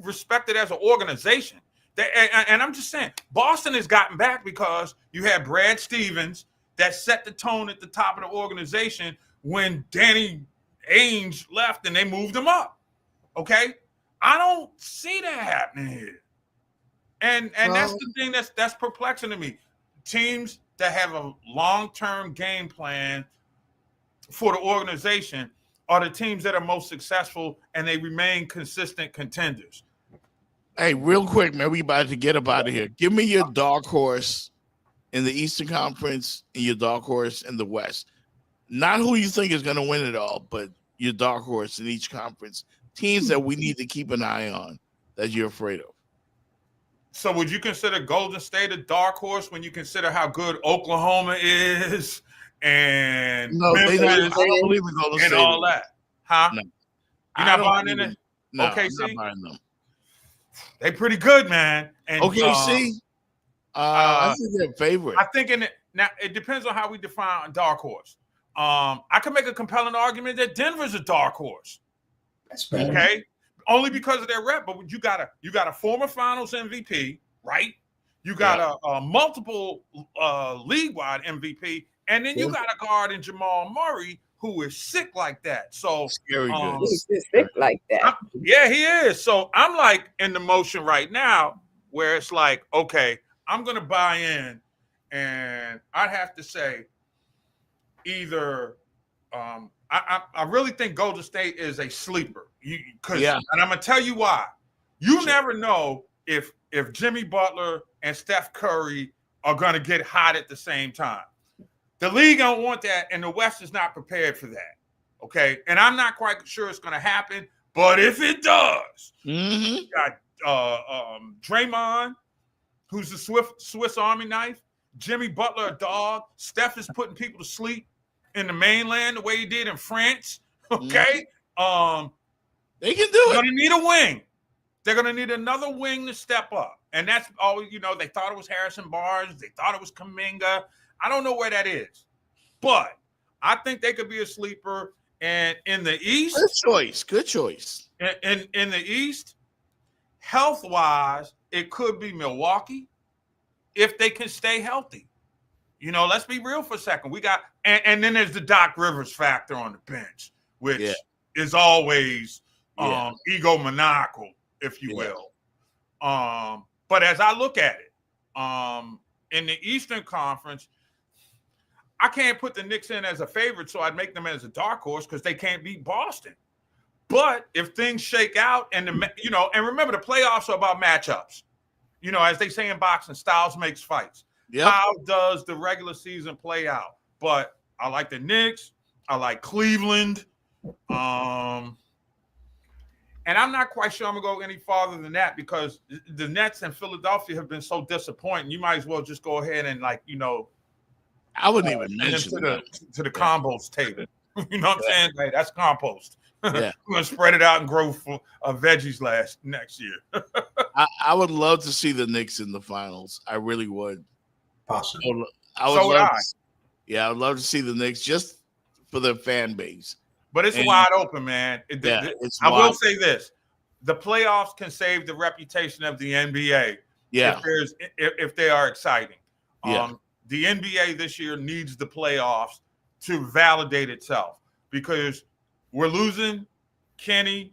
E: respected as an organization. And I'm just saying, Boston has gotten back because you had Brad Stevens that set the tone at the top of the organization when Danny Ainge left and they moved him up. Okay? I don't see that happening here. And that's the thing that's perplexing to me. Teams that have a long-term game plan for the organization are the teams that are most successful and they remain consistent contenders.
B: Hey, real quick, man, we about to get up out of here. Give me your dark horse in the Eastern Conference and your dark horse in the West. Not who you think is going to win it all, but your dark horse in each conference. Teams that we need to keep an eye on that you're afraid of.
E: So would you consider Golden State a dark horse when you consider how good Oklahoma is and
B: No,
E: Memphis
B: I don't believe in Golden
E: and
B: State.
E: all that? Huh?
B: No.
E: You're
B: I
E: not
B: don't
E: buying
B: believe
E: in
B: in-
E: it?
B: No,
E: OKC?
B: I'm not buying them.
E: They pretty good, man. And
B: OKC, I think they're favorite.
E: I think now it depends on how we define a dark horse. I could make a compelling argument that Denver's a dark horse.
D: That's better.
E: Okay, only because of their rep. But you got a former Finals MVP, right? You got a multiple league-wide MVP, and then you got a guard in Jamal Murray who is sick like that. So
B: Scary good.
C: He's just sick like that.
E: yeah, he is. So I'm like in the motion right now where it's like, okay, I'm going to buy in, and I'd have to say either I really think Golden State is a sleeper. And I'm going to tell you why. You never know if Jimmy Butler and Steph Curry are going to get hot at the same time. The league don't want that, and the West is not prepared for that. Okay, and I'm not quite sure it's going to happen, but if it does, you got Draymond, who's the Swiss Army knife, Jimmy Butler, a dog. Steph is putting people to sleep in the mainland the way he did in France. Okay,
B: they can do
E: they're
B: it.
E: going to need a wing. They're going to need another wing to step up, and that's all. They thought it was Harrison Barnes. They thought it was Kuminga. I don't know where that is, but I think they could be a sleeper. And in the East,
B: Good choice.
E: In the East, health-wise, it could be Milwaukee if they can stay healthy. Let's be real for a second. We got, and then there's the Doc Rivers factor on the bench, which is always egomaniacal, if you will. But as I look at it, in the Eastern Conference, I can't put the Knicks in as a favorite, so I'd make them as a dark horse because they can't beat Boston. But if things shake out and and remember the playoffs are about matchups. As they say in boxing, styles makes fights. Yep. How does the regular season play out? But I like the Knicks. I like Cleveland. And I'm not quite sure I'm going to go any farther than that because the Nets and Philadelphia have been so disappointing. You might as well just go ahead and
B: I wouldn't even mention
E: to the compost table. You know what I'm saying? Hey, that's compost.
B: Yeah.
E: We're going to spread it out and grow veggies next year.
B: I would love to see the Knicks in the finals. I really would.
D: Possible.
B: I would love to see the Knicks just for their fan base.
E: But it's wide open, man. I will say this. The playoffs can save the reputation of the NBA if they are exciting. The NBA this year needs the playoffs to validate itself because we're losing Kenny,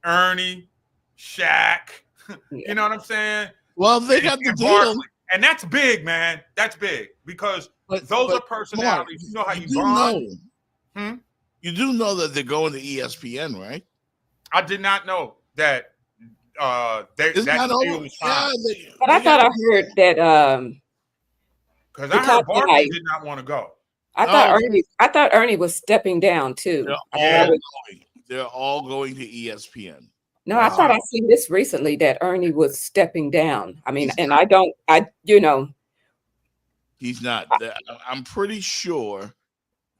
E: Ernie, Shaq. You know what I'm saying?
B: Well, they got the deal.
E: And that's big, man. That's big because those are personalities. You know how you bond.
B: You do know that they're going to ESPN, right?
E: I did not know that. But
C: I thought I heard that.
E: Because I heard Barkley did not want to go.
C: I thought Ernie was stepping down too.
B: They're all going to ESPN.
C: No, I thought I seen this recently that Ernie was stepping down. I mean,
B: he's not. I'm pretty sure.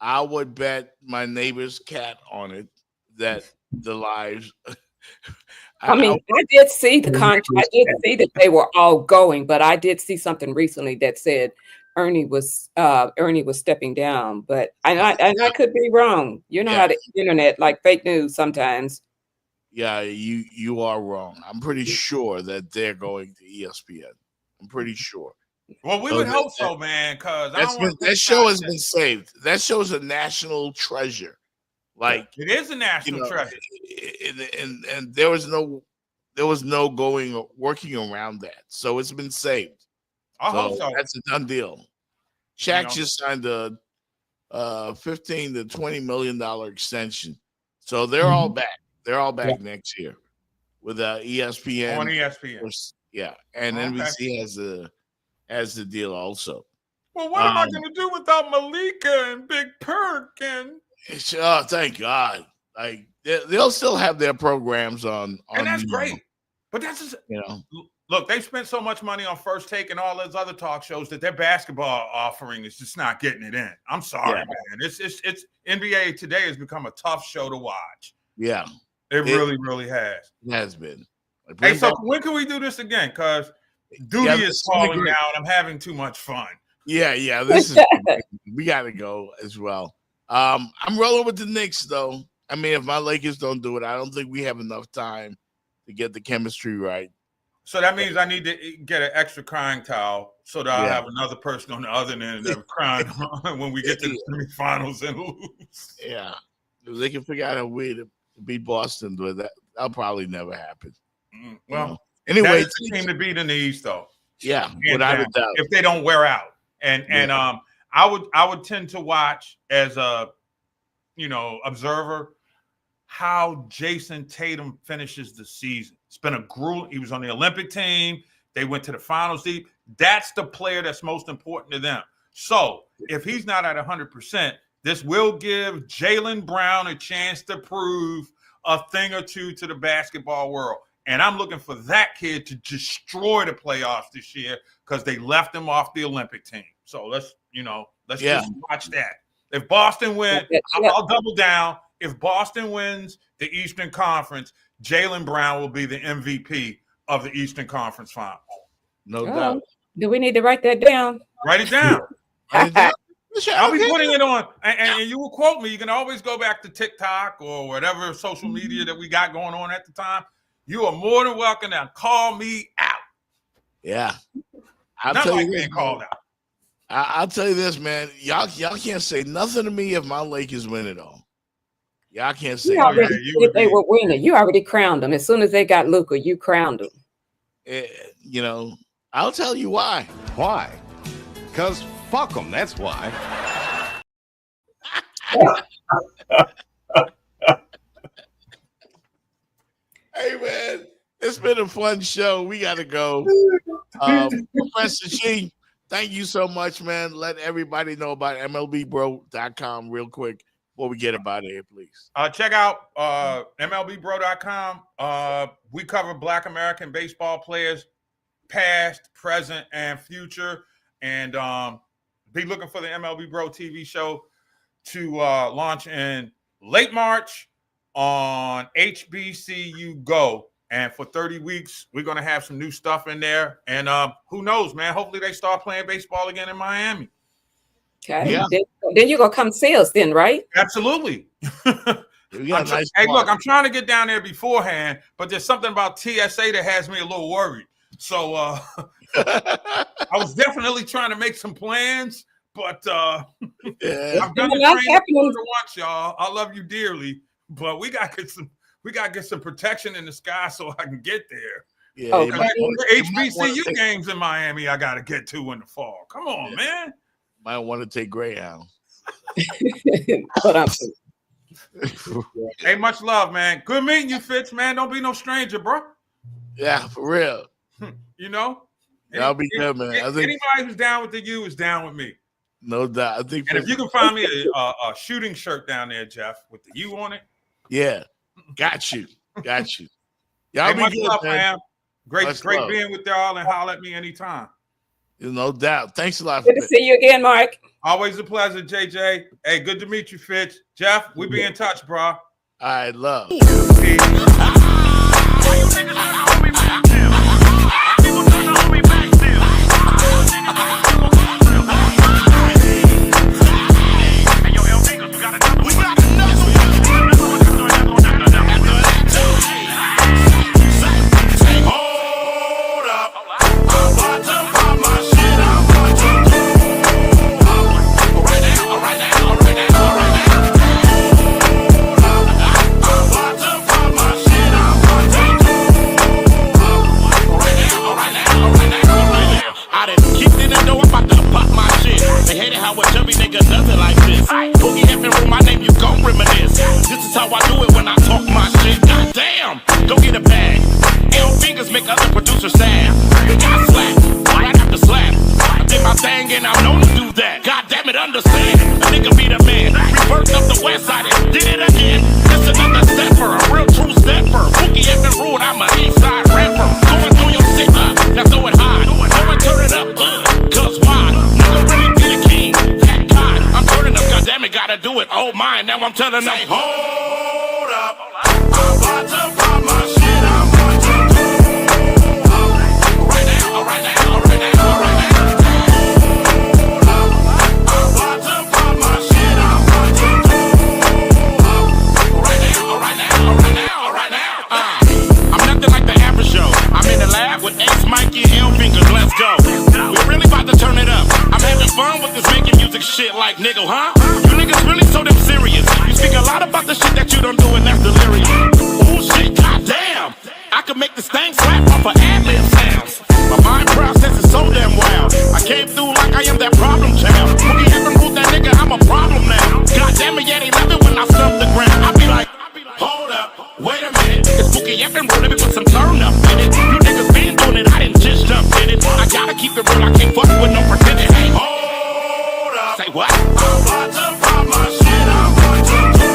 B: I would bet my neighbor's cat on it that the lives.
C: I did see the contract. I did see that they were all going, but I did see something recently that said Ernie was stepping down. But I could be wrong. You know how the internet, like fake news sometimes.
B: Yeah, you are wrong. I'm pretty sure that they're going to ESPN. I'm pretty sure.
E: Well, we would hope so, man, because
B: that show has been saved. That show is a national treasure. Like
E: it is a national treasure.
B: And there was no working around that. So it's been saved.
E: I hope so.
B: That's a done deal. Shaq just signed a $15 to $20 million extension. So they're all back. They're all back next year. with ESPN
E: On ESPN.
B: Yeah, and
E: Okay.
B: NBC has the deal also.
E: Well, what am I going to do without Malika and Big Perk and?
B: Oh, thank God! Like they'll still have their programs on
E: And that's great. But that's just, look, they spent so much money on First Take and all those other talk shows that their basketball offering is just not getting it in. I'm sorry, man. It's NBA today has become a tough show to watch.
B: Yeah,
E: it really has.
B: It has been.
E: Hey, so when can we do this again? Because duty is falling down. I'm having too much fun.
B: Yeah. This is we got to go as well. I'm rolling with the Knicks though. I mean, if my Lakers don't do it, I don't think we have enough time to get the chemistry right.
E: So that means I need to get an extra crying towel so that I'll have another person on the other end of crying when we get to the semifinals and lose.
B: Yeah. If they can figure out a way to beat Boston, but that'll probably never happen.
E: Well,
B: anyway,
E: that's a team to beat in the East, though.
B: Yeah, without a doubt.
E: If they don't wear out. And I would tend to watch as a observer how Jason Tatum finishes the season. It's been a grueling. He was on the Olympic team. They went to the finals deep. That's the player that's most important to them. So if he's not at 100%, this will give Jaylen Brown a chance to prove a thing or two to the basketball world. And I'm looking for that kid to destroy the playoffs this year because they left him off the Olympic team. So let's just watch that. If Boston wins, I'll double down. If Boston wins the Eastern Conference, Jaylen Brown will be the MVP of the Eastern Conference Finals.
B: No doubt.
C: Do we need to write that down?
E: Write it down. I'll be putting it on, and you will quote me. You can always go back to TikTok or whatever social media that we got going on at the time. You are more than welcome to call me out.
B: Yeah.
E: Not like being called out.
B: I'll tell you this, man. Y'all can't say nothing to me if my Lakers win it all. Y'all can't say
C: if they were winning. You already crowned them. As soon as they got Luka, you crowned them.
B: I'll tell you why.
I: Why? Because fuck them. That's why.
B: Hey, man, it's been a fun show. We got to go. Professor G, thank you so much, man. Let everybody know about MLBBro.com real quick before we get about it here, please.
E: Check out MLBBro.com. We cover Black American baseball players, past, present, and future. And be looking for the MLB Bro TV show to launch in late March on HBCU Go. And for 30 weeks, we're going to have some new stuff in there. And who knows, man? Hopefully they start playing baseball again in Miami.
C: Okay. Yeah. Then you're going to come see us then, right?
E: Absolutely. Hey, look, I'm trying to get down there beforehand, but there's something about TSA that has me a little worried. So I was definitely trying to make some plans, but I've done the training once, y'all. I love you dearly, but we got to get some protection in the sky so I can get there.
B: Yeah,
E: HBCU games in Miami I got to get to in the fall. Come on, man.
B: Might want to take Greyhound.
E: Hey, much love, man. Good meeting you, Fitz, man. Don't be no stranger, bro.
B: Yeah, for real.
E: I'll
B: be good, man. I think
E: anybody who's down with the U is down with me.
B: No doubt.
E: And if you can find me a shooting shirt down there, Jeff, with the U on it.
B: Yeah, got you. Y'all
E: hey,
B: be
E: much
B: good,
E: love,
B: man.
E: Great
B: love.
E: being with y'all, and holler at me anytime.
B: No doubt. Thanks a lot.
C: Good to see you again, Mark.
E: Always a pleasure, JJ. Hey, good to meet you, Fitz. Jeff, we be in touch, bro.
B: All right, love.
J: They hated how a chubby nigga does it like this. Boogie even rule my name, you gon' reminisce. This is how I do it when I talk my shit. Goddamn, go get a bag. L fingers make other producers sad. They got slapped, right after slap. I did my thing and I'm known to do that. God damn it, understand. A nigga be the man. Reversed up the west side and did it again. Just another stepper, a real true stepper. Bookie Evan Rude, I'm a east side rapper. Going through your shit, now throw it high. Go and turn it up, cause why? Nigga really be the king, that God. I'm turning up, goddamn it, gotta do it. Oh my, now I'm telling them, hold up. I'm about to pop my shit, I'm about to do right now, right now, right now, right now. Hold up. I'm about to pop my shit, I'm about to do right now, right now, right now, right now. I'm nothing like the After Show. I'm in the lab with Ace, Mikey, L fingers. Let's go. We're really about to turn it up. I'm having fun with this making music shit like nigga, huh? You niggas really so damn serious. You speak a lot about the shit that you don't do and that's delirious. Oh shit, goddamn. I could make this thing slap off of ad-lib sounds. My mind process is so damn wild. I came through like I am that problem child. Boogie haven't ruled that nigga, I'm a problem now. Goddamn it, yeah, they love it when I stump the ground. I be like, hold up, wait a minute. It's Boogie F and Rule, let me put some turn up in it. You niggas been doing it, I didn't just jump in it. I gotta keep it real, I can't fuck with no pretending. Hey, hold up. Say what? I'm about to pop my shit, I'm about to do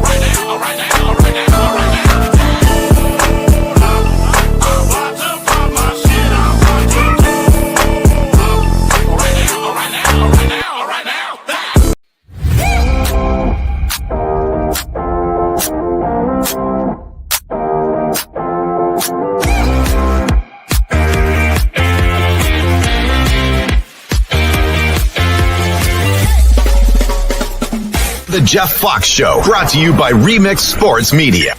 J: right now, right now, right now, right now. Hold up. I'm about to pop my shit, I'm about to do right now, right now, right now, right now.
K: The Jeff Fox Show, brought to you by Remix Sports Media.